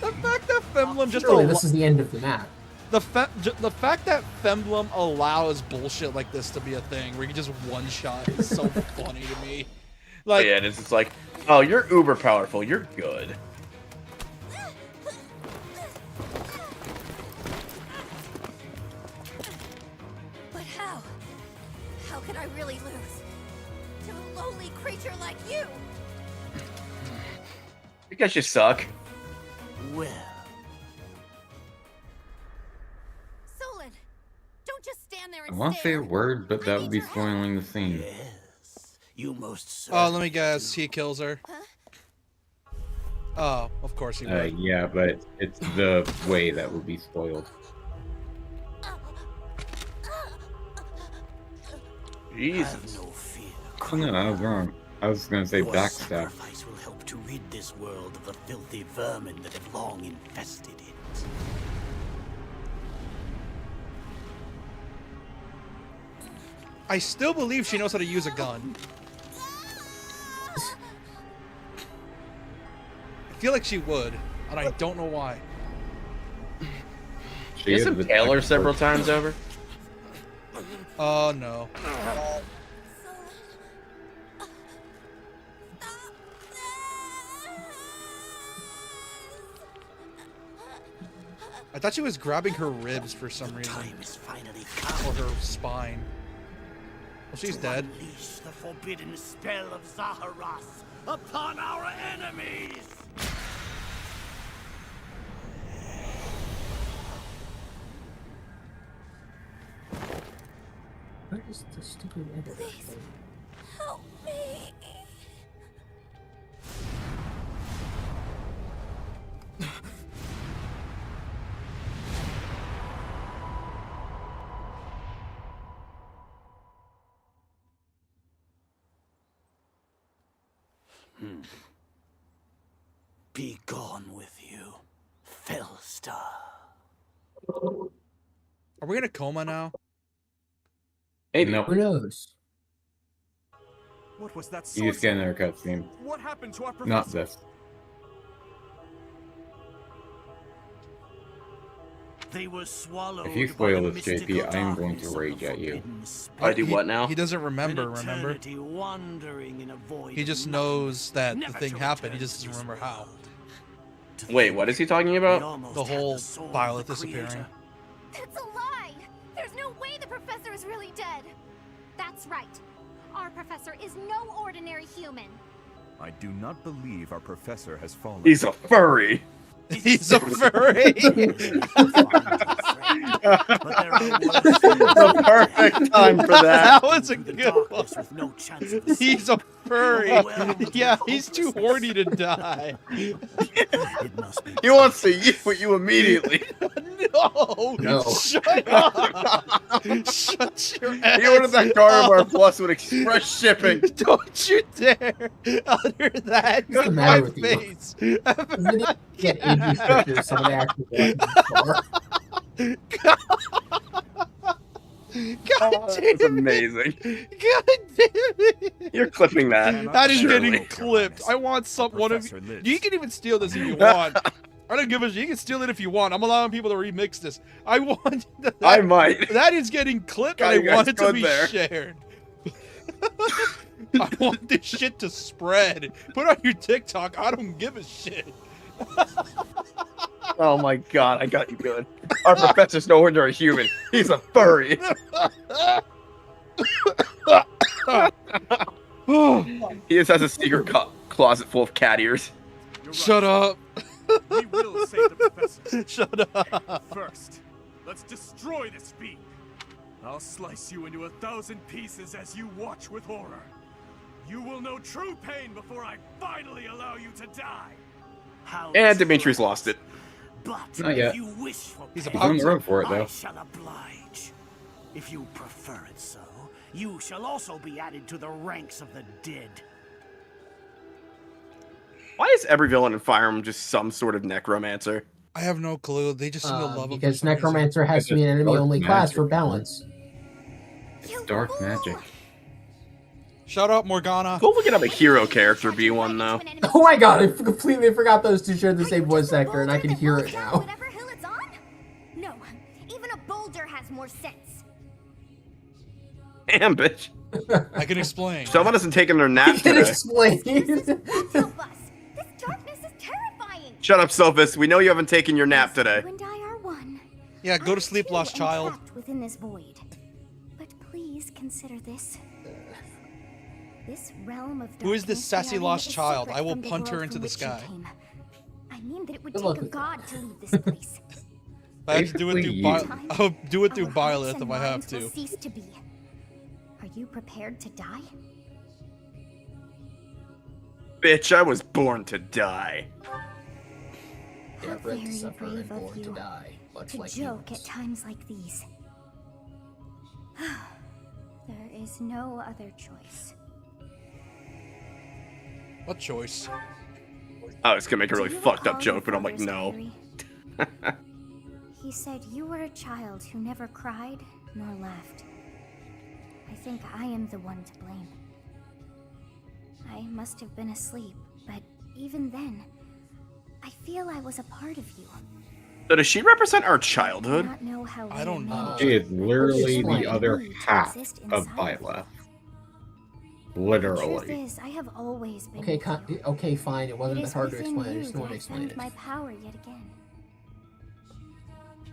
The fact that Femblem just Surely this is the end of the map. the fact that Femblem allows bullshit like this to be a thing, where you just one shot, is so funny to me. Like, Yeah, it is. It's like, oh, you're uber powerful. You're good. But how? How could I really lose? To a lowly creature like you? Because you suck. Well, Solon, don't just stand there I and want to say a stare. word, but that would be spoiling the scene. you most oh, let me guess, he kills her. Huh? Oh, of course he would. Yeah, but it's the way that would be spoiled. Jesus. no fear. Oh, no, I was wrong. I was gonna say Your backstab. sacrifice will help to rid this world of the filthy vermin that have long infested it. I still believe she knows how to use a gun. I feel like she would, and I don't know why. She Isn't the Taylor expert. several times over? Oh no. I thought she was grabbing her ribs for some reason, Time is finally or come. her spine. Well, she's to dead. Unleash the forbidden spell of Zaharas upon our enemies. What is the stupid editor Please. thing? Help me. Be gone with you, Fellstar. Are we in a coma now? Maybe. Nope. Who knows? What was that You just get sorcery? another cutscene. What happened to our professor? Not this. They were swallowed. If you by spoil the this, JP, mystical I am going darkness to of the rage at you. forbidden spell. I do He- what now? He doesn't remember, An remember? eternity wandering in a void He of just nothing, knows that the never thing to happened, he return just to doesn't this remember how. world. To Wait, think what is he talking we about? almost The had whole soul of Violet the disappearing. Creator. That's a lie! There's no way the professor is really dead! That's right. Our professor is no ordinary human. I do not believe our professor has fallen. He's a furry. He's a furry! But there are worse things The perfect time for that. That was a through the good one. darkness with no chance of escape. He's a furry! Well, Yeah, he's too horny to die. It must be He wants to eat you immediately. No! No. Shut up! Shut your ass He ordered that Gardevoir up. Plus with express shipping. Don't you dare utter that What's the in matter my with you? face! Really get age restricted if somebody actually watches the bar. God damn That's it. amazing. God damn it. You're clipping that. Cannot That is surely. getting clipped. I want some one of Professor lives. you can even steal this if you want. I don't give a shit. You can steal it if you want. I'm allowing people to remix this. I want that, I might. that is getting clipped, God, and you I want guys it to go be there. shared. I want this shit to spread. Put it on your TikTok. I don't give a shit. Oh my god, I got you good. Our professor's no ordinary human. He's a furry. He just has a secret closet full of cat ears. You're Shut right. up. We will save the professor. Shut up. First, let's destroy this fiend. I'll slice you into 1,000 pieces as you watch with horror. You will know true pain before I finally allow you to die. How And Dimitri's lost it. But Not yet. if you wish for He's pain, He's on the road for it, I though. shall oblige. If you prefer it so, you shall also be added to the ranks of the dead. Why is every villain in Fire Emblem just some sort of necromancer? I have no clue. They just seem to love him. Because for some reason. Necromancer has to be an It's enemy-only dark class for magic. balance. It's dark magic. Shut up, Morgana. Cool if we could have a hero character be one, though. Oh my god, I completely forgot those two share the same voice actor, and I can hear it now. Whatever hill it's on? No, even a boulder has more sense. Damn, bitch. I can explain. Someone isn't taking their nap I can today. explain. This help us. This darkness is terrifying. Shut up, Sophus. We know you haven't taken your nap today. You and I are one. Yeah, go to I, sleep, too, lost am child. trapped within this void. But please consider this. This realm of Who is this darkness sassy beyond lost is child? separate I will from the punt her world into from the which you sky. came. I mean that it would Good take luck a with god to leave this place. I have to do it Basically, through you. I'll do it through Our hearts Byleth and if I have minds will to. cease to be. Are you prepared to die? Bitch, I was born to die. Yeah, How bred to very suffer and brave of born to you. die, much To like joke humans. at times like these. There is no other choice. What choice? I was gonna make a really Do you fucked up recall your joke, but I'm like, father's no. diary? He said you were a child who never cried nor laughed. I think I am the one to blame. I must have been asleep, but even then, I feel I was a part of you. So does she represent our I do childhood? not know how I we don't know. managed She is literally Explain. the other to half exist of inside of you. Byleth. The truth Literally. is, I have always been Okay, with you. okay, fine. It It wasn't is that hard to within explain. I you just don't want that to I explain found it. my power yet again.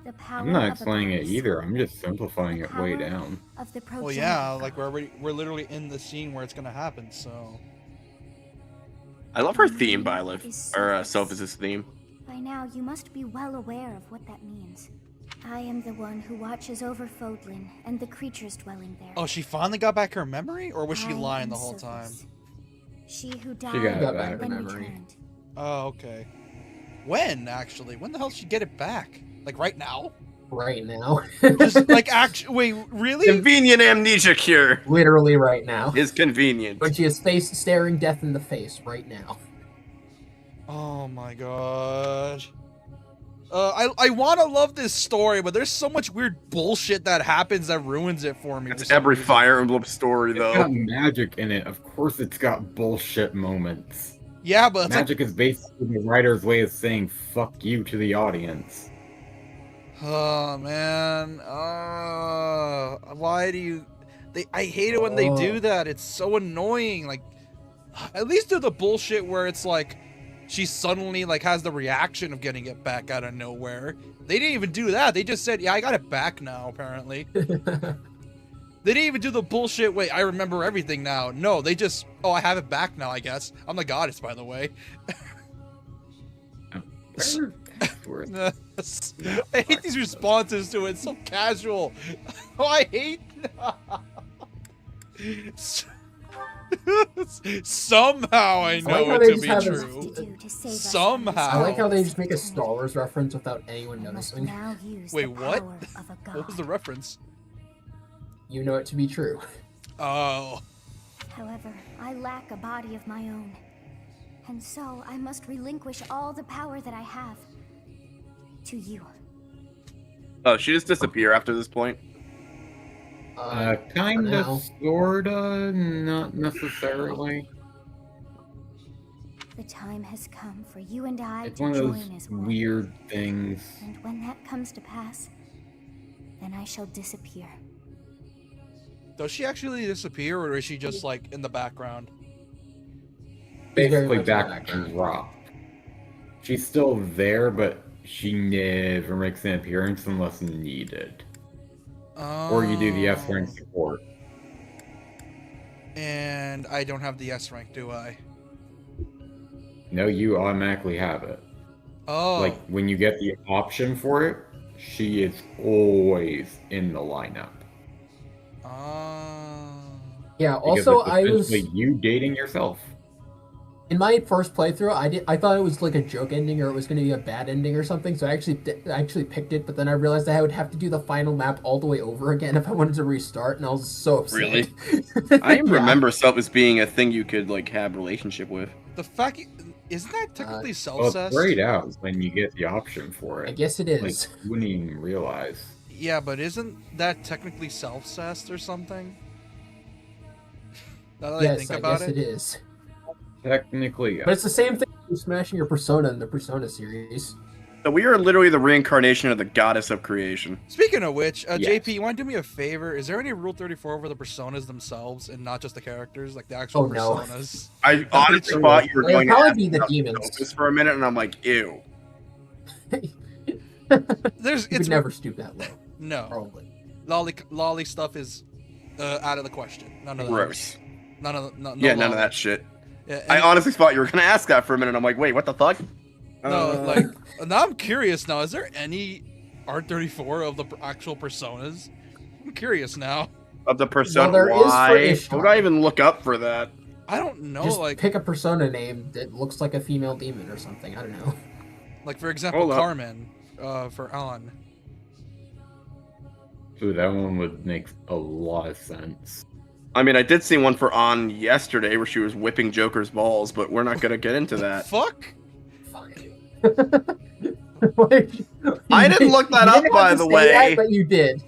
The power I'm not of a explaining it goddess. either. I'm just simplifying The it way power down. Of the Well, yeah, progenitor like we're literally in the scene where it's gonna happen. So I love her theme, Byleth. Is Or Sophus. Sophus's theme. By now, you must be well aware of what that means. I am the one who watches over Fodlin and the creatures dwelling there. oh, she finally got back her memory, or was she I lying am the whole time? Sophus. She who died got it back, and then her memory. returned. Oh, okay. When actually? When the hell did she get it back? Like right now? Right now. Just like actually? Wait, really? Convenient amnesia cure Literally right now. is convenient. When she is staring death in the face right now. Oh my gosh. I want to love this story, but there's so much weird bullshit that happens that ruins it for me. for It's some every reason. Fire Emblem story, It's though. got magic in it. Of course it's got bullshit moments. Yeah, but it's Magic is basically the writer's way of saying fuck you to the audience. like, oh man, why do you? I hate it when they do that. It's so annoying. Like, at least do the bullshit where it's like she suddenly like has the reaction of getting it back out of nowhere. They didn't even do that. They just said, "Yeah, I got it back now." Apparently, they didn't even do the bullshit. Wait, I remember everything now. No, they just, oh, I have it back now. I guess I'm the goddess, by the way. I hate these responses to it. It's so casual. Oh, I hate. Somehow I I like know how it they to just be have true. Somehow. I like how they just make a Star Wars reference without anyone I must noticing. now use Wait, the what? power of a god. What was the reference? You know it to be true. Oh. However, I lack a body of my own. And so I must relinquish all the power that I have to you. Oh, she just disappear after this point. Kind now. of, sorta, not necessarily. The time has come for you and I It's to one of those join as one. weird things. And when that comes to pass, then I shall disappear. Does she actually disappear, or is she just like in the background? Basically much back and drop. She's still there, but she never makes an appearance unless needed. Or you do the S rank support. And I don't have the S rank, do I? No, you automatically have it. Oh. Like, when you get the option for it, she is always in the lineup. Yeah, Because also it's I was essentially you dating yourself. in my first playthrough. I thought it was like a joke ending or it was going to be a bad ending or something. So I actually picked it, but then I realized I would have to do the final map all the way over again if I wanted to restart, and I was so upset. Really? I remember stuff as being a thing you could like have relationship with. The fact isn't that technically Well, self-cessed? it's grayed out when you get the option for it. I guess it is. Like, you wouldn't even realize. Yeah, but isn't that technically self-cessed or something? Now that I Yes, think I about guess it is. Technically, But it's the same thing as smashing your Persona in the Persona series. So we are literally the reincarnation of the goddess of creation. Speaking of which, Yes. JP, you want to do me a favor? Is there any Rule 34 over the personas themselves and not just the characters, like the actual Oh, no. personas? I honestly thought you were It'll going to probably ask be the about demons. Opus for a minute, and I'm like, ew. There's You it's could never stoop that low. no Probably. lolly stuff is out of the question. None of that. Gross. None of no Yeah, none of lolly. that shit. Yeah, I and- honestly thought you were going to ask that for a minute. I'm like, wait, what the fuck? No, like now I'm curious. Now, is there any R34 of the actual personas? I'm curious now. Of the persona. Well, there is for Why? Ishtar. How would I even look up for that? I don't know. Just like pick a Persona name that looks like a female demon or something. I don't know. like for example, Hold up. Carmen for Alan. Ooh, that one would make a lot of sense. I mean, I did see one for On yesterday where she was whipping Joker's balls, but we're not going to get into that. Fuck. Fuck. I didn't look that up, by the way. That, but you did.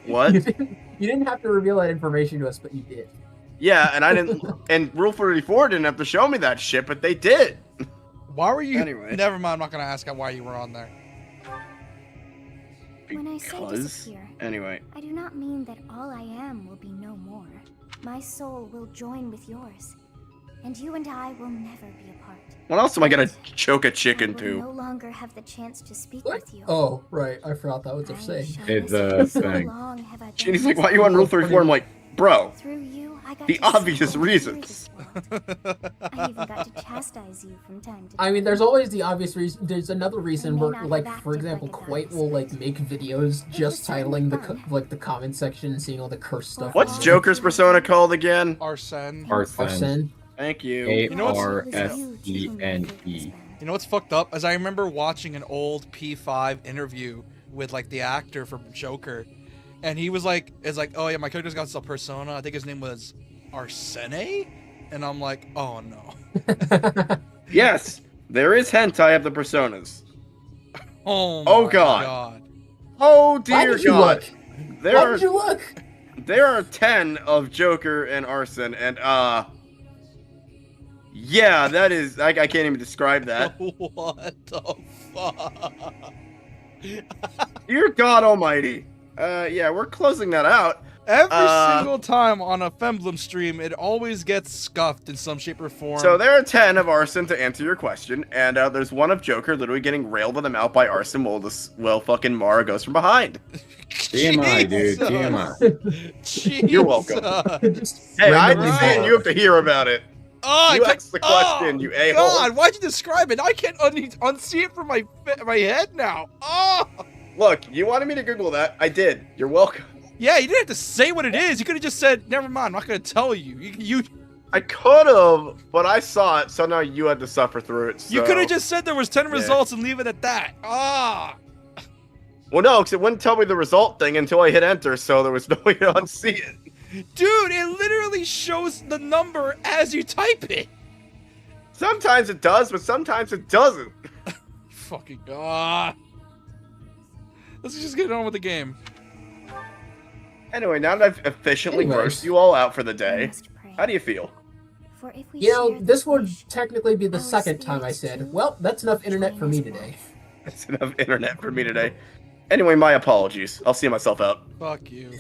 What? You didn't have to reveal that information to us, but you did. Yeah, and I didn't. And Rule 34 didn't have to show me that shit, but they did. Why were you? Anyway. Never mind. I'm not gonna ask why you were on there. When I say Because. disappear, Anyway. I do not mean that all I am will be no more. My soul will join with yours, and you and I will never be apart. What else am I going to choke a I chicken will to? no longer have the chance to speak What? with you. Oh, right. I forgot that was a I saying. shall It's miss a you. So thing. long have I been Jeannie's like, missing why are you on you. Rule 34? I'm like, bro, Through you, I got the to see obvious all reasons. through this world. I even got to chastise you from time to time. I mean, there's always the obvious reason. There's another reason may where, not like, have for acted example, like a Quite goddess. will like make videos just certainly titling the fun. the comment section and seeing all the cursed stuff. What's on it. Joker's persona called again? Arsene. Arsene. Arsene. Thank you. A-R-S-E-N-E. You know what's fucked up? As I remember watching an old P5 interview with like the actor for Joker, and he was like, "It's like, oh yeah, my character's got a persona. I think his name was Arsene," and I'm like, "Oh no." Yes, there is hentai of the personas. Oh. Oh, my God. Oh Why dear did you God. look? There Why are did you look? there are 10 of Joker and Arson, and yeah, that is I can't even describe that. What the fuck? Dear God Almighty. Yeah, we're closing that out. Every single time on a Emblem stream, it always gets scuffed in some shape or form. So there are 10 of Arson to answer your question, and there's one of Joker literally getting railed in the mouth by Arson while fucking Mara goes from behind. TMI, dude. Jesus. TMI. You're welcome. Just Hey, I randomly didn't see it, follow. you have to hear about it. Oh, You I asked the question, you a-hole. God, why'd you describe it? I can't unsee it from my head now. Oh! Look, you wanted me to Google that. I did. You're welcome. Yeah, you didn't have to say what it is. You could have just said, never mind, I'm not going to tell you. You I could have, but I saw it, so now you had to suffer through it. So. You could have just said there was 10 Yeah. results and leave it at that. Ah! Well, no, because it wouldn't tell me the result thing until I hit enter, so there was no way to unsee it. Dude, it literally shows the number as you type it. Sometimes it does, but sometimes it doesn't. Fucking God. Let's just get on with the game. Anyway, now that I've efficiently Anyways. grossed you all out for the I day, must pray. how do you feel? For if we You know, share this would wish, technically be the our second time I spirits said, too well, that's enough internet for join me as today. one. That's enough internet for me today. Anyway, my apologies. I'll see myself out. Fuck you.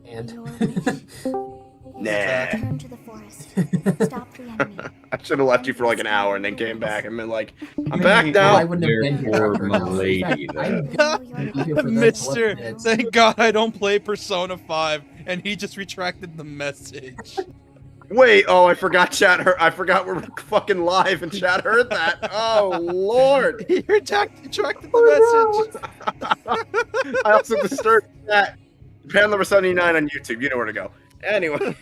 And Your wish. Nah. Return to the forest. Stop the enemy. I should have left you for like an hour and then came back and been like, I'm Maybe back I now. wouldn't have been here Therefore, after an hour. In milady, fact, I'm I gonna know your be here love. for the next 11 Mister, minutes. thank God I don't play Persona 5, and he just retracted the message. Wait, oh, I forgot chat heard. I forgot we're fucking live and chat heard that. Oh, Lord. He retracted the message. I also disturbed chat. Japan number 79 on YouTube. You know where to go. Anyway,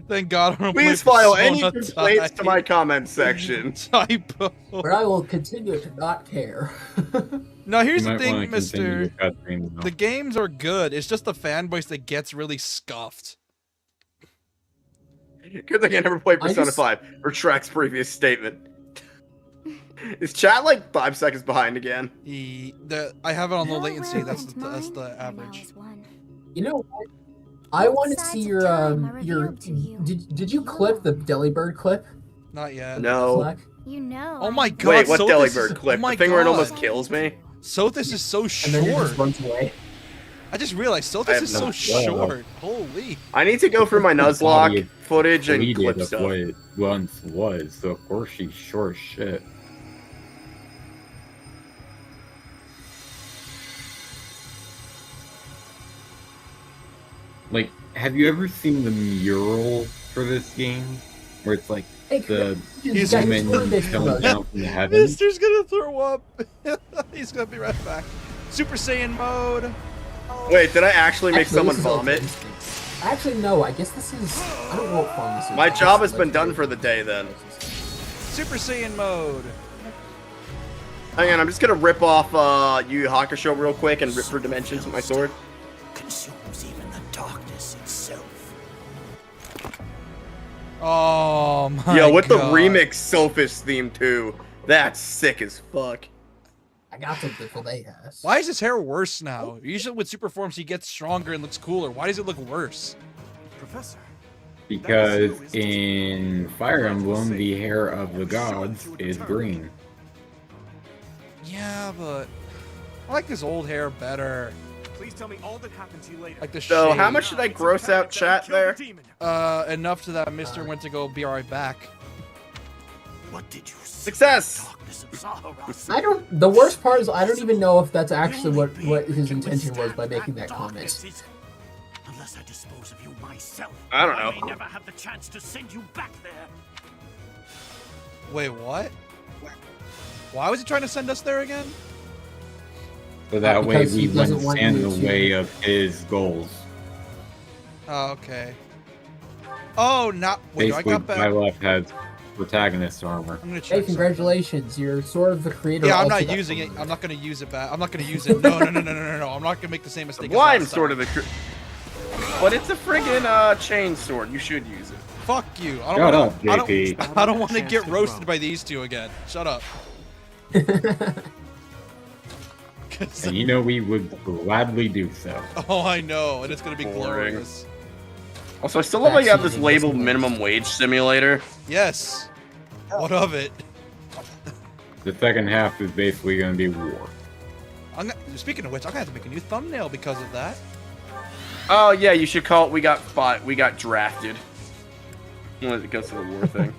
Thank God I don't please play file Persona any complaints to type. my comment section. Typo. But I will continue to not care. Now here's You the might thing, wanna continue Mister. your cutscene, though. The games are good. It's just the fan base that gets really scuffed. Good thing I never played I Persona just- 5. Retracts previous statement. Is chat like 5 seconds behind again? I have it on low Your latency. will That's and that's mine the are now average. as one. You know what? I want to Sides see of your time are your. revealed to you. Did you clip the Delibird clip? Not yet. No. Slack? You know. Oh my I'm God, Wait, what Sothis Delibird is- clip? oh my the thing where it God. almost kills me? Sothis is so And then it short. just runs away. I just realized I Sothis have is so no- short. Holy. I need to go through my Body Nuzlocke is footage and deleted clip of stuff. what it once was, so of course she's short as shit. Like, have you ever seen the mural for this game? Where it's like Hey, the He's guys, woman we're big coming promotion. down from the heavens? Mister's gonna throw up. He's gonna be right back. Super Saiyan mode. Wait, did I actually make Actually, someone this is vomit? okay. Actually, no. I guess this is. I don't know what form this is. My I guess job it's has been done legendary. for the day then. Super Saiyan mode. Hang on, I'm just gonna rip off Yu Yu Hakusho real quick and rip through dimensions with my sword. Consumes even the darkness itself. Oh my Yo, with God. the remix Sophist theme too. That's sick as fuck. I got something for they has. Why is his hair worse now? Usually with super forms he gets stronger and looks cooler. Why does it look worse? Professor, Because in Fire Emblem, the hair of the gods is green. Yeah, but I like his old hair better. please tell me all that happened to you later. Like the So, how shade. much did I gross out chat there? Enough to that Mister went to go be right back. What did you see? Success! Darkness of Zaharas. I don't. The worst part is I don't even know if that's actually what his intention was by making that Darkness comment. is- Unless I dispose of you myself, I don't I know. may never have the chance to send you back there. Wait, what? Why was he trying to send us there again? So that way Because he we doesn't wouldn't want stand in you the to- way of his goals. Oh, okay. Oh, not. Wait, I Basically, got back. Byleth has protagonist armor. I'm gonna Hey, check. something. congratulations! You're Sword of the Creator. Yeah, I'm also not got using it. promoted. I'm not gonna use it back. I'm not gonna use it. No. I'm not gonna make the same mistake. Why as I'm last sort time. of the. But it's a friggin' chain sword. You should use it. Fuck you. I don't Shut wanna, up, JP. I don't want to get roasted by these two again. Shut up. 'Cause- And you know we would gladly do so. oh, I know, and it's gonna be Boring. glorious. Also, I still love how you have this Vaccine labeled investments. minimum wage simulator. Yes. What of it? The second half is basically going to be war. Speaking of which, I'm gonna have to make a new thumbnail because of that. Oh yeah, you should call it. We got drafted. When it goes to the war thing.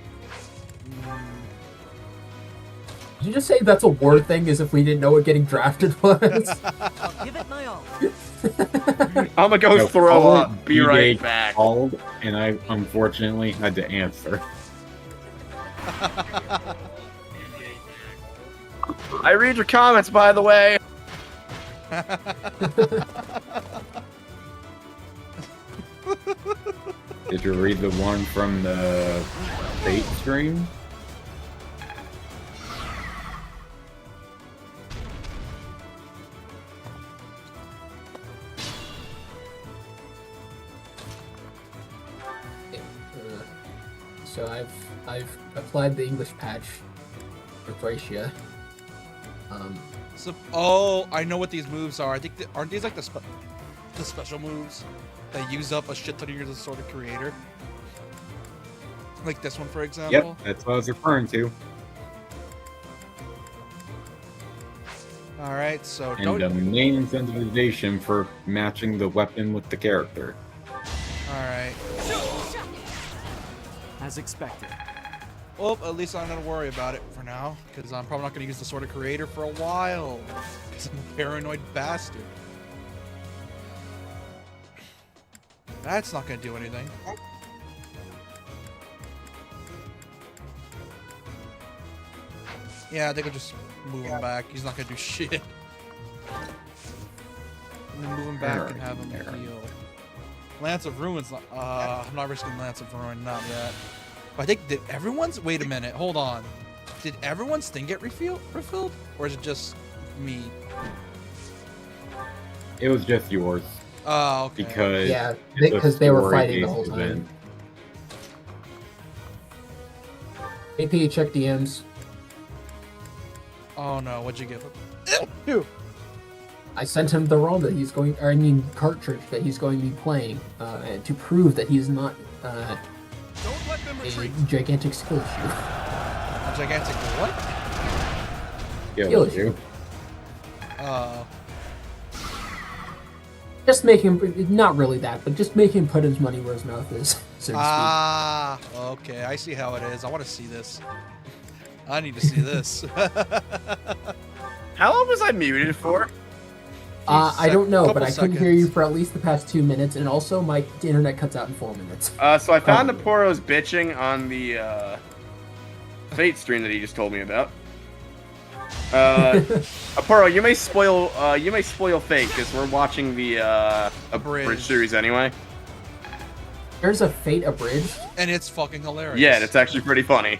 Did you just say that's a war thing? As if we didn't know what getting drafted was? I'll give it my all. I'm gonna go No, throw call up. it Be D-Day right back. Called, and I unfortunately had to answer. I read your comments, by the way. Did you read the one from the Fate stream? So I've applied the English patch for Thracia. So, oh, I know what these moves are. I think aren't these like the the special moves that use up a shit ton of your Sword of Creator. Like this one, for example. Yep, that's what I was referring to. Alright, so And the main incentivization for matching the weapon with the character. Alright. As expected. Well, at least I'm gonna worry about it for now, because I'm probably not gonna use the Sword of Creator for a while. Because I'm a paranoid bastard. That's not gonna do anything. Yeah, I think I'll just move him back. He's not gonna do shit. Move him back and have him heal. Lance of Ruin's not. I'm not risking Lance of Ruin, not yet. But I think did everyone's. Wait a minute, hold on. Did everyone's thing get refilled, or is it just me? It was just yours. Oh, okay. Because they were fighting the whole time. AP, check DMs. Oh no, what'd you give him? I sent him the ROM that he's going, or I mean cartridge that he's going to be playing, to prove that he's not a gigantic skill issue. A gigantic what? Skill issue. Just make him, not really that, but just make him put his money where his mouth is, so to speak. Okay, I see how it is. I want to see this. I need to see this. How long was I muted for? I don't know, but I seconds. couldn't hear you for at least the past 2 minutes, and also my internet cuts out in 4 minutes. So I found Aporo's bitching on the Fate stream that he just told me about. Aporo, you may spoil Fate because we're watching the abridged series anyway. There's a Fate abridged, and it's fucking hilarious. Yeah, it's actually pretty funny.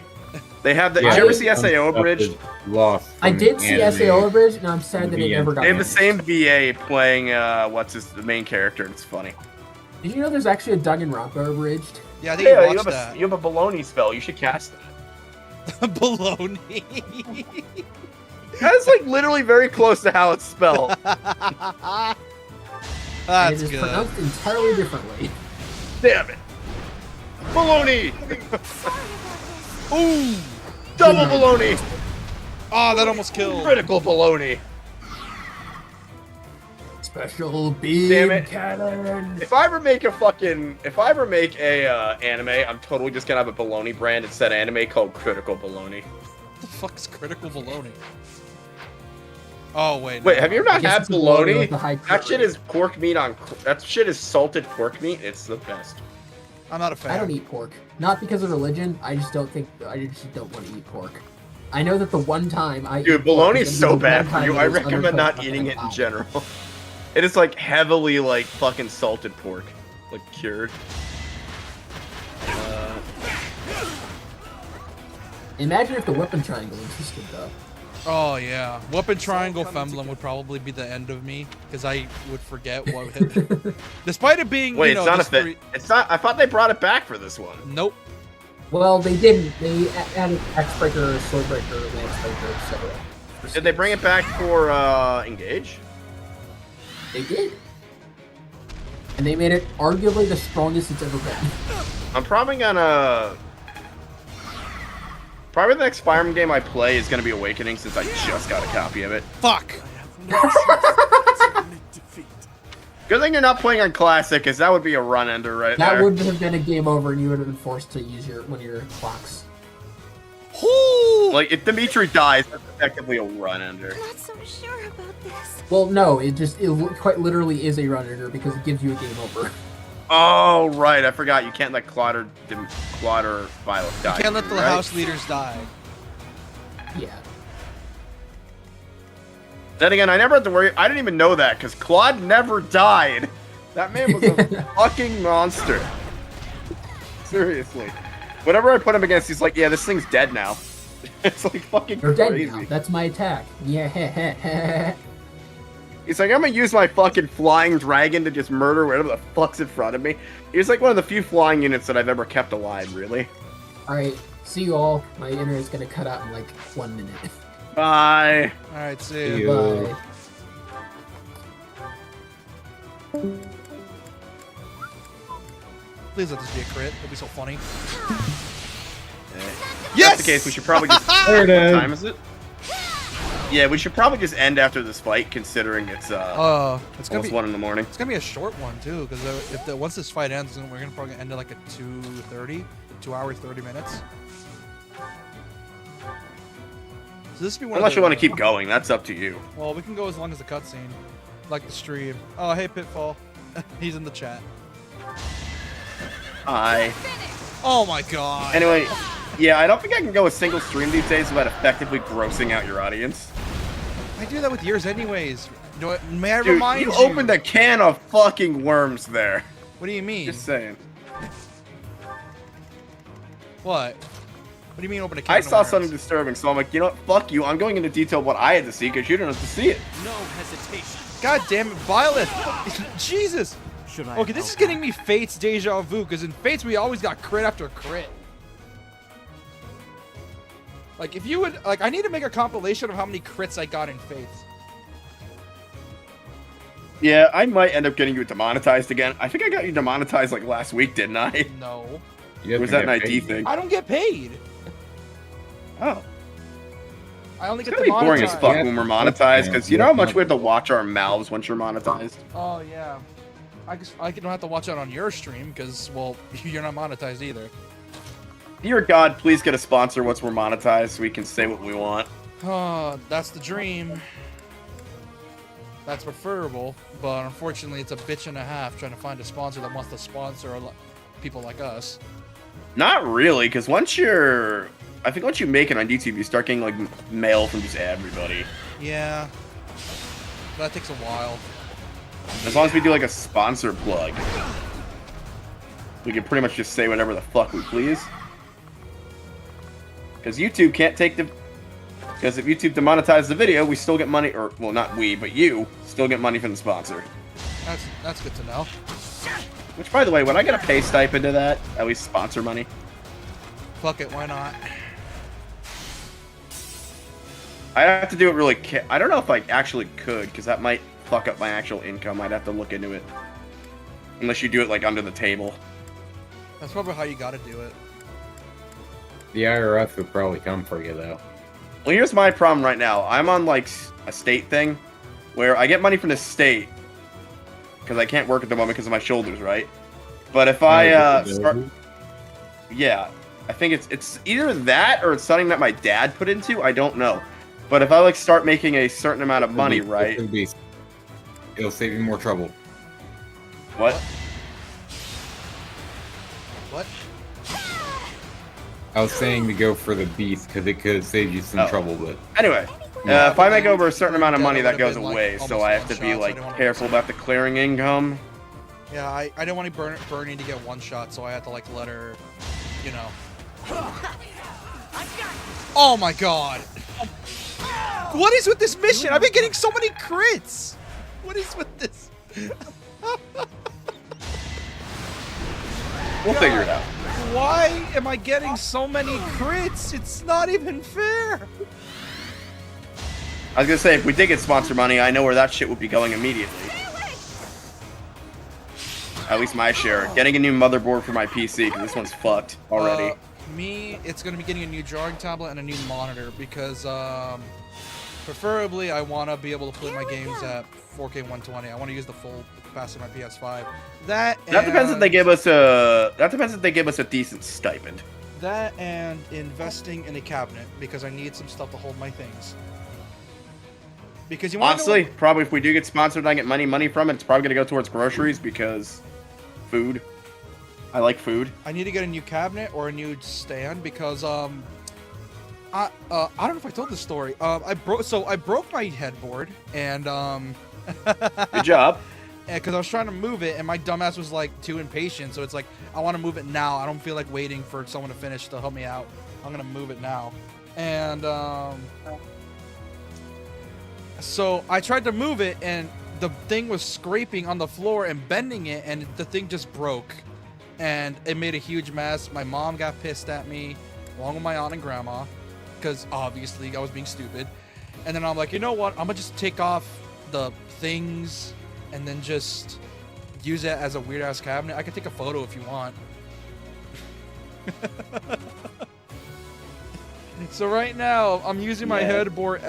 They have the. Did you ever see SAO abridged? I did see SAO abridged, and I'm sad that it never got. They have the same VA playing the main character. It's funny. Did you know there's actually a Danganronpa abridged? Yeah, I think you watched that. You have a baloney spell. You should cast it. Baloney. That's like literally very close to how it's spelled. That's it is good. pronounced entirely differently. Damn it. Baloney. Ooh! Double baloney! Oh, that almost killed. Critical baloney. Special beam Damn it. cannon. If I ever make a anime, I'm totally just gonna have a baloney brand instead of anime called Critical Baloney. What the fuck is critical baloney? Oh wait. Wait, have you not had baloney? That shit rate. is pork meat on. That shit is salted pork meat. It's the best. I'm not a fan. I don't eat pork. Not because of religion. I just don't want to eat pork. I know that the one time I Dude, baloney's so bad for you. I recommend not eating it in general. It is like heavily like fucking salted pork, like cured. Imagine if the weapon triangle existed though. Oh yeah, weapon triangle Emblem would probably be the end of me because I would forget what hit. Despite it being, Wait, you know, it's not a just fit. It's not. I thought they brought it back for this one. Nope. Well, they didn't. They added Axebreaker, Swordbreaker, Lancebreaker, etc. Did they bring it back for Engage? They did. And they made it arguably the strongest it's ever been. I'm probably gonna. Probably the next Fire Emblem game I play is gonna be Awakening since I just got a copy of it. Fuck. Good thing you're not playing on Classic, because that would be a run ender right That there. would have been a game over, and you would have been forced to use one of your clocks. Like, if Dimitri dies, that's effectively a run ender. I'm not so sure about this. Well, no, it quite literally is a run ender because it gives you a game over. Oh, right, I forgot. You can't let Violet die. You can't let the right? house leaders die. Yeah. Then again, I never had to worry. I didn't even know that, because Claude never died. That man was a fucking monster. Seriously. Whenever I put him against, he's like, yeah, this thing's dead now. It's like fucking You're crazy. dead now. That's my attack. Yeah. He's like, I'm gonna use my fucking flying dragon to just murder whatever the fuck's in front of me. He's like one of the few flying units that I've ever kept alive, really. Alright, see you all. My internet's gonna cut out in like 1 minute. Bye. All right, see you. Bye. Please let this be a crit. It'll be so funny. If Yes! that's the case, we should probably just... There it is. What time is it? Yeah, we should probably just end after this fight, considering it's It's gonna almost be 1 in the morning. It's gonna be a short one too, because once this fight ends, then we're gonna probably end at like a 2:30, 2 hours 30 minutes. So this would be one. Unless you want to keep going, that's up to you. Well, we can go as long as the cutscene, like the stream. Oh, hey Pitfall, he's in the chat. Hi. Oh my god. Anyway, yeah, I don't think I can go a single stream these days without effectively grossing out your audience. I do that with yours anyways. May I Dude, remind you you? opened a can of fucking worms there. What do you mean? Just saying. What? What do you mean open a can? I of saw worms? something disturbing, so I'm like, you know what? Fuck you. I'm going into detail what I had to see because you didn't have to see it. No hesitation. God damn it, Violet! Jesus! Should I Okay, this is help getting out? me Fate's deja vu, because in Fates we always got crit after crit. Like, if you would, like, I need to make a compilation of how many crits I got in Fates. Yeah, I might end up getting you demonetized again. I think I got you demonetized like last week, didn't I? No. You Or was have that to an get ID paid. thing? I don't get paid. Oh. I only It's get gonna be boring as demonetized. fuck Yeah. when we're monetized, because you know how much Yeah. we have to watch our mouths once you're monetized? Oh, yeah. I don't have to watch that on your stream, because, well, you're not monetized either. Dear God, please get a sponsor once we're monetized so we can say what we want. Oh, that's the dream. That's preferable, but unfortunately it's a bitch and a half trying to find a sponsor that wants to sponsor people like us. Not really, because I think once you make it on YouTube, you start getting like mail from just everybody. Yeah. That takes a while. As long as we do like a sponsor plug, we can pretty much just say whatever the fuck we please. Because YouTube can't take the... Because if YouTube demonetizes the video, we still get money, or, well, not we, but you still get money from the sponsor. That's good to know. Which, by the way, would I get a pay stipend to that? At least sponsor money? Fuck it, why not? I have to do it really... I don't know if I actually could, because that might fuck up my actual income. I'd have to look into it. Unless you do it, like, under the table. That's probably how you gotta do it. The IRS would probably come for you, though. Well, here's my problem right now. I'm on, like, a state thing, where I get money from the state, because I can't work at the moment because of my shoulders, right? But if I, start... Yeah, I think it's either that, or it's something that my dad put into, I don't know. But if I, like, start making a certain amount of money, right? It'll save you more trouble. What? What? I was saying to go for the beast, because it could save you some trouble, but... Anyway, Yeah. if I make over a certain amount of money, that That would've goes been, like, away, so almost I have to one be, shot, so I like, didn't wanna- careful about the clearing income. Yeah, I didn't want Bernie to get one shot, so I had to, like, let her, you know. Oh my god! What is with this mission? I've been getting so many crits! What is with this? We'll figure it out. Why am I getting so many crits? It's not even fair! I was gonna say, if we did get sponsor money, I know where that shit would be going immediately. At least my share. Getting a new motherboard for my PC, because this one's fucked already. Me, it's gonna be getting a new drawing tablet and a new monitor, because, preferably I want to be able to play my games at 4K 120. I want to use the full capacity of my PS5. That depends if they give us a... That depends if they give us a decent stipend. That and investing in a cabinet, because I need some stuff to hold my things. Because you want Honestly, probably if we do get sponsored and I get money from it, it's probably going to go towards groceries, because food. I like food. I need to get a new cabinet or a new stand, because I don't know if I told this story. I broke my headboard, and Good job. because I was trying to move it, and my dumbass was like too impatient. So it's like, I want to move it now. I don't feel like waiting for someone to finish to help me out. I'm gonna move it now, and so I tried to move it, and the thing was scraping on the floor and bending it, and the thing just broke, and it made a huge mess. My mom got pissed at me, along with my aunt and grandma, because obviously I was being stupid. And then I'm like, you know what? I'm gonna just take off the things and then just use it as a weird ass cabinet. I can take a photo if you want. So right now I'm using my headboard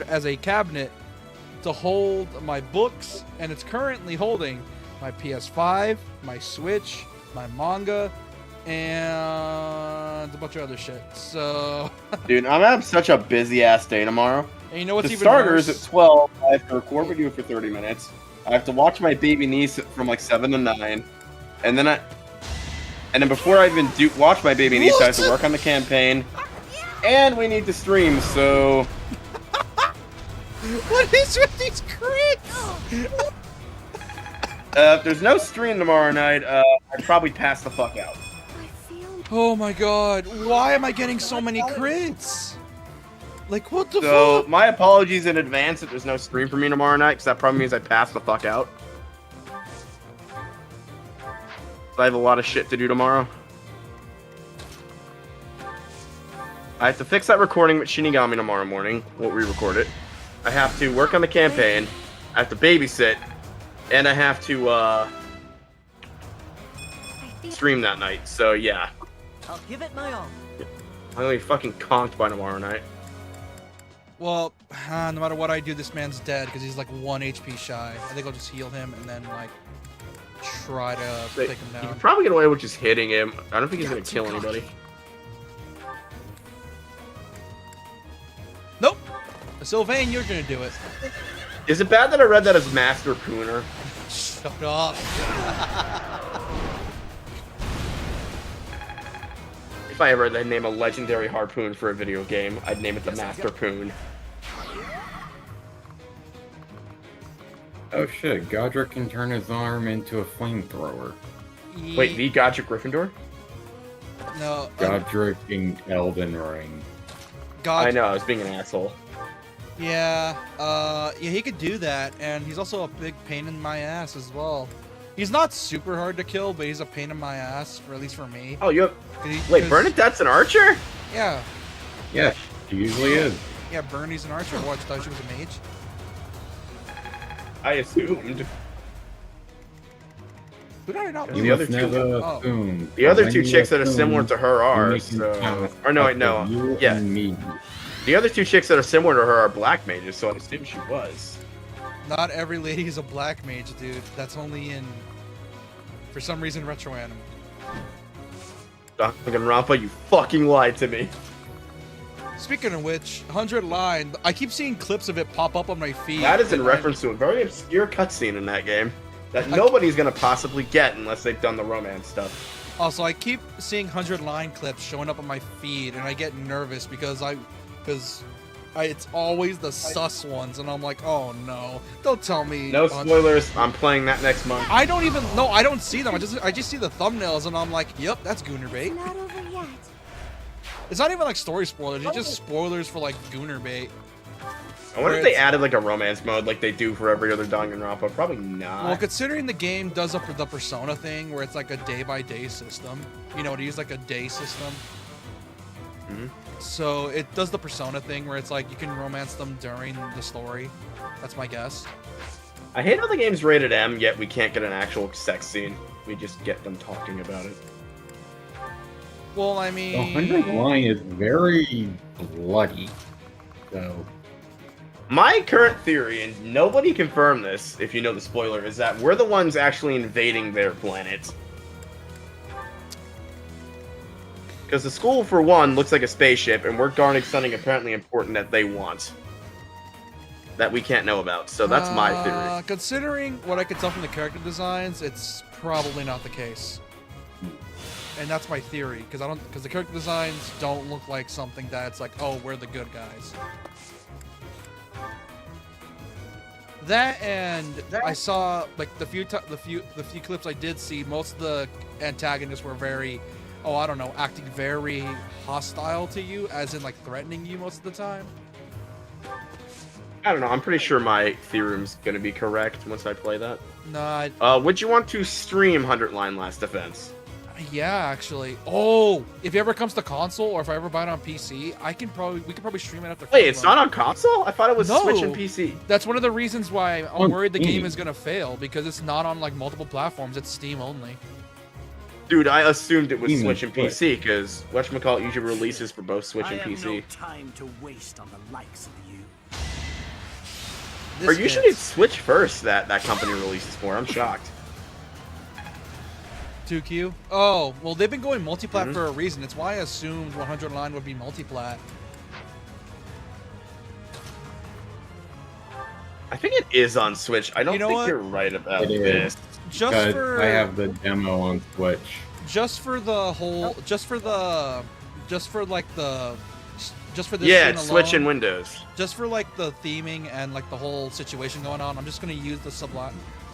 as a cabinet to hold my books, and it's currently holding my PS5, my Switch, my manga, and a bunch of other shit. So, dude, I'm gonna have such a busy ass day tomorrow. And you know what's the even starters worse? at 12. I have to record video for 30 minutes. I have to watch my baby niece from like 7 to 9, and then before I even watch my baby niece, I have to work on the campaign, and we need to stream. So, what is with these crits? if there's no stream tomorrow night, I'd probably pass the fuck out. Oh my god, why am I getting so many crits? Like, what the So, fuck? my apologies in advance if there's no stream for me tomorrow night, because that probably means I pass the fuck out. So I have a lot of shit to do tomorrow. I have to fix that recording with Shinigami tomorrow morning. We'll re-record it. I have to work on the campaign. I have to babysit. And I have to, stream that night. So, yeah. I'll give it my all. I'm gonna be fucking conked by tomorrow night. Well, no matter what I do, this man's dead because he's like 1 HP shy. I think I'll just heal him and then like try to take him You down. can probably get away with just hitting him. I don't think he's gonna kill anybody. Nope. Sylvain, you're gonna do it. Is it bad that I read that as Master Pooner? Shut up. If I ever had to name a legendary harpoon for a video game, I'd name it the Master Poon. Oh shit, Godric can turn his arm into a flamethrower. Wait, the Godric Gryffindor? No. Godric in Elden Ring. God. I know, I was being an asshole. Yeah, yeah, he could do that, and he's also a big pain in my ass as well. He's not super hard to kill, but he's a pain in my ass, or at least for me. Oh, you have... Wait, Bernadette's an archer? Yeah. Yeah, she usually is. Yeah, Bernie's an archer. What, thought she was a mage? I assumed. Who did I not The other two, Oh. the other two chicks that are similar to her are, so... Or no, wait, no. Yeah. The other two chicks that are similar to her are black mages, so I assume she was. Not every lady is a black mage, dude. That's only in, for some reason, retro anime. Danganronpa, you fucking lied to me. Speaking of which, 100 Line, I keep seeing clips of it pop up on my feed. That is in reference to a very obscure cutscene in that game that nobody's gonna possibly get unless they've done the romance stuff. Also, I keep seeing 100 Line clips showing up on my feed, and I get nervous because it's always the sus ones, and I'm like, oh no, don't tell me. No spoilers. I'm playing that next month. I don't even. No, I don't see them. I just see the thumbnails, and I'm like, yep, that's Gooner bait. It's not over yet. It's not even like story spoilers. It's just spoilers for like Gooner bait. I wonder if they added like a romance mode like they do for every other Danganronpa. Probably not. Well, considering the game does the Persona thing, where it's like a day-by-day system. You know, it uses like a day system. Mm-hmm. So it does the Persona thing, where it's like you can romance them during the story. That's my guess. I hate how the game's rated M, yet we can't get an actual sex scene. We just get them talking about it. Well, I mean... The 100 Line is very bloody, so... My current theory, and nobody confirmed this, if you know the spoiler, is that we're the ones actually invading their planet. Because the school, for one, looks like a spaceship, and we're guarding something apparently important that they want. That we can't know about, so that's my theory. Considering what I could tell from the character designs, it's probably not the case. And that's my theory, because the character designs don't look like something that's like, oh, we're the good guys. That and I saw like the few clips I did see, most of the antagonists were very, I don't know, acting very hostile to you, as in like threatening you most of the time. I don't know, I'm pretty sure my theorem's gonna be correct once I play that. No, would you want to stream 100 Line Last Defense? Yeah, actually. Oh, if it ever comes to console, or if I ever buy it on PC, we could probably stream it after. Wait, it's not on console? I thought it was No. Switch and PC. That's one of the reasons why I'm On worried the game Steam. is gonna fail, because it's not on like multiple platforms. It's Steam only. Dude, I assumed it was Steam Switch and is PC because whatchamacallit usually releases for both Switch I and have PC. no time to waste on the likes of you. Or usually it's Switch first that company releases for. I'm shocked. 2Q. Oh, well, they've been going multiplat for a reason. It's why I assumed 109 would be multiplat. I think it is on Switch. I don't You know think what? you're right about It this. is. Just Because for I have the demo on Switch. just for the whole, just for the, just for like the, just for this. Yeah, scene it's Switch alone, and Windows. just for like the theming and like the whole situation going on. I'm just gonna use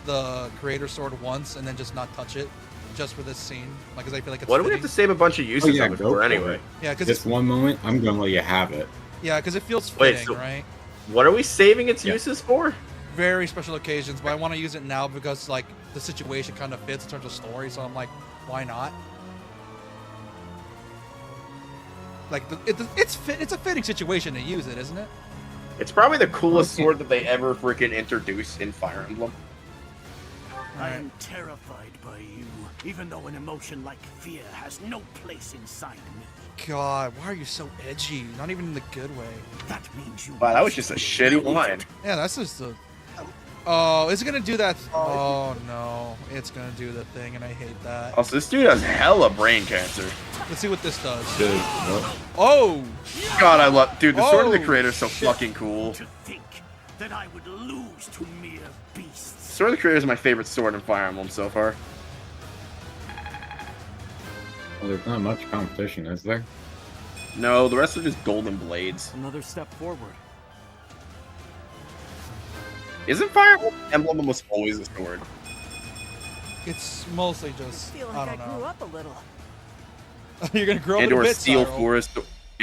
the creator sword once and then just not touch it, just for this scene. Like, cause I feel like it's. Why do we have fitting. to save a bunch of uses yeah, of it go for for anyway? it. Yeah, cause This one moment, I'm gonna let you have it. it feels Wait, fitting, so- right? What are we saving its Yeah. uses for? Very special occasions, but I want to use it now because like the situation kind of fits in terms of story. So I'm like, why not? Like it's a fitting situation to use it, isn't it? It's probably the coolest sword that they ever freaking introduced in Fire Emblem. I am terrified by you, even though an emotion like fear has no place inside me. God, why are you so edgy? Not even in the good way. That means you. Wow, that was just a shitty line. Yeah, that's just a. Oh, is it gonna do that? Oh no, it's gonna do the thing, and I hate that. Also, this dude has hella brain cancer. Let's see what this does. Dude, what? Oh, God, I love. Dude, the Sword of the Oh, Creator is so shit. fucking cool. To think that I would lose to mere beasts. Sword of the Creator is my favorite sword in Fire Emblem so far. Well, there's not much competition, is there? No, the rest are just golden blades. Another step forward. Isn't Fire Emblem almost always a sword? it's mostly just. Feel I like don't I grew know. up a little. You're gonna grow up And in a or bit, steel Cyril. for a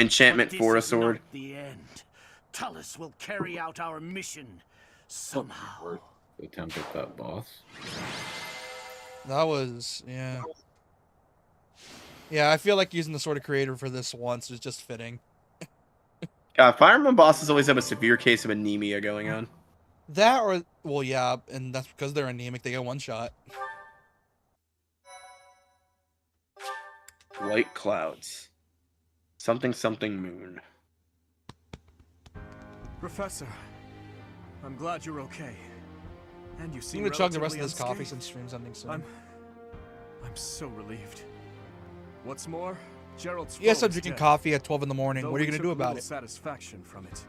enchantment But for a this is sword. not the end. Talus will carry out our mission somehow. Attempt at that boss. That was yeah. Yeah, I feel like using the Sword of Creator for this once is just fitting. God, Fire Emblem bosses always have a severe case of anemia going on. That or well, yeah, and that's because they're anemic. They get one shot. White clouds. Something something moon. Professor, I'm glad you're okay. And you I'm seem gonna chug the rest of relatively this coffee unscathed. since stream's ending soon. I'm so relieved. What's more, Gerald's Yes, foe I'm is drinking dead, coffee at 12 in the morning. though What are you we gonna do took about little it? Satisfaction from it.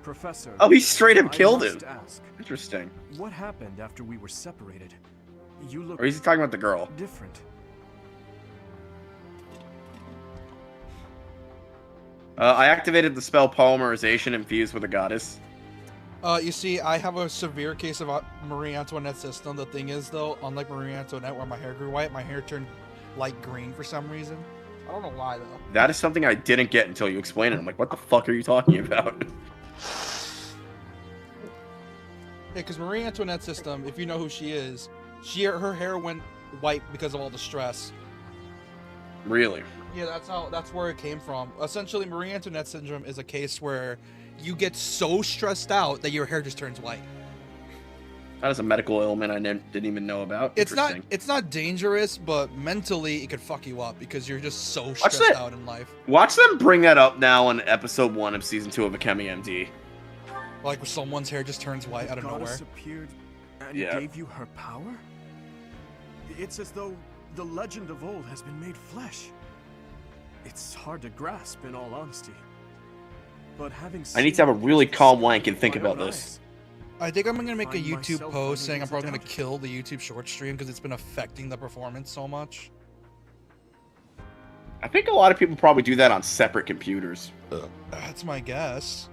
Professor. Oh, he straight up I killed must him. ask, Interesting. what happened after we were separated? You look Or is he talking about the girl? different. I activated the spell Polymerization infused with a goddess. You see, I have a severe case of Marie Antoinette system. The thing is, though, unlike Marie Antoinette, where my hair grew white, my hair turned light green for some reason. I don't know why, though. That is something I didn't get until you explained it. I'm like, what the fuck are you talking about? Yeah, because Marie Antoinette system, if you know who she is, her hair went white because of all the stress. Really? Yeah, that's where it came from. Essentially, Marie Antoinette syndrome is a case where you get so stressed out that your hair just turns white. That is a medical ailment I didn't even know about. It's Interesting. not dangerous, but mentally it could fuck you up because you're just so Watch stressed that. out in life. Watch them bring that up now in episode 1 of season 2 of Akemi MD. Like where someone's hair just turns white out of nowhere. Goddess appeared and Yeah. gave you her power? It's as though the legend of old has been made flesh. It's hard to grasp, in all honesty. But having I need to have a really calm wank and think with my about own this. I think I'm gonna make a Find YouTube myself post saying I'm unable to probably gonna doubt it. kill the YouTube short stream because it's been affecting the performance so much. I think a lot of people probably do that on separate computers. That's my guess.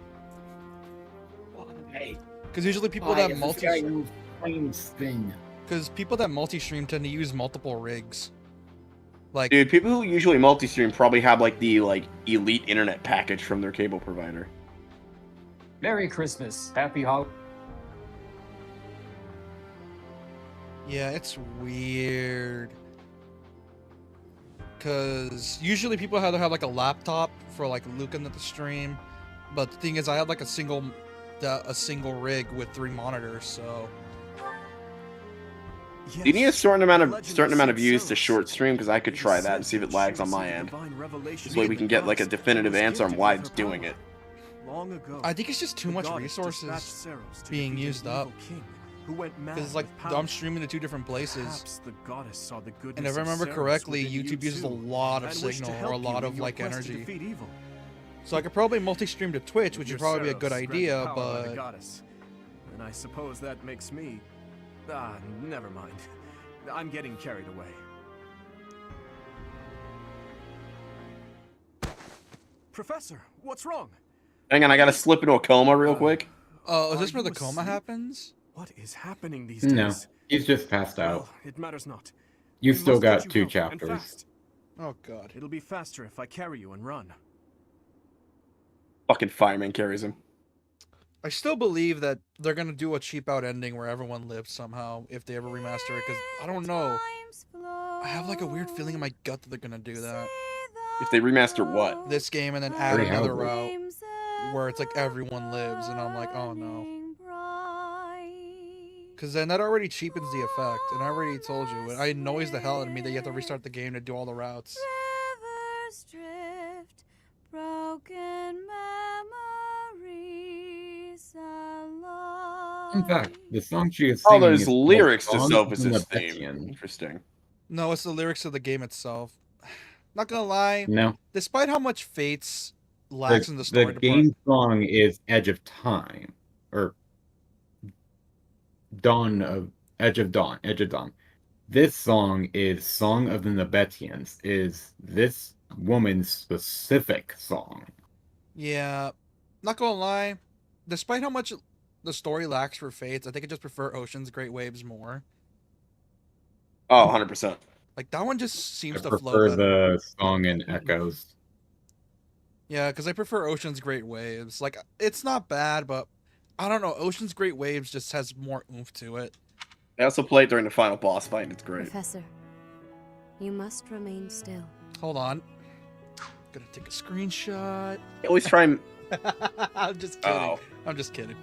Hey, Because usually people that spin. because people that multi-stream tend to use multiple rigs. Like Dude, people who usually multi-stream probably have like the elite internet package from their cable provider. Merry Christmas. Happy Holidays. yeah, it's weird. Because usually people either have like a laptop for like looking at the stream, but the thing is, I have like a single rig with 3 monitors, so. Do you need a certain amount of views to short stream? Because I could try that and see if it lags on my end. This way we can get like a definitive answer on why it's doing it. I think it's just too much resources being used up. Because like I'm streaming to 2 different places, and if I remember correctly, YouTube uses a lot of signal or a lot of like energy. So I could probably multi-stream to Twitch, which would probably be a good idea, but. And I suppose that makes me. Never mind. I'm getting carried away. Professor, what's wrong? Hang on, I gotta slip into a coma real quick. Oh, is this where the coma happens? What is happening these days? No, he's just passed out. Well, it matters not. You've We still must got let you 2 go, chapters. and fast. Oh god. It'll be faster if I carry you and run. Fucking fireman carries him. I still believe that they're gonna do a cheap out ending where everyone lives somehow if they ever remaster it, because I don't know. I have like a weird feeling in my gut that they're gonna do that. If they remaster what? This game and then add Three another Houses. route where it's like everyone lives, and I'm like, oh no. Because then that already cheapens the effect, and I already told you, it annoys the hell out of me that you have to restart the game to do all the routes. Rivers drift, broken memories alive. In fact, the song she is Oh, singing there's is called lyrics to Song Sophus's from the theme. Betian. Interesting. No, it's the lyrics of the game itself. Not gonna lie, No, despite how much Fates lacks in the story the department. game song is Edge of Time, or Edge of Dawn. This song is Song of the Nabetians, is this woman's specific song. Yeah, not gonna lie, despite how much the story lacks for Fates, I think I just prefer Ocean's Great Waves more. Oh, 100%. Like that one just I seems to flow prefer better. the song in Echoes. Yeah, because I prefer Ocean's Great Waves. Like it's not bad, but I don't know. Ocean's Great Waves just has more oomph to it. I also played during the final boss fight, and it's great. Professor, you must remain still. Hold on. Gonna take a screenshot. They always try and... I'm just kidding. Oh. I'm just kidding.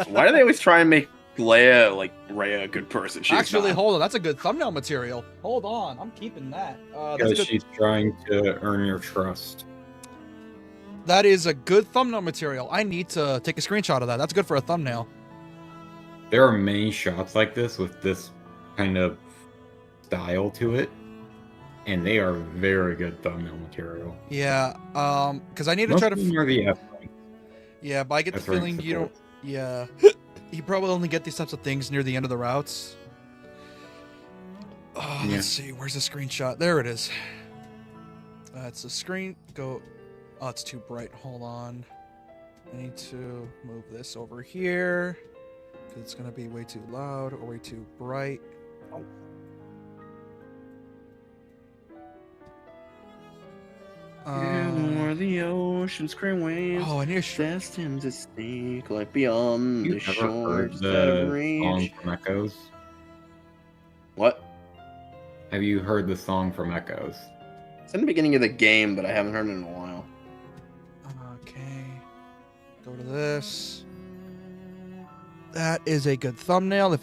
Why do they always try and make Leia, like, Rhea a good person? She's Actually, not. hold on. That's a good thumbnail material. Hold on. I'm keeping that. Because she's trying to earn your trust. That is a good thumbnail material. I need to take a screenshot of that. That's good for a thumbnail. There are many shots like this with this kind of style to it, and they are very good thumbnail material. Yeah, because I need to Most try to. of them are the F rank. Yeah, but I get the F rank feeling you don't. support. Yeah, you probably only get these types of things near the end of the routes. Oh, Yeah. Let's see. Where's the screenshot? There it is. It's a screen. Go. Oh, it's too bright. Hold on. I need to move this over here because it's gonna be way too loud or way too bright. Oh. Where the ocean's great waves Oh, I need a destined to sneak like beyond You the ever shores heard that the song reach. from Echoes? What? Have you heard the song from Echoes? It's in the beginning of the game, but I haven't heard it in a while. Okay. Go to this. That is a good thumbnail.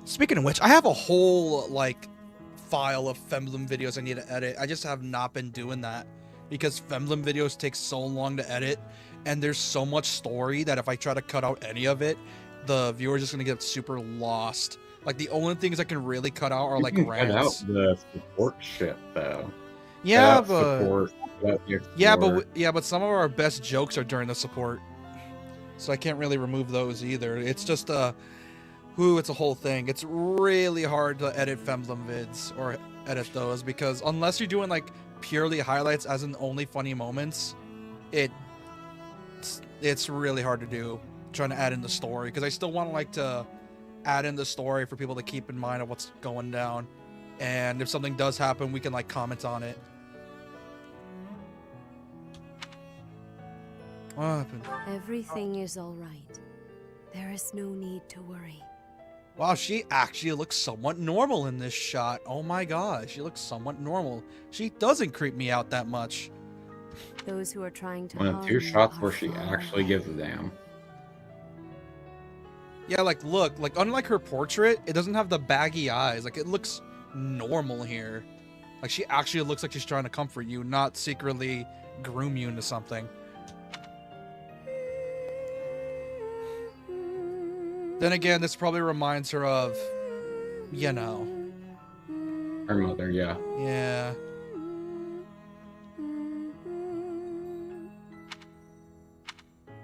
Speaking of which, I have a whole like file of Femblem videos I need to edit. I just have not been doing that because Femblem videos take so long to edit, and there's so much story that if I try to cut out any of it, the viewer's just gonna get super lost. Like the only things I can really cut out are You like can cut rants. out the support shit though. Yeah, Cut out but support, cut out the yeah, Explorer. but some of our best jokes are during the support, so I can't really remove those either. It's just it's a whole thing. It's really hard to edit Femblem vids or edit those because unless you're doing like purely highlights as in only funny moments, it's really hard to do trying to add in the story because I still want to like to add in the story for people to keep in mind of what's going down, and if something does happen, we can like comment on it. What happened? Everything is all right. There is no need to worry. Wow, she actually looks somewhat normal in this shot. Oh my god, she looks somewhat normal. She doesn't creep me out that much. Those who are trying to One of harm two you shots are where she far actually away. gives a damn. Yeah, like look, like unlike her portrait, it doesn't have the baggy eyes. Like it looks normal here. Like she actually looks like she's trying to comfort you, not secretly groom you into something. Then again, this probably reminds her of, you know. Her mother, yeah. Yeah.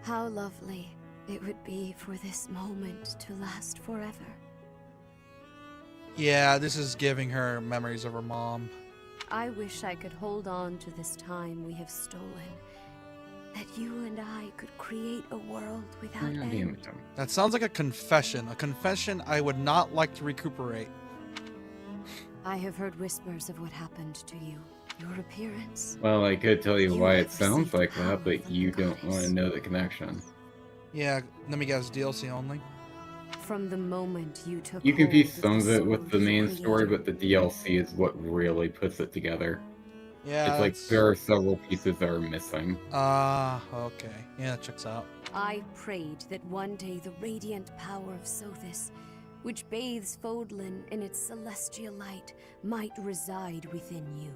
How lovely it would be for this moment to last forever. Yeah, this is giving her memories of her mom. I wish I could hold on to this time we have stolen. That you and I could create a world without end. That sounds like a confession I would not like to recuperate. I have heard whispers of what happened to you. Your appearance. Well, I could tell you You why have it sounds received the like power that, but of the you don't goddess. want to know the connection. Yeah, let me guess, DLC only. From the moment you took You can piece hold some of of the it with sword the of main story, Creator. but the DLC is what really puts it together. Yeah, It's like that's- there are several pieces that are missing. Okay. Yeah, that checks out. I prayed that one day the radiant power of Sothis, which bathes Fodlan in its celestial light, might reside within you.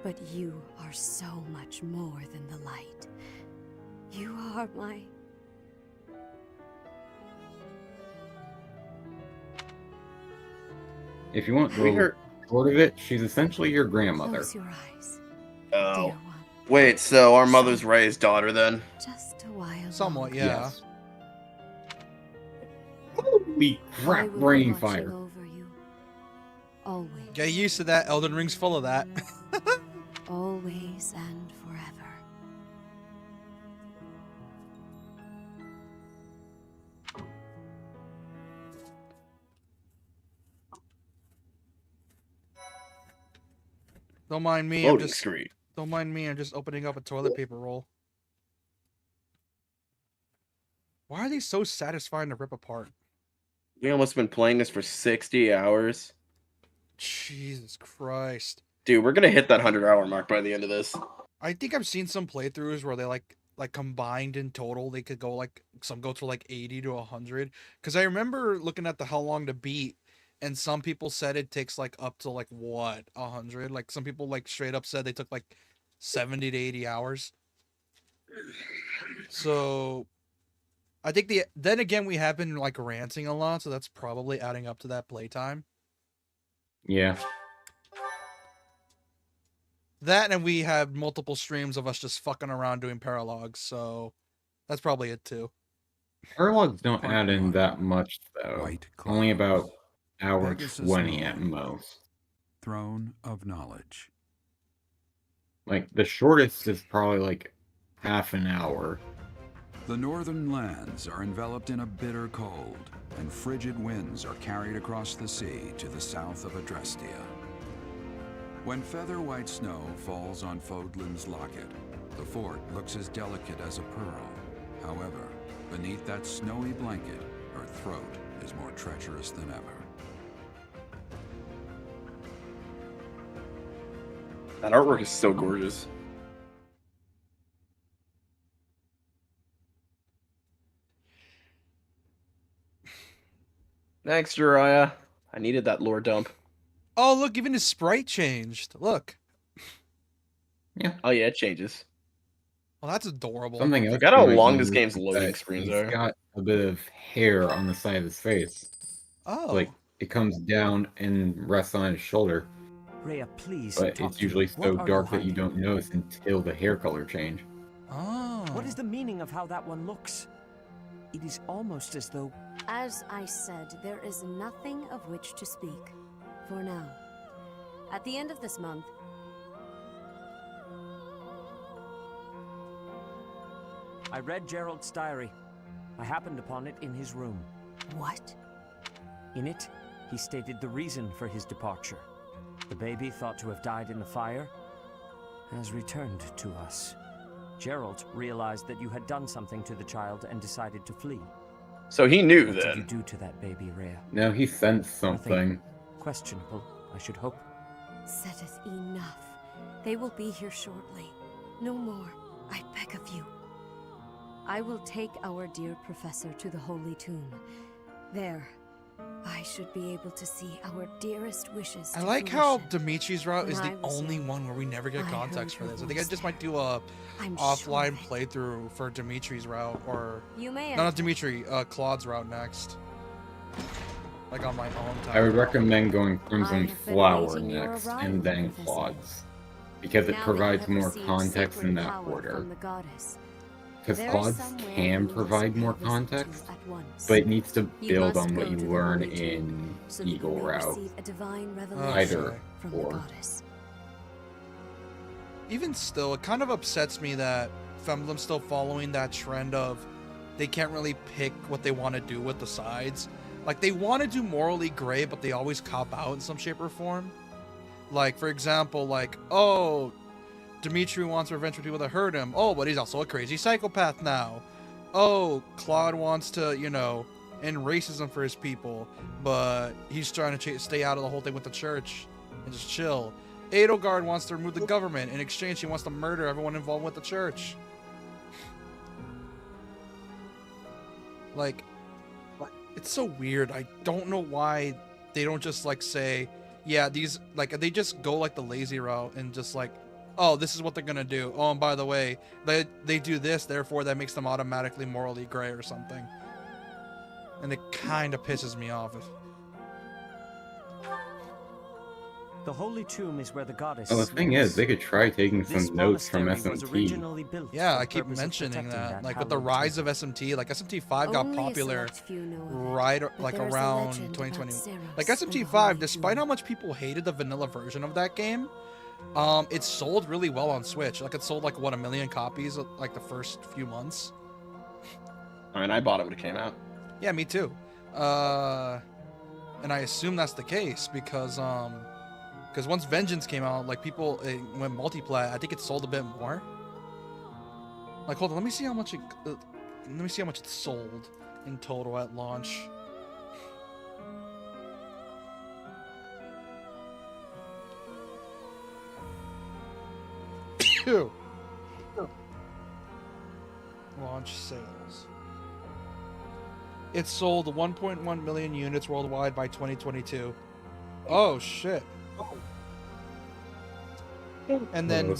But you are so much more than the light. You are my... If you want We the heard- short of it, she's essentially your grandmother. Close your eyes. Oh. Wait, so our mother's Ray's daughter then? Just a while. Somewhat, yeah. Yes. Holy I crap, will be rain watching fire. over you. Always. Get used to that. Elden Ring's full of that. Always and forever. Don't mind me. Loading screen. Don't mind me. I'm just opening up a toilet paper roll. Why are these so satisfying to rip apart? We almost been playing this for 60 hours. Jesus Christ. Dude, we're gonna hit that 100-hour mark by the end of this. I think I've seen some playthroughs where they like combined in total they could go like some go to like 80 to 100. Because I remember looking at the how long to beat, and some people said it takes like up to like what 100. Like some people like straight up said they took like 70 to 80 hours. So I think then again we have been like ranting a lot, so that's probably adding up to that playtime. Yeah. That and we have multiple streams of us just fucking around doing paralogs, so that's probably it too. Paralogs don't add in that much, though. Only about hour Pegasus 20 at Moon. most. Throne of Knowledge. Like, the shortest is probably like half an hour. The northern lands are enveloped in a bitter cold, and frigid winds are carried across the sea to the south of Adrestia. When feather white snow falls on Fodlan's locket, the fort looks as delicate as a pearl. However, beneath that snowy blanket, her throat is more treacherous than ever. That artwork is so gorgeous. Thanks, Jiraiya. I needed that lore dump. Oh, look, even his sprite changed. Look. Yeah. Oh, yeah, it changes. Well, that's adorable. Something I else. forgot how you might long this notice game's is loading that screens he's are. got a bit of hair on the side of his face. Oh. Like, it comes down and rests on his shoulder. Rhea, please But talk it's to me. usually What so are dark that you hiding? don't notice until the hair color change. Oh. What is the meaning of how that one looks? It is almost as though... As I said, there is nothing of which to speak. For now. At the end of this month, I read Gerald's diary. I happened upon it in his room. What? In it, he stated the reason for his departure. The baby, thought to have died in the fire, has returned to us. Gerald realized that you had done something to the child and decided to flee. So he knew What did you then. do to that baby, Rhea? No, he sensed something. Questionable, I should hope. Setteth enough. They will be here shortly. No more, I beg of you. I will take our dear professor to the Holy Tomb. There, I should be able to see our dearest wishes. I like how fruition. Dimitri's route is When the I was only young, one where we never get I context heard for her this. I think I voice just might do there. a I'm offline sure of it. playthrough for Dimitri's route, or You may no, not enter. Dimitri, Claude's route next. Like on my own time. I would recommend going I Crimson have been Flower awaiting your next, arrival, and then Professor. Claude's. Because it Now that you provides have more received context sacred in that power order. from the goddess, Because there is Claude's somewhere can you must provide pay more visit to context, at once. but it needs to You build must on what go you to the learn Holy Tomb in so that you Eagle may Route. receive a divine revelation Either from the or. goddess. Even still, it kind of upsets me that Femblem's still following that trend of they can't really pick what they want to do with the sides. Like, they want to do morally gray, but they always cop out in some shape or form. Like, for example, like, oh, Dimitri wants revenge for people that hurt him. Oh, but he's also a crazy psychopath now. Oh, Claude wants to, you know, end racism for his people, but he's trying to stay out of the whole thing with the church and just chill. Edelgard wants to remove the government. In exchange, he wants to murder everyone involved with the church. Like, it's so weird. I don't know why they don't just, like, say, yeah, these, like, they just go, like, the lazy route and just, like, oh, this is what they're gonna do. Oh, and by the way, they do this, therefore that makes them automatically morally gray or something. And it kind of pisses me off. The Holy Tomb is where the goddess Well, the thing is, they could try taking This some notes from monastery was SMT. originally built Yeah, for I the keep purpose of mentioning protecting that. Like, with the hallowed rise temple. of SMT, like, SMT5 got Only a popular select few know of it, right, but like, there is a around legend about 2020. Ceres Like, and the SMT5, Holy despite Tomb. how much people hated the vanilla version of that game, it sold really well on Switch. Like, it sold, like, what, 1 million copies, like, the first few months? I mean, I bought it when it came out. Yeah, me too. And I assume that's the case because once Vengeance came out, like, people, it went multiplat. I think it sold a bit more. Like, hold on, let me see how much it sold in total at launch. Launch sales. It sold 1.1 million units worldwide by 2022. Oh shit. And then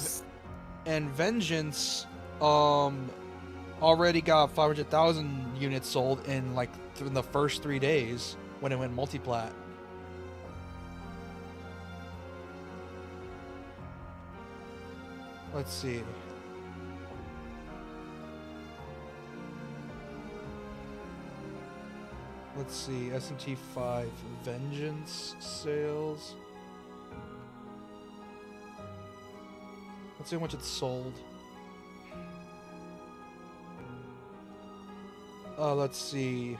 Vengeance already got 500,000 units sold in like in the first 3 days when it went multiplat. Let's see. Let's see, SMT5 Vengeance sales. Let's see how much it sold. Let's see.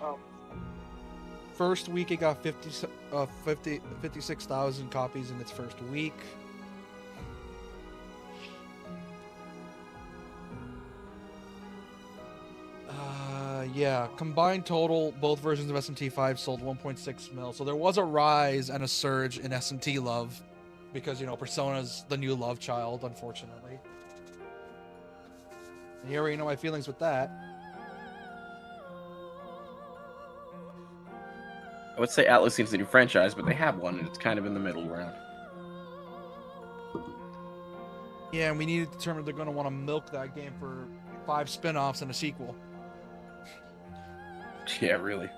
First week it got 56,000 copies in its first week. Yeah, combined total, both versions of SMT5 sold 1.6 mil. So there was a rise and a surge in SMT love because, you know, Persona's the new love child, unfortunately. And you already know my feelings with that. I would say Atlas needs a new franchise, but they have one, and it's kind of in the middle ground. Yeah, and we need to determine if they're going to want to milk that game for 5 spin-offs and a sequel. Yeah, really.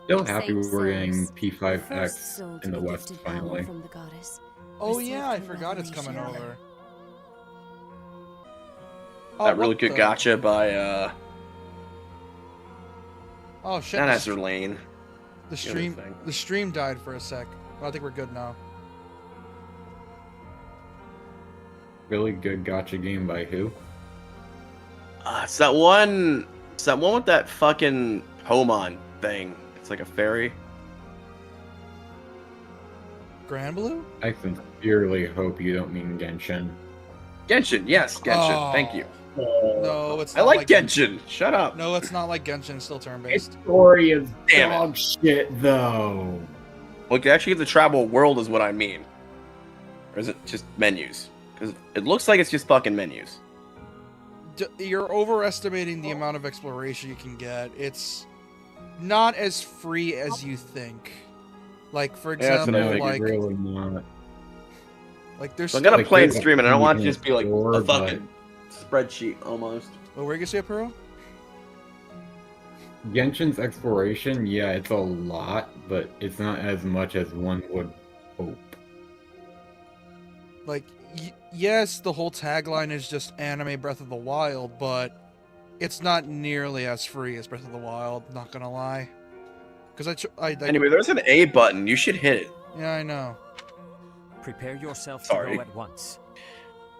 Still happy Saint we're getting Ceres, P5X soul in to the be West gifted power finally. from the goddess. Oh Received yeah, I a forgot it's coming revelation. over. That really what good the- gotcha by Oh shit. not the Ezra Lane. The other stream, thing. the stream died for a sec. I think we're good now. Really good gotcha game by who? It's that one. It's that one with that fucking Homon thing. It's like a fairy. Grand Blue? I sincerely hope you don't mean Genshin. Genshin, yes, Genshin. Thank you. No, it's I not like Genshin. Shut up. No, it's not like Genshin. It's still Its turn-based. story is Damn it. dog shit, though. Look, you actually get to travel a world is what I mean. Or is it just menus? Because it looks like it's just fucking menus. You're overestimating the amount of exploration you can get. It's not as free as you think. Like, for Yeah, that's what I example, figured. like, Really not. like there's So I'm gonna still, play and there's a stream it. I don't want it to few just be like explore, a fucking spreadsheet almost. what were you gonna say, Pearl? Genshin's exploration, yeah, it's a lot, but it's not as much as one would hope. Like, yes, the whole tagline is just anime Breath of the Wild, but it's not nearly as free as Breath of the Wild, not gonna lie. Because Anyway, there's an A button. You should hit it. Yeah, I know. Prepare yourself Sorry. to go at once.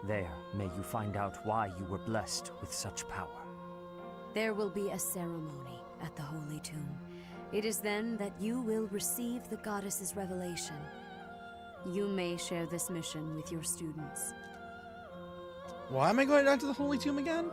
There, may you find out why you were blessed with such power. There will be a ceremony at the Holy Tomb. It is then that you will receive the goddess's revelation. You may share this mission with your students. Why am I going down to the Holy Tomb again?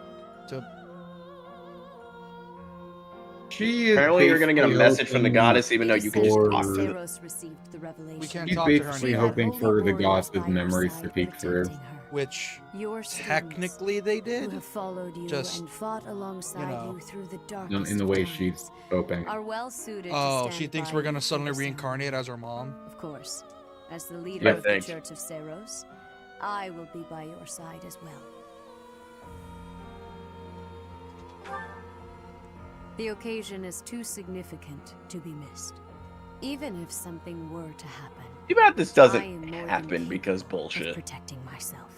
She is Apparently, you're gonna get a basically message from the hoping goddess, even though you can just for- talk to them. Saros received the revelation. We can't She's talk to her basically anymore. hoping for the goddess's memories to peek through. Which Your students, technically they who did. have followed you Just, and fought alongside you through the Not darkest in the way of she's times, hoping. are well suited Oh, to she stand thinks by we're you gonna for suddenly the reincarnate as her mom. Of course, as the leader Yeah, of the thanks. Church of Saros, I will be by your side as well. The occasion is too significant to be missed. Even if something were to happen, Too bad this I doesn't am more than happen capable because of bullshit. protecting myself.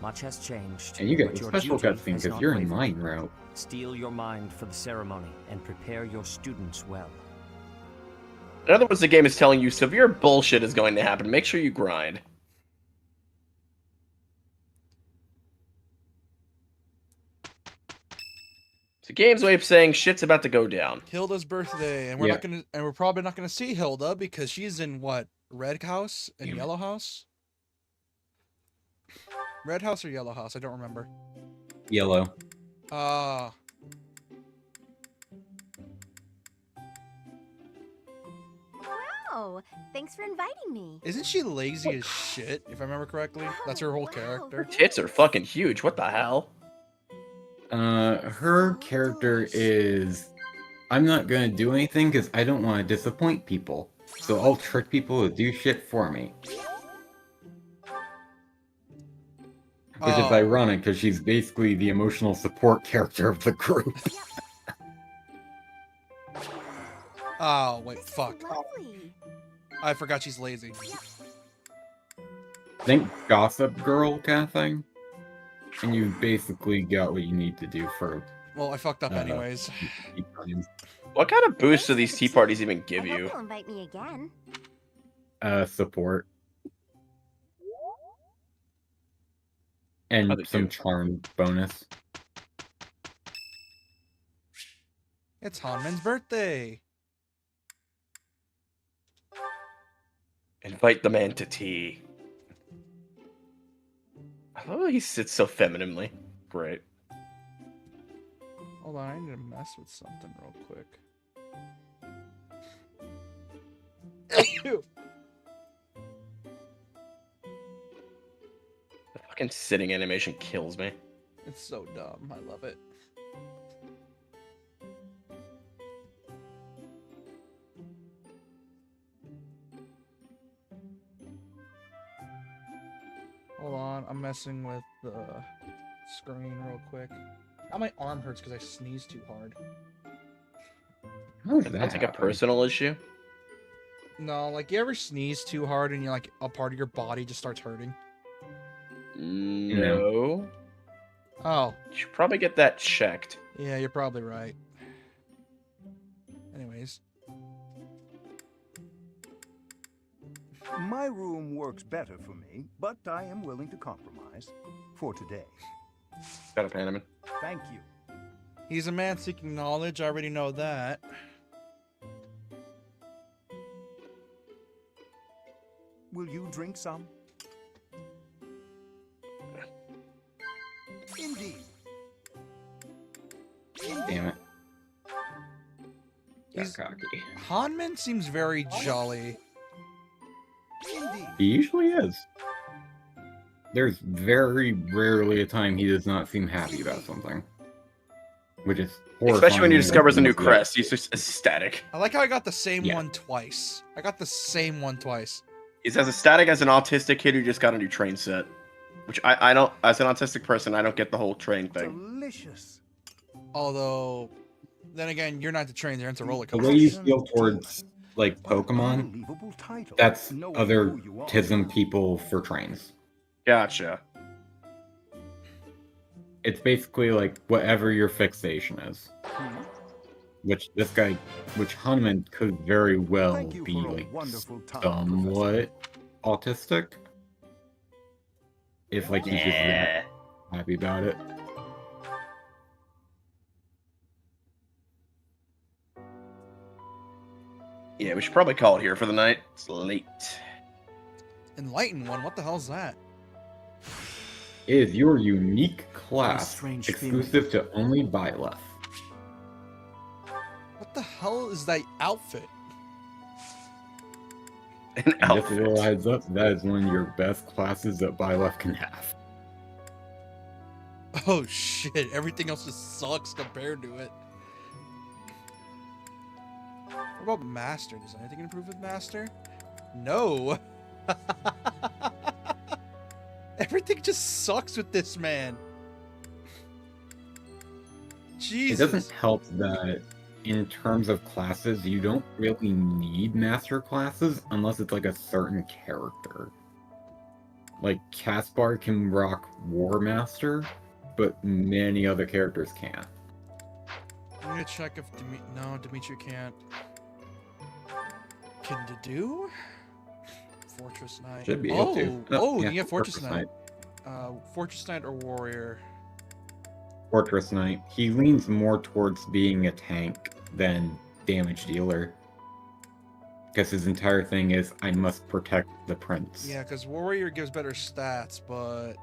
Much has changed. And you get but a your special duty cutscene has because not you're in wavered. mine route. Steel your mind for the ceremony and prepare your students well. In other words, the game is telling you severe bullshit is going to happen. Make sure you grind. It's the game's way of saying shit's about to go down. Hilda's birthday, and we're probably not gonna see Hilda because she's in what? Red House and Yellow House? Red House or Yellow House? I don't remember. Yellow. Ah. Wow, thanks for inviting me. Isn't she lazy as shit, if I remember correctly? That's her whole character. Tits are fucking huge. What the hell? Her character is, I'm not gonna do anything because I don't want to disappoint people. So I'll trick people to do shit for me. Which is ironic because she's basically the emotional support character of the group. Oh, wait, fuck. I forgot she's lazy. Think Gossip Girl kind of thing. And you basically got what you need to do for... Well, I fucked up anyways. What kind of boost do these tea parties even give I hope you? you'll invite me again. Support. And Other some two. charm bonus. It's Hanman's birthday. Invite the man to tea. I love how he sits so femininely. Great. Hold on, I need to mess with something real quick. The fucking sitting animation kills me. It's so dumb. I love it. Hold on, I'm messing with the screen real quick. Now my arm hurts because I sneezed too hard. How is That's like a personal issue. No, like you ever sneeze too hard and you're like a part of your body just starts hurting? No. Oh. You should probably get that checked. Yeah, you're probably right. Anyways. My room works better for me, but I am willing to compromise. For today. Got a Panaman. Thank you. He's a man seeking knowledge, I already know that. Will you drink some? Indeed. cocky. Hanman seems very jolly. He usually is. There's very rarely a time he does not seem happy about something. Which is horrifying. Especially when he discovers a new Like, crest, he's just ecstatic. I like how I got the same Yeah. one twice. I got the same one twice. He's as ecstatic as an autistic kid who just got a new train set. Which I don't, as an autistic person, I don't get the whole train thing. Delicious. Although, then again, you're not the train, you're into roller The coasters. way you feel towards, like, Pokemon, Unbelievable title. that's Knowing other who you are. tism people for trains. Gotcha. It's basically like whatever your fixation is. Which Hanuman could very well Thank you be for a like wonderful time, somewhat autistic. If like he's just Yeah. happy about it. Yeah, we should probably call it here for the night. It's late. Enlighten one, what the hell is that? It is your unique class, strange exclusive to only Byleth. What the hell is that outfit? An And just a outfit. little heads up, that is one of your best classes that Byleth can have. Oh shit, everything else just sucks compared to it. What about Master? Does anything improve with Master? No. Everything just sucks with this man. Jesus. It doesn't help that in terms of classes, you don't really need master classes unless it's like a certain character. Like Caspar can rock War Master, but many other characters can't. I'm gonna check if no, Dimitri can't. Can do? Fortress Knight. Should be able to. Oh, yeah, you get Fortress Knight. Fortress Knight or Warrior? Fortress Knight. He leans more towards being a tank than damage dealer. Because his entire thing is, I must protect the prince. Yeah, because Warrior gives better stats, but...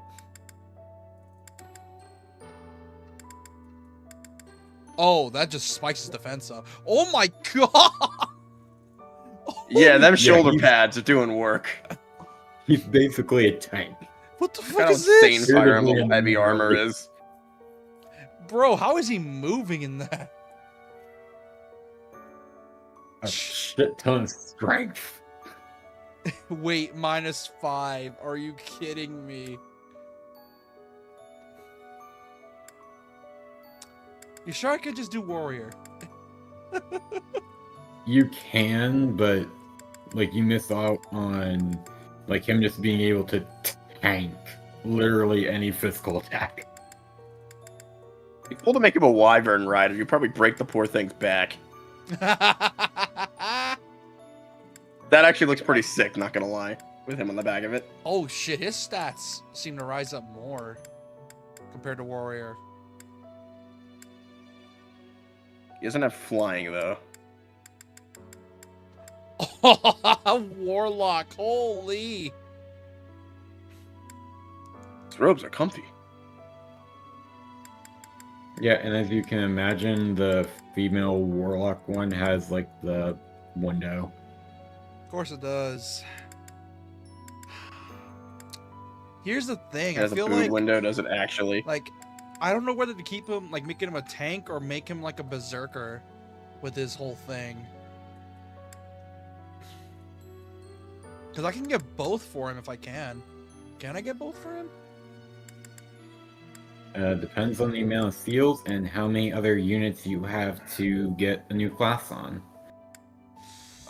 Oh, that just spikes his defense up. Oh my god! Yeah, them Yeah, shoulder he's- pads are doing work. He's basically a tank. What the Look fuck how is insane this? Fire Emblem heavy armor is. Bro, how is he moving in that? A shit ton of strength. Wait, -5. Are you kidding me? You sure I could just do Warrior? You can, but like you miss out on like him just being able to tank literally any physical attack. If you pull to make him a wyvern rider, you probably break the poor thing's back. That actually looks pretty sick, not gonna lie, with him on the back of it. Oh shit, his stats seem to rise up more compared to Warrior. He doesn't have flying, though. Warlock, holy! His robes are comfy. Yeah, and as you can imagine, the female warlock one has like the window. Of course it does. Here's the thing, It I has a feel boob like window, does it actually? like I don't know whether to keep him like making him a tank or make him like a berserker with his whole thing. Cause I can get both for him if I can. Can I get both for him? Depends on the amount of seals and how many other units you have to get a new class on.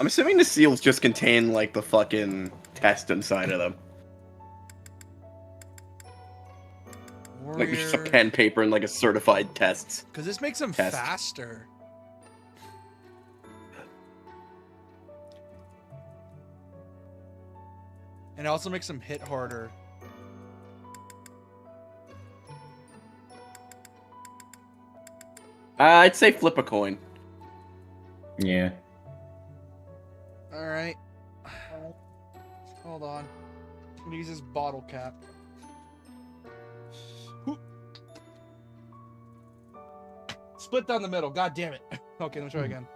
I'm assuming the seals just contain, like, the fucking test inside of them. Like, it's just a Warrior. pen, paper, and, like, a certified tests. Cause this makes him Test. faster. And it also makes him hit harder. I'd say flip a coin. Yeah. Alright. Hold on. I'm gonna use this bottle cap. Whoop. Split down the middle, god damn it. Okay, let me try again.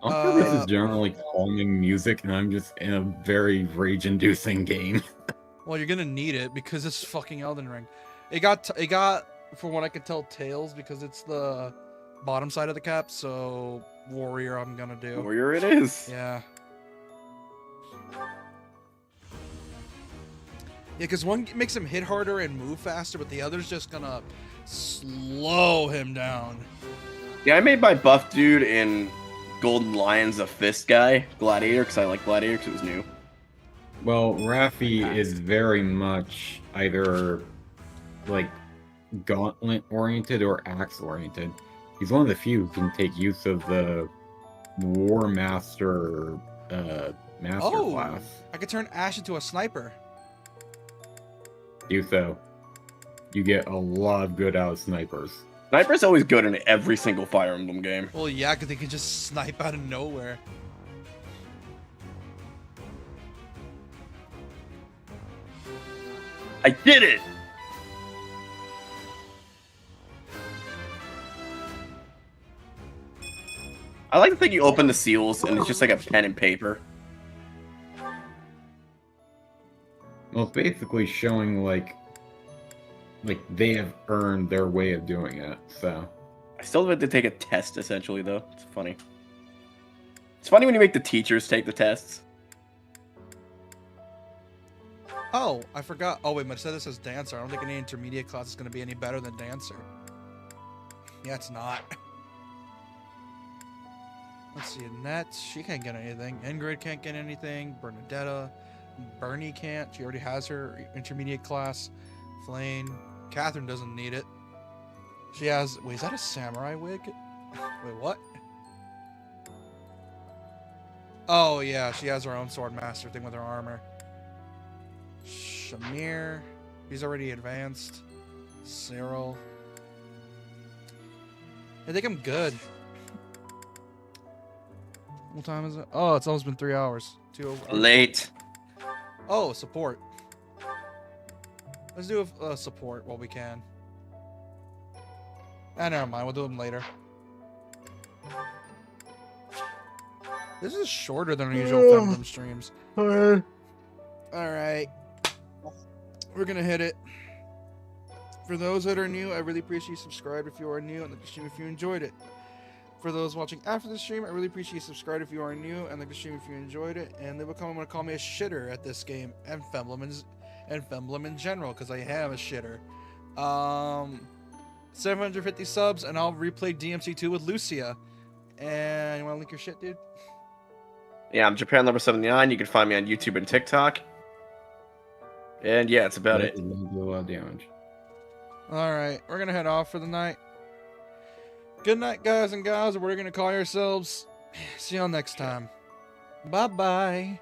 Also, this is generally calming music, and I'm just in a very rage-inducing game. Well, you're gonna need it because it's fucking Elden Ring. It got, from what I could tell, Tails because it's the bottom side of the cap. So Warrior, I'm gonna do. Warrior, it is. Yeah. Yeah, because one makes him hit harder and move faster, but the other's just gonna slow him down. Yeah, I made my buff dude in Golden Lions a fist guy, Gladiator, because I like Gladiator because it was new. Well, Raffi is very much either like gauntlet oriented or axe oriented. He's one of the few who can take use of the War Master master class. I could turn Ash into a sniper. Do so. You get a lot of good out of snipers. Sniper's always good in every single Fire Emblem game. Well, yeah, because they can just snipe out of nowhere. I did it! I like to think you open the seals and it's just like a pen and paper. Well, it's basically showing like they have earned their way of doing it, so. I still have to take a test, essentially, though. It's funny. It's funny when you make the teachers take the tests. Oh, I forgot. Oh, wait, but it said this as Dancer. I don't think any intermediate class is going to be any better than Dancer. Yeah, it's not. Let's see, Annette, she can't get anything. Ingrid can't get anything. Bernadetta. Bernie can't. She already has her intermediate class. Flane. Catherine doesn't need it. She has... Wait, is that a samurai wig? Wait, what? Oh, yeah, she has her own sword master thing with her armor. Shamir. He's already advanced. Cyril. I think I'm good. What time is it? Oh, it's almost been 3 hours. 2 over. Late. Oh, support. Let's do a support while we can. Ah, never mind. We'll do them later. This is shorter than our usual Emblem streams. Alright. We're gonna hit it. For those that are new, I really appreciate you subscribe if you are new and like the stream if you enjoyed it. For those watching after the stream, I really appreciate you subscribe if you are new and like the stream if you enjoyed it. And they will come and call me a shitter at this game and Emblem in general, because I am a shitter. 750 subs and I'll replay DMC2 with Lucia. And you wanna link your shit, dude? Yeah, I'm Japan Lover 79. You can find me on YouTube and TikTok. And yeah, it's about it. Alright, we're gonna head off for the night. Good night, guys and gals, or we're gonna call ourselves. See y'all next time. Bye-bye.